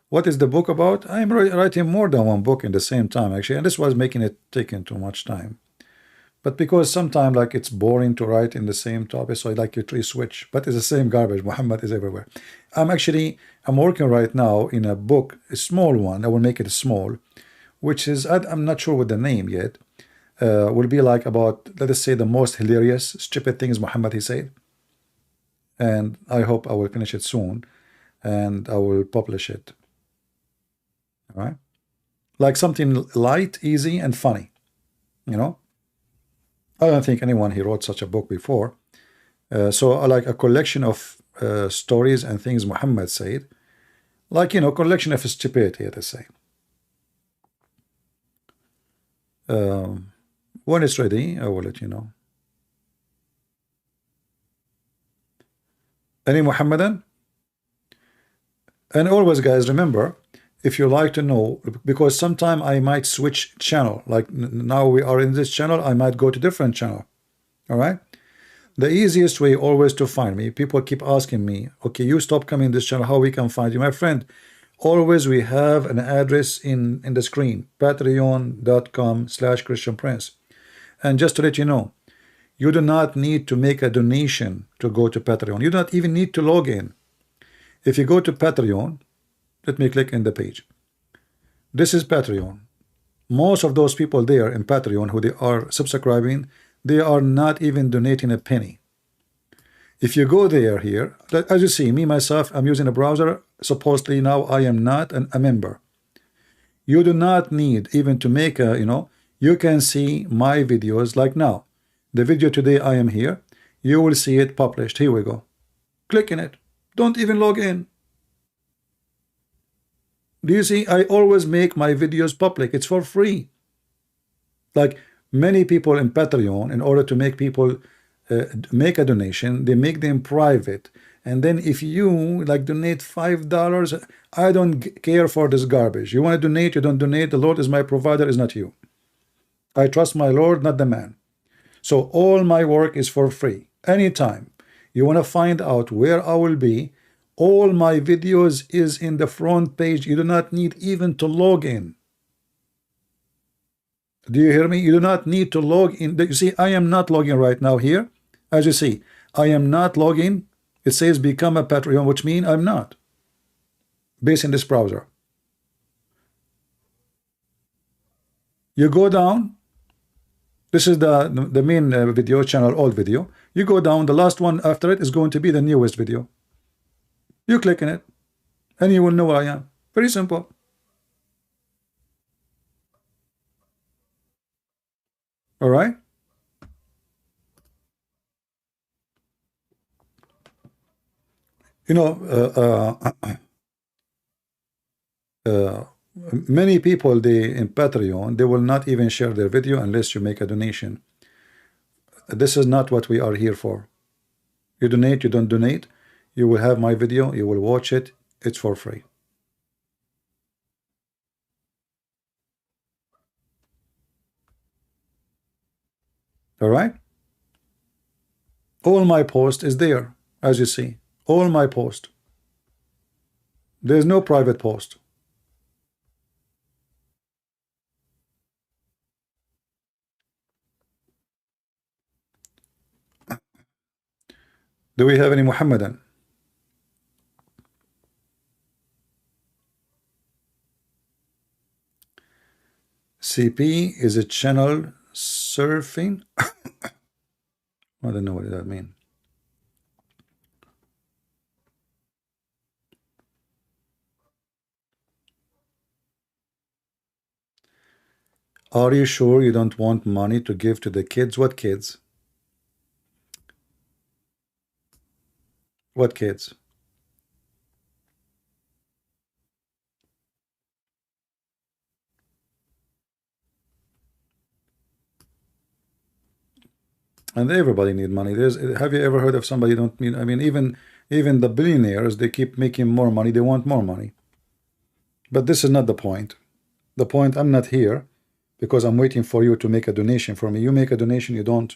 What is the book about? I'm writing more than one book in the same time, actually, and this was making it taking too much time. But because sometimes like it's boring to write in the same topic, so I like to switch. But it's the same garbage. Muhammad is everywhere. I'm working right now in a book, a small one. I will make it small, which is I'm not sure with the name yet. Will be like about, let us say, the most hilarious, stupid things Muhammad he said. And I hope I will finish it soon, and I will publish it. All right, like something light, easy, and funny. I don't think anyone he wrote such a book before. So I like a collection of stories and things Muhammad said, like collection of stupidity, let us say. When it's ready, I will let you know. Any Muhammadan? And always, guys, remember, if you like to know, because sometime I might switch channel, like now we are in this channel, I might go to different channel. All right, the easiest way always to find me, people keep asking me, okay, you stop coming this channel, how we can find you? My friend, always we have an address in the screen, patreon.com/christianprince. And just to let you know, you do not need to make a donation to go to Patreon. You do not even need to log in. If you go to Patreon, let me click in the page. This is Patreon. Most of those people there in Patreon who they are subscribing, they are not even donating a penny. If you go there here, as you see, me myself, I'm using a browser. Supposedly now I am not a member. You do not need even to make a, you can see my videos like now. The video today I am here. You will see it published. Here we go. Click in it. Don't even log in. Do you see? I always make my videos public. It's for free. Like many people in Patreon, in order to make people make a donation, they make them private. And then if you like donate $5, I don't care for this garbage. You want to donate, you don't donate. The Lord is my provider, is not you. I trust my Lord, not the man. So all my work is for free. Anytime you want to find out where I will be, all my videos is in the front page. You do not need even to log in. Do you hear me? You do not need to log in. You see, I am not logging right now here. As you see, I am not logging. It says become a Patreon, which means I'm not based in this browser. You go down. This is the main video channel, old video. You go down. The last one after it is going to be the newest video. You click on it, and you will know where I am. Very simple. All right. You know, many people in Patreon, they will not even share their video unless you make a donation. This is not what we are here for. You donate, you don't donate, you will have my video, you will watch it, it's for free. All right. All my post is there, as you see. All my post. There's no private post. Do we have any Muhammadan? CP is a channel surfing. I don't know what that means. Are you sure you don't want money to give to the kids? What kids? What kids? And everybody need money. Have you ever heard of somebody don't need? I mean, even the billionaires, they keep making more money. They want more money. But this is not the point. The point, I'm not here because I'm waiting for you to make a donation for me. You make a donation, you don't,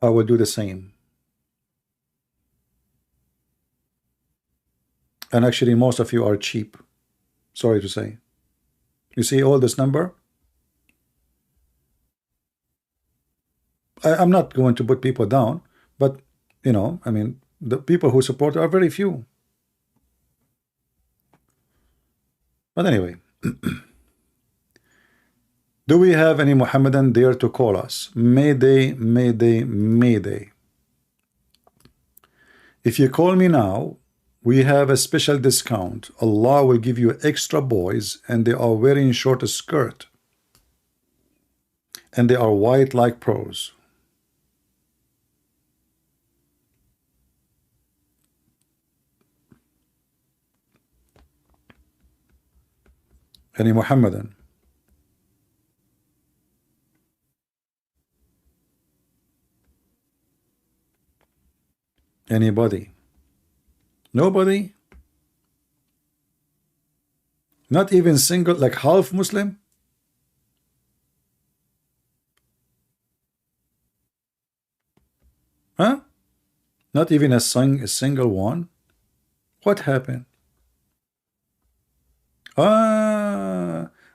I will do the same. And actually, most of you are cheap. Sorry to say. You see all this number? I'm not going to put people down, but you know, I mean, the people who support are very few. But anyway, do we have any Muhammadan there to call us? Mayday, mayday, mayday. If you call me now, we have a special discount. Allah will give you extra boys, and they are wearing short skirt, and they are white like pearls. Any Muhammadan? Anybody? Nobody? Not even single, like half Muslim? Huh? Not even a single one? What happened?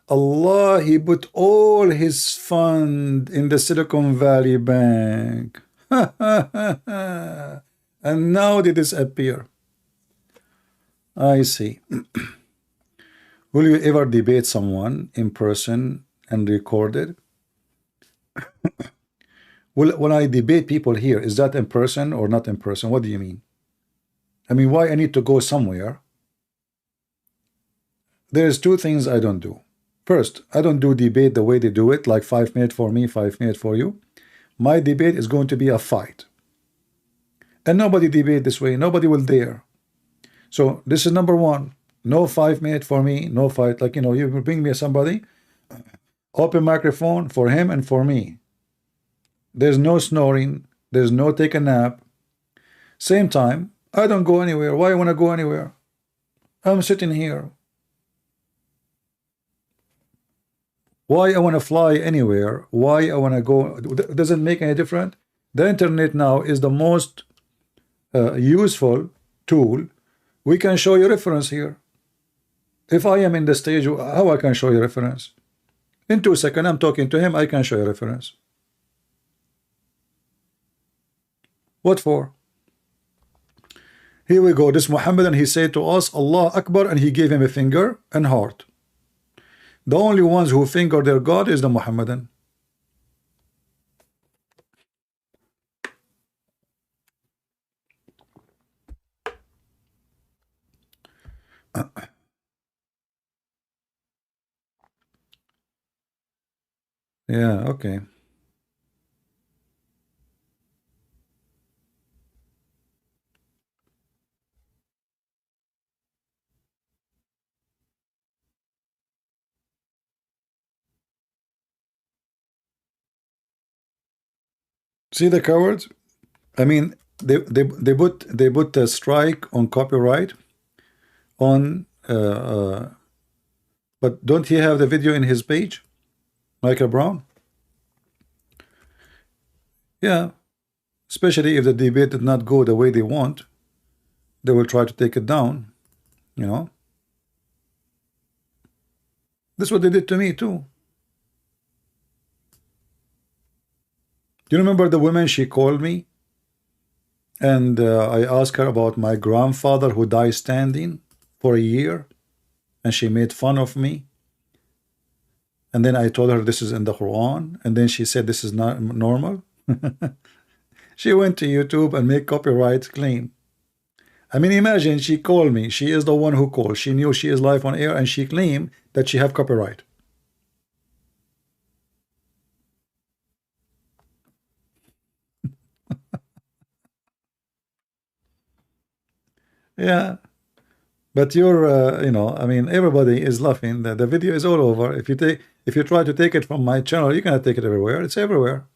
Allah, He put all His fund in the Silicon Valley Bank. And now they disappear. I see. Will you ever debate someone in person and record it? When I debate people here, is that in person or not in person? What do you mean? I mean, why I need to go somewhere? There's two things I don't do. First, I don't do debate the way they do it, like 5 minutes for me, 5 minutes for you. My debate is going to be a fight. And nobody debate this way. Nobody will dare. So this is number one. No 5 minutes for me, no fight. Like, you know, you bring me somebody, open microphone for him and for me. There's no snoring. There's no take a nap. Same time, I don't go anywhere. Why I want to go anywhere? I'm sitting here. Why I want to fly anywhere? Why I want to go? Does it make any difference? The internet now is the most useful tool. We can show you reference here. If I am in the stage, how I can show you reference? In 2 seconds, I'm talking to him, I can show you reference. What for? Here we go. This Muhammad, and he said to us, Allah Akbar, and he gave him a finger and heart. The only ones who finger their God is the Muhammadan. Yeah, okay. See the cowards? I mean, they put a strike on copyright on but don't he have the video in his page, Michael Brown? Yeah, especially if the debate did not go the way they want, they will try to take it down, you know. This is what they did to me too. Do you remember the woman? She called me and I asked her about my grandfather who died standing for a year, and she made fun of me. And then I told her this is in the Quran, and then she said this is not normal. She went to YouTube and made copyright claim. I mean, imagine, she called me. She is the one who called. She knew she is live on air, and she claimed that she have copyright. Yeah, but you're, you know, I mean, everybody is laughing. The video is all over. If you try to take it from my channel, you cannot take it everywhere. It's everywhere.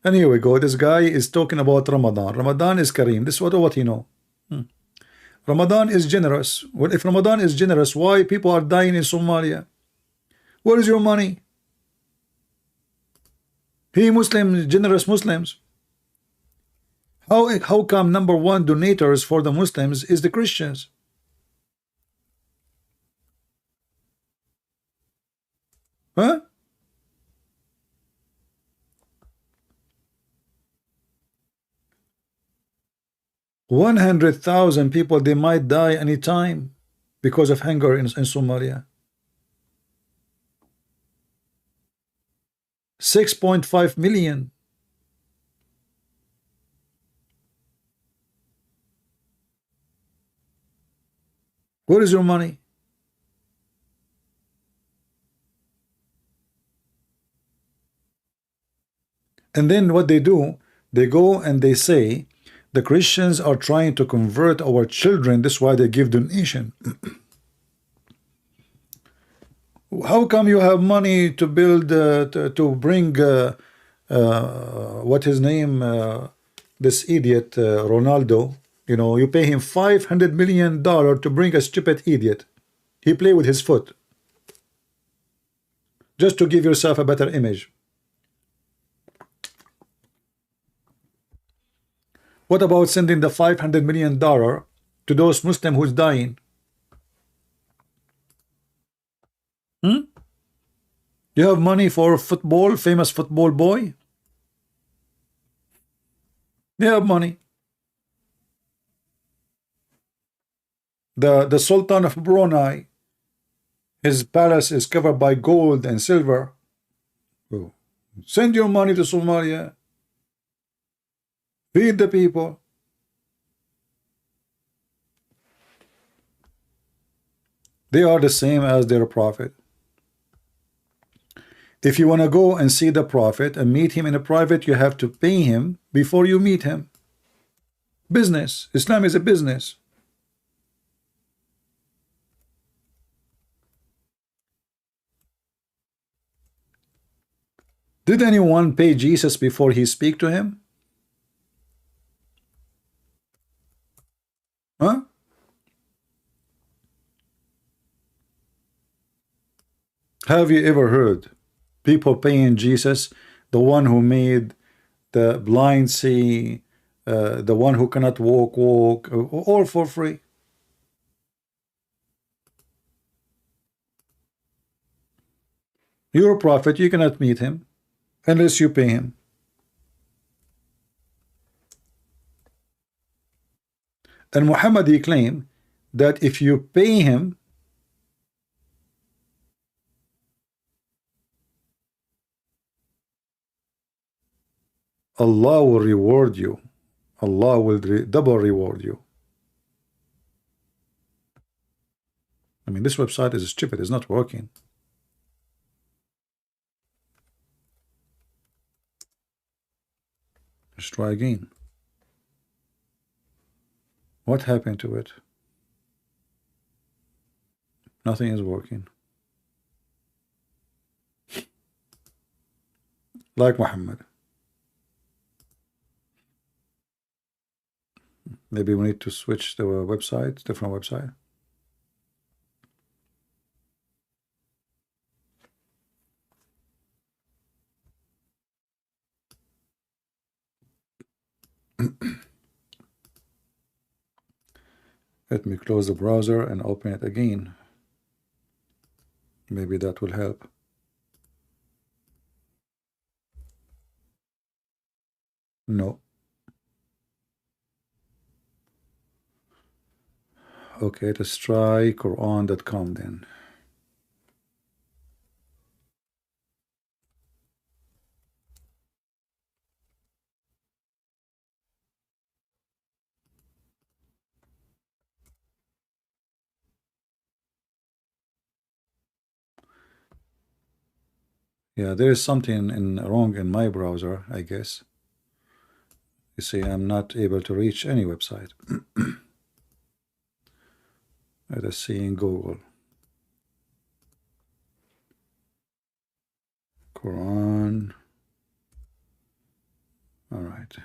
And here we go. This guy is talking about Ramadan. Ramadan is Kareem. This is what you know. Ramadan is generous. Well, if Ramadan is generous, why people are dying in Somalia? Where is your money? He Muslims, generous Muslims. How come number one donators for the Muslims is the Christians? Huh? $100,000 people, they might die anytime because of hunger in Somalia. 6.5 million. Where is your money? And then what they do, they go and they say the Christians are trying to convert our children. That's why they give donation. How come you have money to build to bring what his name, this idiot Ronaldo, you know, you pay him $500 million to bring a stupid idiot. He play with his foot just to give yourself a better image. What about sending the $500 million to those Muslims who's dying? You have money for football, famous football boy? They have money. The Sultan of Brunei, his palace is covered by gold and silver. Oh. Send your money to Somalia. Feed the people. They are the same as their prophet. If you want to go and see the prophet and meet him in a private, you have to pay him before you meet him. Business. Islam is a business. Did anyone pay Jesus before he speak to him? Huh? Have you ever heard people paying Jesus, the one who made the blind see, the one who cannot walk, all for free. You're a prophet, you cannot meet him unless you pay him. And Muhammad, he claimed that if you pay him, Allah will reward you. Allah will double reward you. I mean, this website is stupid, it's not working. Let's try again. What happened to it? Nothing is working. Like Muhammad. Maybe we need to switch the website, different website. Let me close the browser and open it again. Maybe that will help. No. Okay, let's try Quran.com then. Yeah, there is something wrong in my browser, I guess. You see, I'm not able to reach any website. Let us see in Google. Quran. All right.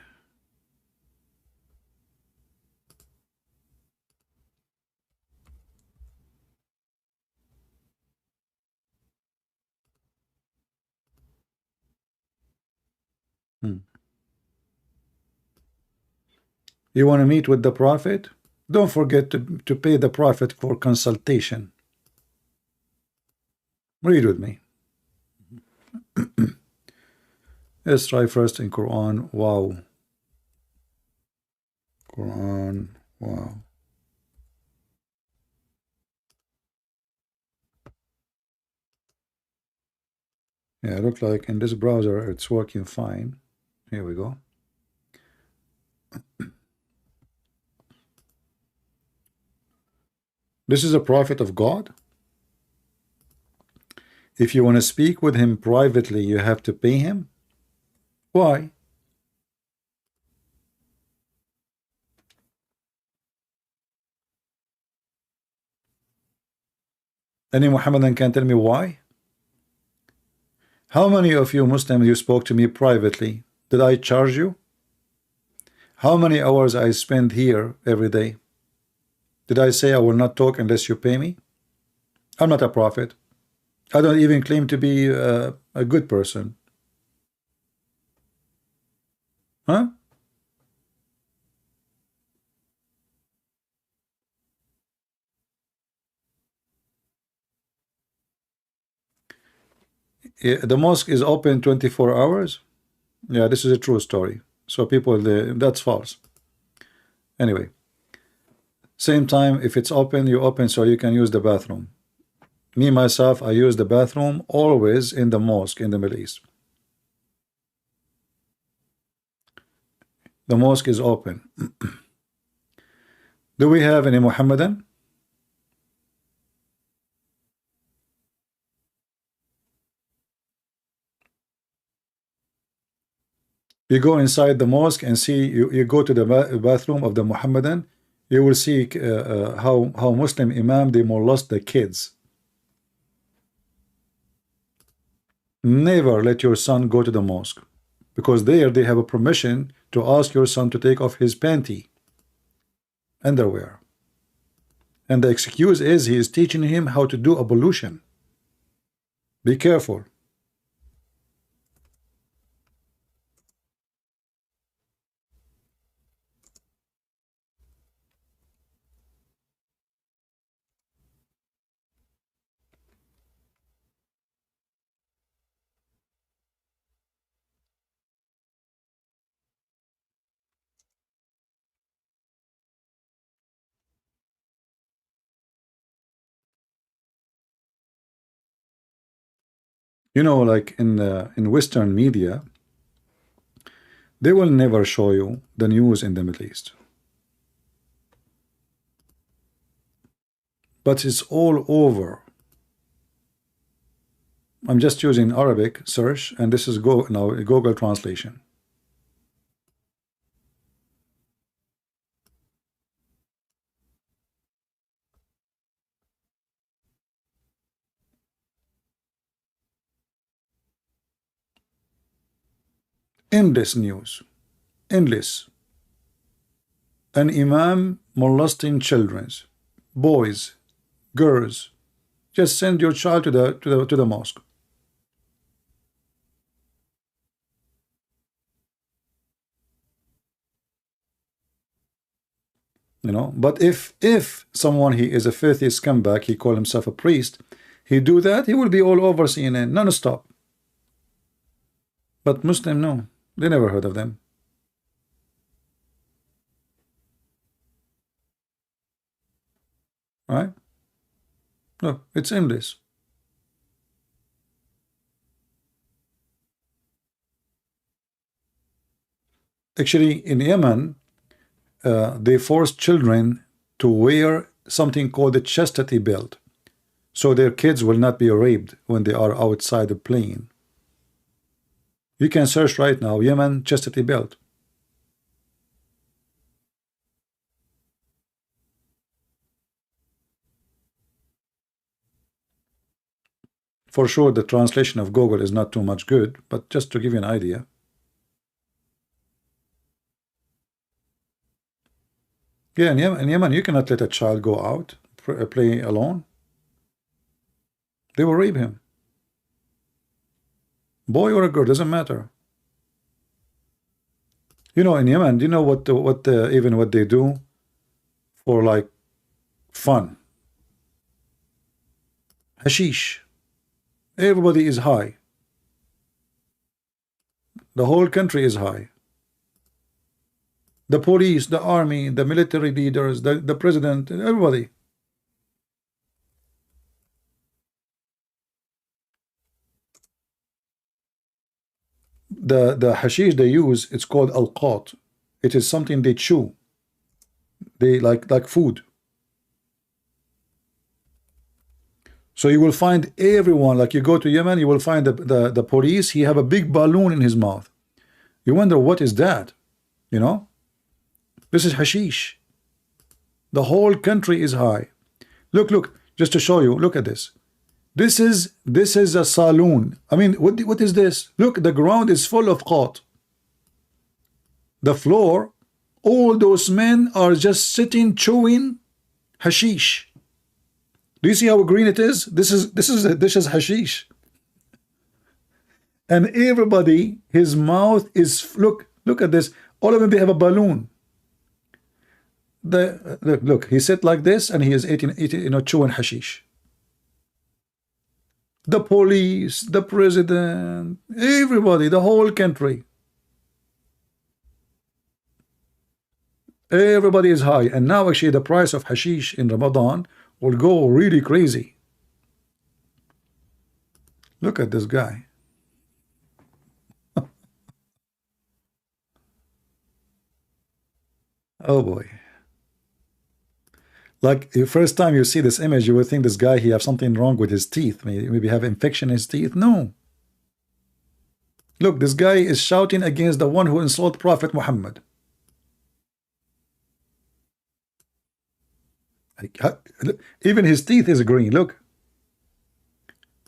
You want to meet with the Prophet? Don't forget to pay the Prophet for consultation. Read with me. Let's try first in Quran. Wow. Quran. Wow. Yeah, it looks like in this browser it's working fine. Here we go. This is a prophet of God. If you want to speak with him privately, you have to pay him. Why? Any Muhammadan can tell me why? How many of you Muslims you spoke to me privately? Did I charge you? How many hours I spend here every day? Did I say I will not talk unless you pay me? I'm not a prophet. I don't even claim to be a good person. Huh? Yeah, the mosque is open 24 hours. Yeah, this is a true story. So people, that's false. Anyway, same time, if it's open, you open so you can use the bathroom. Me, myself, I use the bathroom always in the mosque in the Middle East. The mosque is open. Do we have any Muhammadan? You go inside the mosque and see, you go to the bathroom of the Muhammadan, you will see how Muslim imam, they molest the kids. Never let your son go to the mosque, because there they have a permission to ask your son to take off his panty, underwear. And the excuse is he is teaching him how to do ablution. Be careful. You know, like in Western media, they will never show you the news in the Middle East. But it's all over. I'm just using Arabic search, and this is now Google translation. Endless news, endless. An imam molesting children, boys, girls. Just send your child to the mosque. You know, but if someone, he is a filthy scumbag, he call himself a priest, he do that, he will be all over CNN non-stop. But Muslim, no, they never heard of them. Right? No, it's endless. Actually, in Yemen, they force children to wear something called the chastity belt, so their kids will not be raped when they are outside the plane. You can search right now, Yemen chastity belt. For sure, the translation of Google is not too much good, but just to give you an idea. Yeah, in Yemen, you cannot let a child go out, play alone. They will rape him. Boy or a girl, doesn't matter. You know, in Yemen, do you know even what they do for like fun? Hashish. Everybody is high. The whole country is high. The police, the army, the military leaders, the president, everybody. The hashish they use, it's called alqat. It is something they chew. They like food. So you will find everyone, like you go to Yemen, you will find the police, he have a big balloon in his mouth. You wonder what is that? You know? This is hashish. The whole country is high. Look, just to show you, look at this. This is a saloon. I mean, what is this? Look, the ground is full of qat. The floor, all those men are just sitting chewing hashish. Do you see how green it is? This is hashish. And everybody, his mouth is, look at this. All of them, they have a balloon. Look, he sit like this, and he is eating, chewing hashish. The police, the president, everybody, the whole country. Everybody is high. And now actually the price of hashish in Ramadan will go really crazy. Look at this guy. Oh boy. Like the first time you see this image, you would think this guy, he have something wrong with his teeth. Maybe have infection in his teeth. No. Look, this guy is shouting against the one who insulted Prophet Muhammad. Even his teeth is green. Look.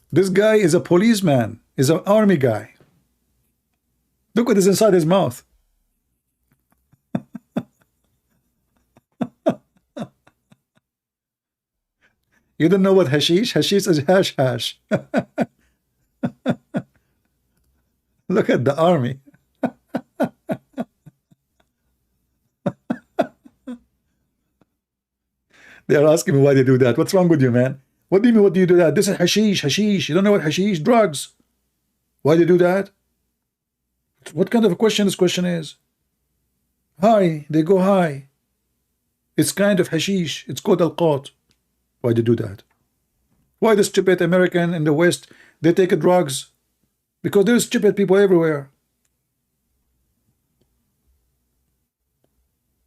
This guy is a policeman, is an army guy. Look what is inside his mouth. You don't know what hashish? Hashish is hash. Look at the army. They are asking me why they do that. What's wrong with you, man? What do you mean, what do you do that? This is hashish. You don't know what hashish? Drugs. Why do you do that? What kind of a question this question is? High. They go high. It's kind of hashish. It's called alqat. Why do you do that? Why the stupid American in the West, they take drugs because there's stupid people everywhere.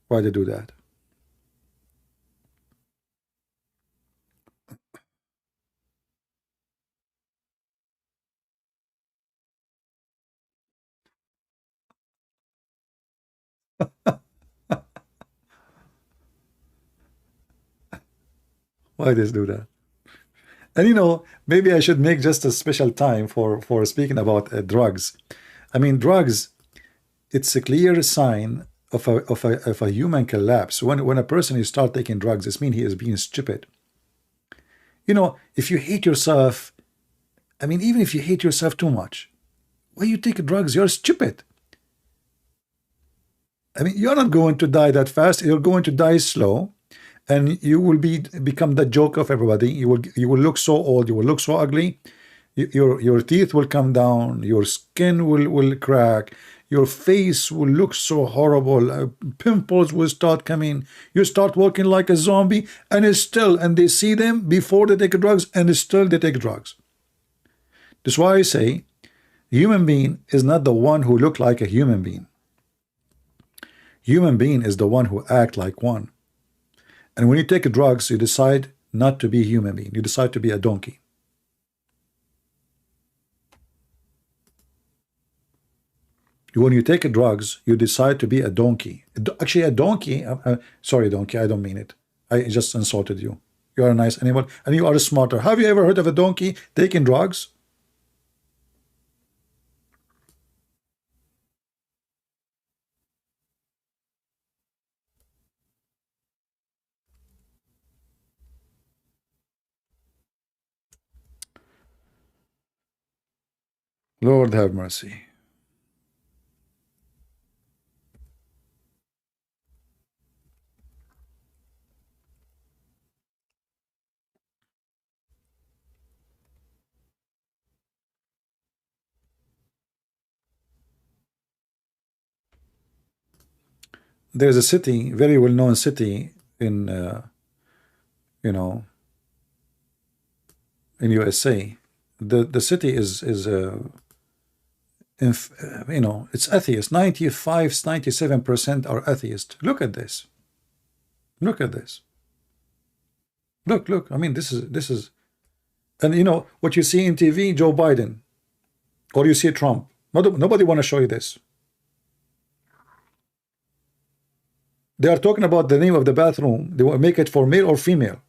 Why they do that? Why they do that? And you know, maybe I should make just a special time for speaking about drugs. I mean, drugs, it's a clear sign of a human collapse. When a person is start taking drugs, it means he is being stupid. You know, if you hate yourself, I mean, even if you hate yourself too much, why you take drugs? You're stupid. I mean, you're not going to die that fast. You're going to die slow, and you will become the joke of everybody. You will look so old. You will look so ugly. Your teeth will come down. Your skin will crack. Your face will look so horrible. Pimples will start coming. You start walking like a zombie, and they see them before they take drugs, and still they take drugs. That's why I say, human being is not the one who look like a human being. Human being is the one who act like one. And when you take drugs, you decide not to be a human being. You decide to be a donkey. When you take drugs, you decide to be a donkey. Actually, a donkey, sorry, donkey, I don't mean it. I just insulted you. You are a nice animal, and you are smarter. Have you ever heard of a donkey taking drugs? Lord have mercy. There's a city, very well-known city in, you know, in USA. The city is you know, it's atheist. 97% are atheist. Look at this. Look at this. Look. I mean, this is, and you know what you see in TV, Joe Biden, or you see Trump. Nobody want to show you this. They are talking about the name of the bathroom. They will make it for male or female.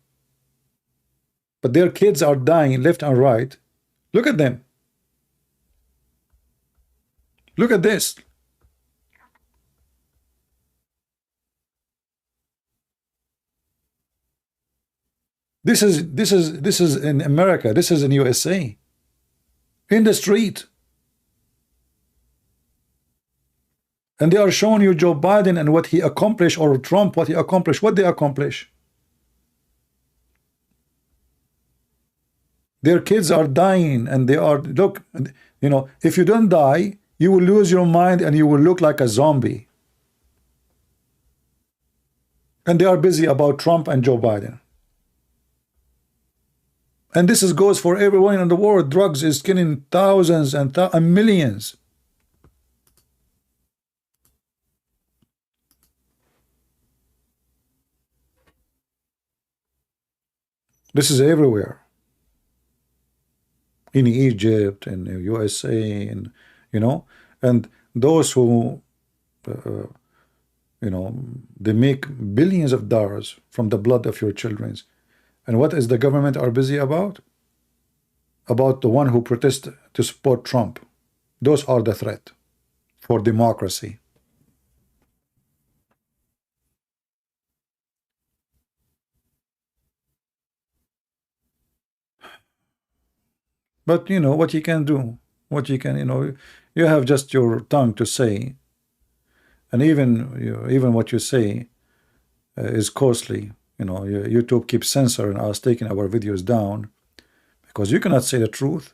But their kids are dying left and right. Look at them. Look at this. This is in America. This is in USA. In the street. And they are showing you Joe Biden and what he accomplished, or Trump, what he accomplished, what they accomplish. Their kids are dying, and they are, look, you know, if you don't die, you will lose your mind and you will look like a zombie. And they are busy about Trump and Joe Biden. And this goes for everyone in the world. Drugs is killing thousands and millions. This is everywhere. In Egypt, in the USA, and you know, and those who, you know, they make billions of dollars from the blood of your children. And what is the government are busy about? About the one who protest to support Trump. Those are the threat for democracy. But you know what you can do, what you can, you know, you have just your tongue to say, and even what you say is costly. You know, YouTube keeps censoring us, taking our videos down, because you cannot say the truth.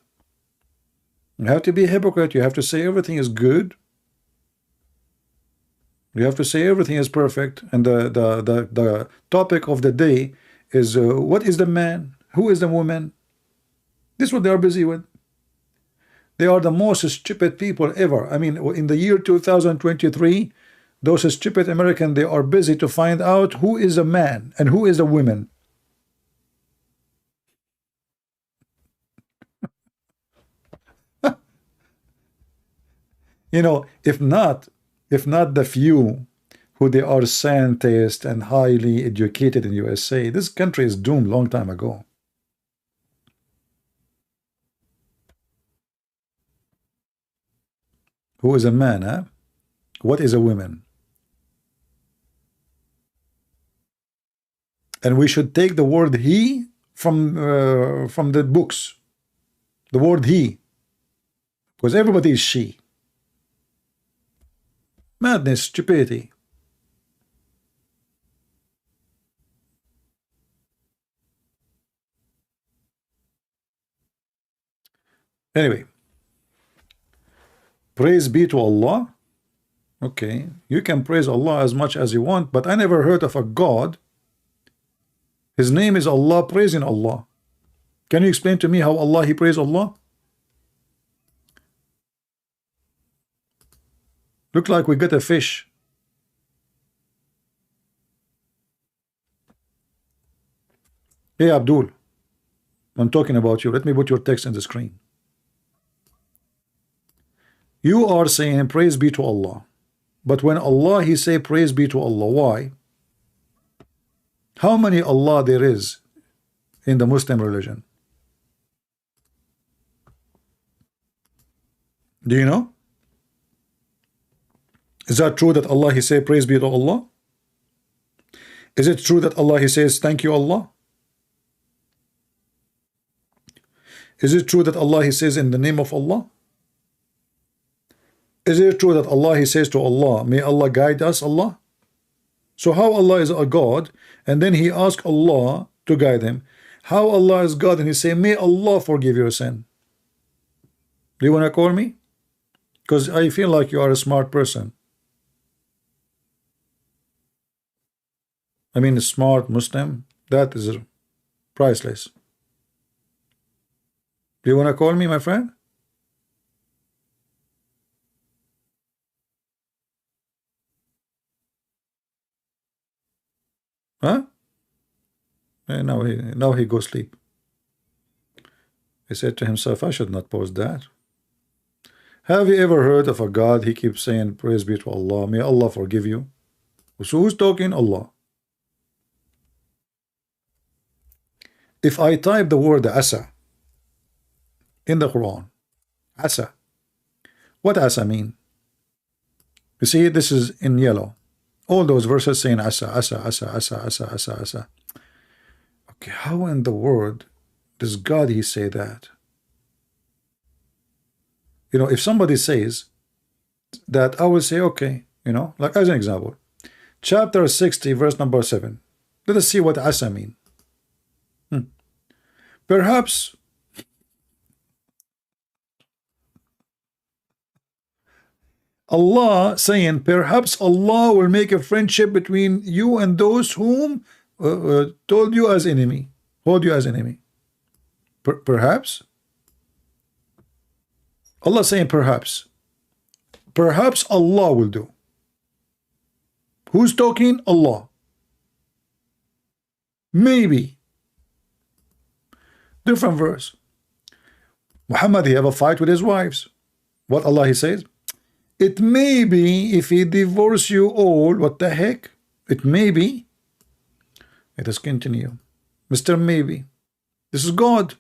You have to be a hypocrite. You have to say everything is good. You have to say everything is perfect. And the topic of the day is what is the man? Who is the woman? This is what they are busy with. They are the most stupid people ever. I mean, in the year 2023, those stupid Americans, they are busy to find out who is a man and who is a woman. You know, if not the few who they are scientists and highly educated in USA, this country is doomed long time ago. Who is a man, huh? What is a woman? And we should take the word he from the books. The word he. Because everybody is she. Madness, stupidity. Anyway, praise be to Allah. Okay, you can praise Allah as much as you want, but I never heard of a God. His name is Allah, praising Allah. Can you explain to me how Allah, he praise Allah? Look like we got a fish. Hey, Abdul, I'm talking about you. Let me put your text in the screen. You are saying praise be to Allah. But when Allah, he say praise be to Allah, why? How many Allah there is in the Muslim religion? Do you know? Is that true that Allah, he say praise be to Allah? Is it true that Allah, he says thank you Allah? Is it true that Allah, he says in the name of Allah? Is it true that Allah, he says to Allah, may Allah guide us, Allah? So how Allah is a God, and then he asks Allah to guide him? How Allah is God, and he say, may Allah forgive your sin? Do you want to call me? Because I feel like you are a smart person. I mean, a smart Muslim, that is priceless. Do you want to call me, my friend? Huh? And now he goes sleep. He said to himself, I should not post that. Have you ever heard of a God? He keeps saying, praise be to Allah. May Allah forgive you. So who's talking? Allah. If I type the word asa in the Quran, asa, what asa mean? You see, this is in yellow. All those verses saying asa, asa, asa, asa, asa, asa, asa. Okay, how in the world does God he say that? You know, if somebody says that, I will say, okay, you know, like as an example, chapter 60, verse number 7. Let us see what asa mean. Perhaps Allah saying, perhaps Allah will make a friendship between you and those whom told you as enemy, hold you as enemy. Perhaps Allah saying perhaps Allah will do. Who's talking? Allah. Maybe. Different verse. Muhammad, he have a fight with his wives. What Allah he says? It may be if he divorce you all. What the heck? It may be. Let us continue. Mr. Maybe. This is God.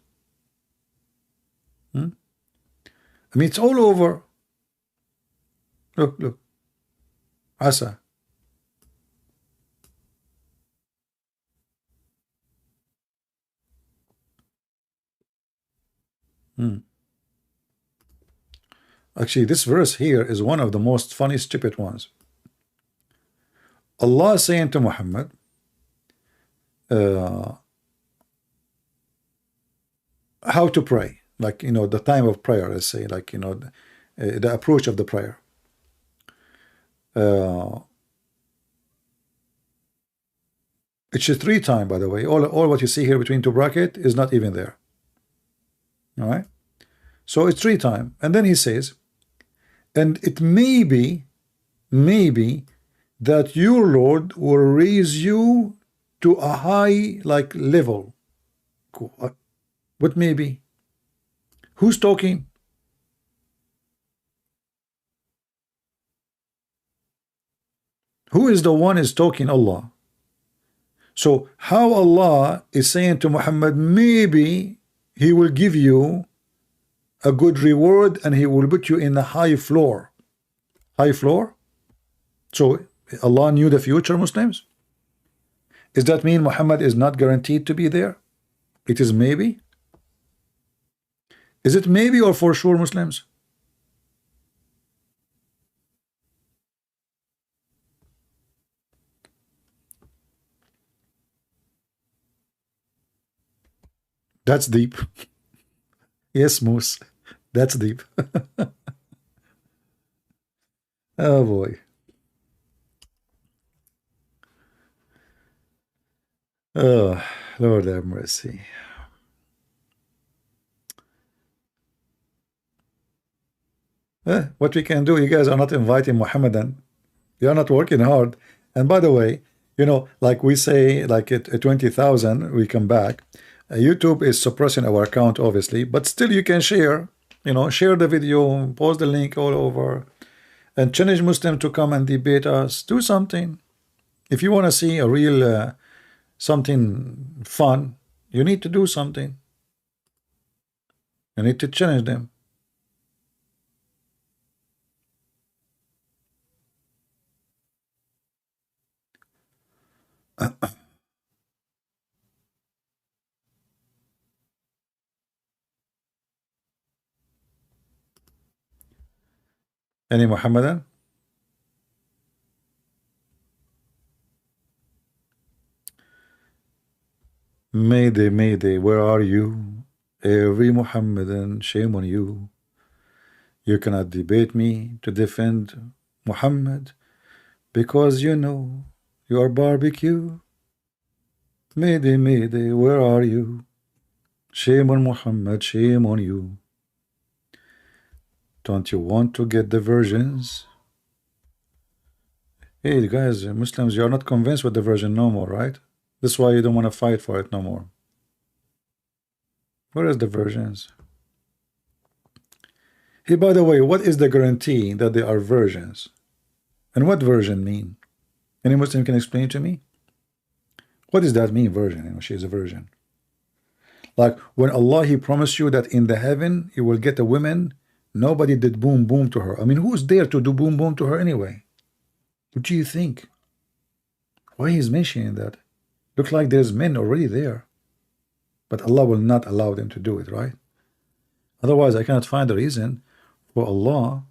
I mean, it's all over. Look. Asa. Actually, this verse here is one of the most funny, stupid ones. Allah is saying to Muhammad, how to pray, like, you know, the time of prayer, let's say, like, you know, the approach of the prayer. It's a 3 times, by the way. All what you see here between 2 brackets is not even there. All right. So it's 3 times. And then he says, and it may be that your Lord will raise you to a high like level. What may be? Who's talking? Who is the one is talking? Allah. So how Allah is saying to Muhammad, maybe he will give you a good reward and he will put you in the high floor. High floor? So Allah knew the future, Muslims? Does that mean Muhammad is not guaranteed to be there? It is maybe? Is it maybe or for sure, Muslims? That's deep. Yes, Moose. That's deep. Oh boy. Oh, Lord have mercy. What we can do, you guys are not inviting Muhammadan. You're not working hard. And by the way, you know, like we say, like at 20,000, we come back. YouTube is suppressing our account, obviously, but still you can share, you know, share the video, post the link all over, and challenge Muslim to come and debate us. Do something. If you want to see a real something fun, you need to do something. You need to challenge them. Any Muhammadan? Mayday, Mayday, where are you? Every Muhammadan, shame on you. You cannot debate me to defend Muhammad because you know you are barbecue. Mayday, Mayday, where are you? Shame on Muhammad, shame on you. Don't you want to get the versions? Hey guys, Muslims, you are not convinced with the version no more, right? That's why you don't want to fight for it no more. Where is the versions? Hey, by the way, what is the guarantee that they are versions? And what version mean? Any Muslim can explain to me? What does that mean, version? You know, she is a virgin. Like when Allah, he promised you that in the heaven you will get a woman, nobody did boom boom to her. I mean, who's there to do boom boom to her anyway? What do you think? Why he's mentioning that? Looks like there's men already there, but Allah will not allow them to do it, right? Otherwise, I cannot find a reason for Allah,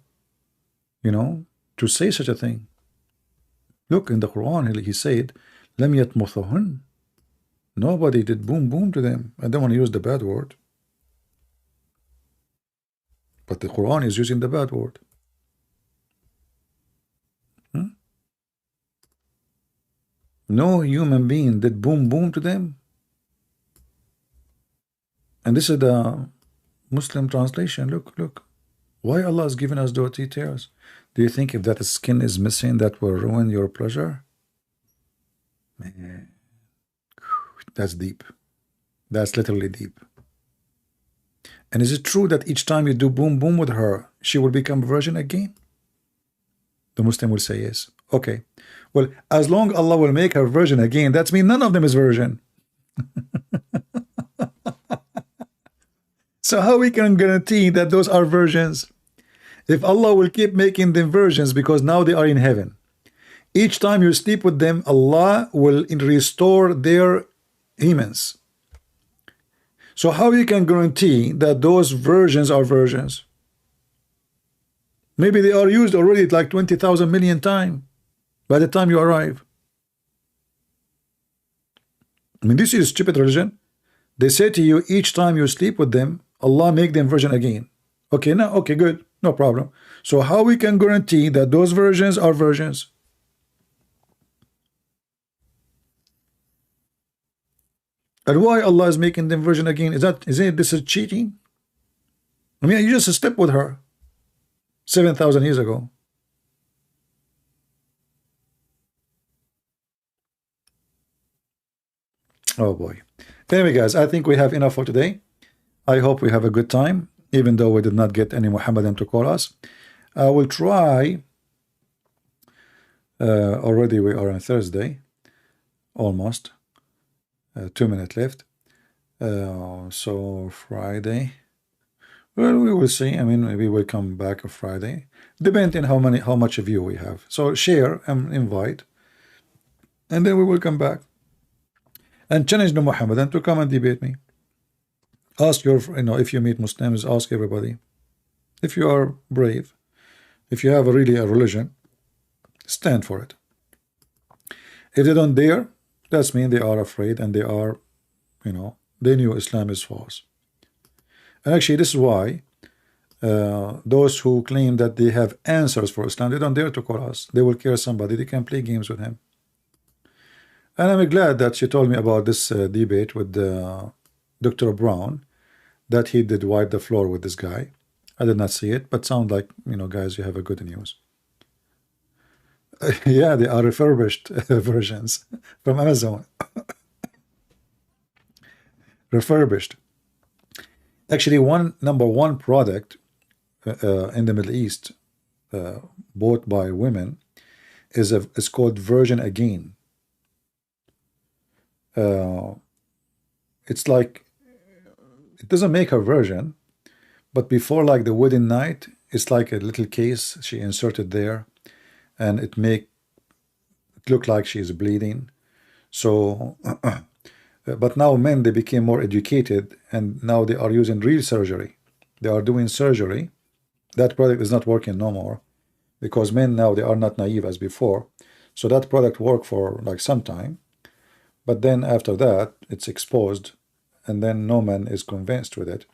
you know, to say such a thing. Look in the Quran, he said, "Lam yatmuthahun." Nobody did boom boom to them. I don't want to use the bad word, but the Quran is using the bad word. No human being did boom boom to them. And this is the Muslim translation. Look, look. Why Allah has given us those details? Do you think if that skin is missing, that will ruin your pleasure? Man, that's deep. That's literally deep. And is it true that each time you do boom boom with her, she will become a virgin again? The Muslim will say yes. Okay. Well, as long Allah will make her virgin again, that means none of them is virgin. So how we can guarantee that those are virgins? If Allah will keep making them virgins because now they are in heaven. Each time you sleep with them, Allah will restore their humans. So how you can guarantee that those virgins are virgins? Maybe they are used already like 20,000 million times by the time you arrive. I mean, this is stupid religion. They say to you, each time you sleep with them, Allah make them virgin again. Okay, now, okay, good, no problem. So how we can guarantee that those virgins are virgins? And why Allah is making them virgin again? Isn't this is cheating? I mean, you just slept with her 7,000 years ago. Oh boy. Anyway, guys, I think we have enough for today. I hope we have a good time, even though we did not get any Muhammadan to call us. I will try. Already we are on Thursday, almost. 2 minutes left. So Friday. Well, we will see. I mean, maybe we'll come back on Friday, depending on how much of you we have. So share and invite, and then we will come back and challenge the Muhammadan to come and debate me. Ask your, if you meet Muslims, ask everybody. If you are brave, if you have really a religion, stand for it. If they don't dare, that's mean they are afraid and they are, they knew Islam is false. And actually, this is why those who claim that they have answers for Islam, they don't dare to call us. They will kill somebody. They can play games with him. And I'm glad that she told me about this debate with Dr. Brown, that he did wipe the floor with this guy. I did not see it, but sound like, guys, you have a good news. Yeah, they are refurbished versions from Amazon. Refurbished. Actually, number one product in the Middle East bought by women is called Virgin Again. It's like, it doesn't make her virgin, but before like the wedding night, it's like a little case she inserted there, and it look like she is bleeding. So but now men, they became more educated, and now they are using real surgery. They are doing surgery. That product is not working no more, because men now, they are not naive as before. So that product worked for like some time, but then after that it's exposed, and then no man is convinced with it.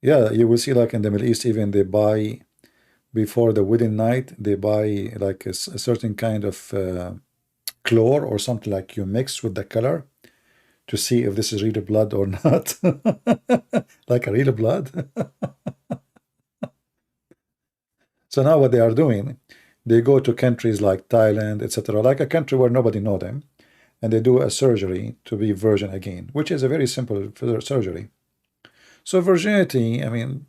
Yeah, you will see like in the Middle East, even they buy, before the wedding night, they buy like a certain kind of chlor or something, like you mix with the color to see if this is real blood or not. Like a real blood. So now what they are doing, they go to countries like Thailand, etc., like a country where nobody know them, and they do a surgery to be virgin again, which is a very simple surgery. So virginity, I mean,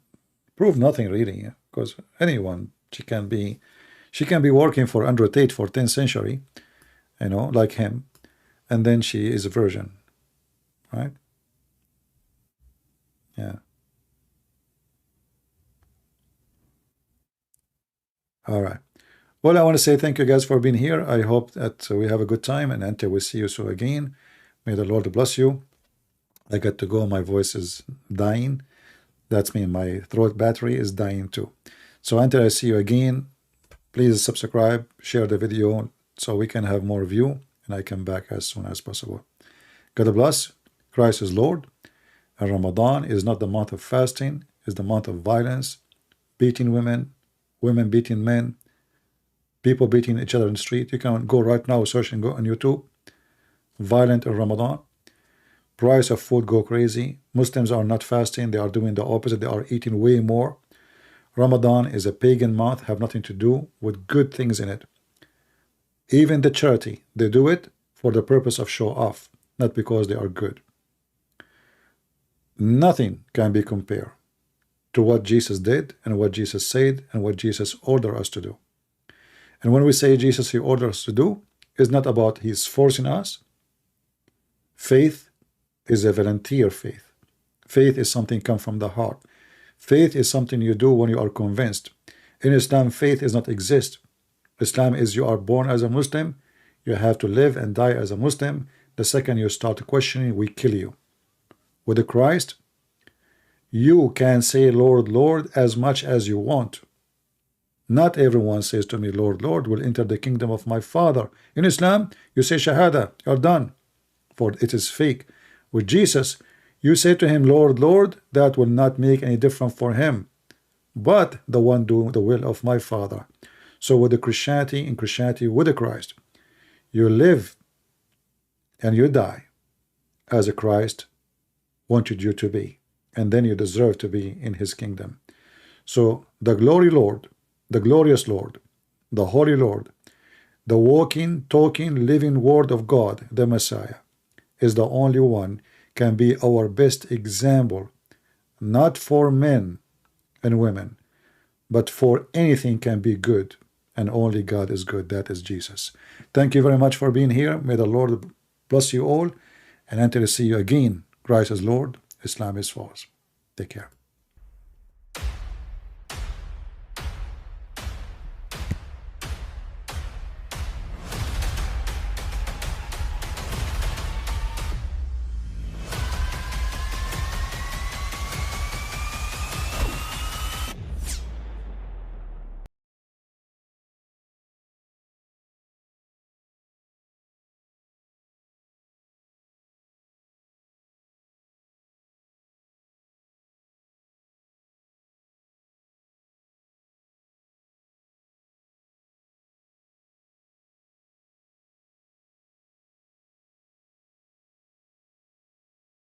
prove nothing really, because anyone, she can be working for Andrew Tate for 10th century, like him, and then she is a virgin, right? Yeah. All right. Well, I want to say thank you guys for being here. I hope that we have a good time, and until we see you so again, may the Lord bless you. I got to go. My voice is dying. That's me. My throat battery is dying too. So until I see you again, please subscribe, share the video so we can have more view, and I come back as soon as possible. God bless. Christ is Lord. And Ramadan is not the month of fasting. It's the month of violence, beating women, women beating men, people beating each other in the street. You can go right now, search and go on YouTube. Violent in Ramadan. Price of food go crazy. Muslims are not fasting. They are doing the opposite. They are eating way more. Ramadan is a pagan month, have nothing to do with good things in it. Even the charity, they do it for the purpose of show off, not because they are good. Nothing can be compared to what Jesus did and what Jesus said and what Jesus ordered us to do. And when we say Jesus, he orders us to do, it's not about he's forcing us. Faith is a volunteer faith. Faith is something come from the heart. Faith is something you do when you are convinced. In Islam, faith does not exist. Islam is you are born as a Muslim, you have to live and die as a Muslim. The second you start questioning, we kill you. With the Christ, you can say Lord, Lord as much as you want. Not everyone says to me, Lord, Lord, will enter the kingdom of my Father. In Islam, you say Shahada, you're done. For it is fake. With Jesus, you say to him, Lord, Lord, that will not make any difference for him, but the one doing the will of my Father. So with the Christianity, in Christianity with the Christ, you live and you die as Christ wanted you to be, and then you deserve to be in his kingdom. So the glory Lord, the glorious Lord, the holy Lord, the walking, talking, living word of God, the Messiah, is the only one can be our best example, not for men and women, but for anything can be good, and only God is good. That is Jesus. Thank you very much for being here. May the Lord bless you all, and until I see you again, Christ is Lord, Islam is false. Take care.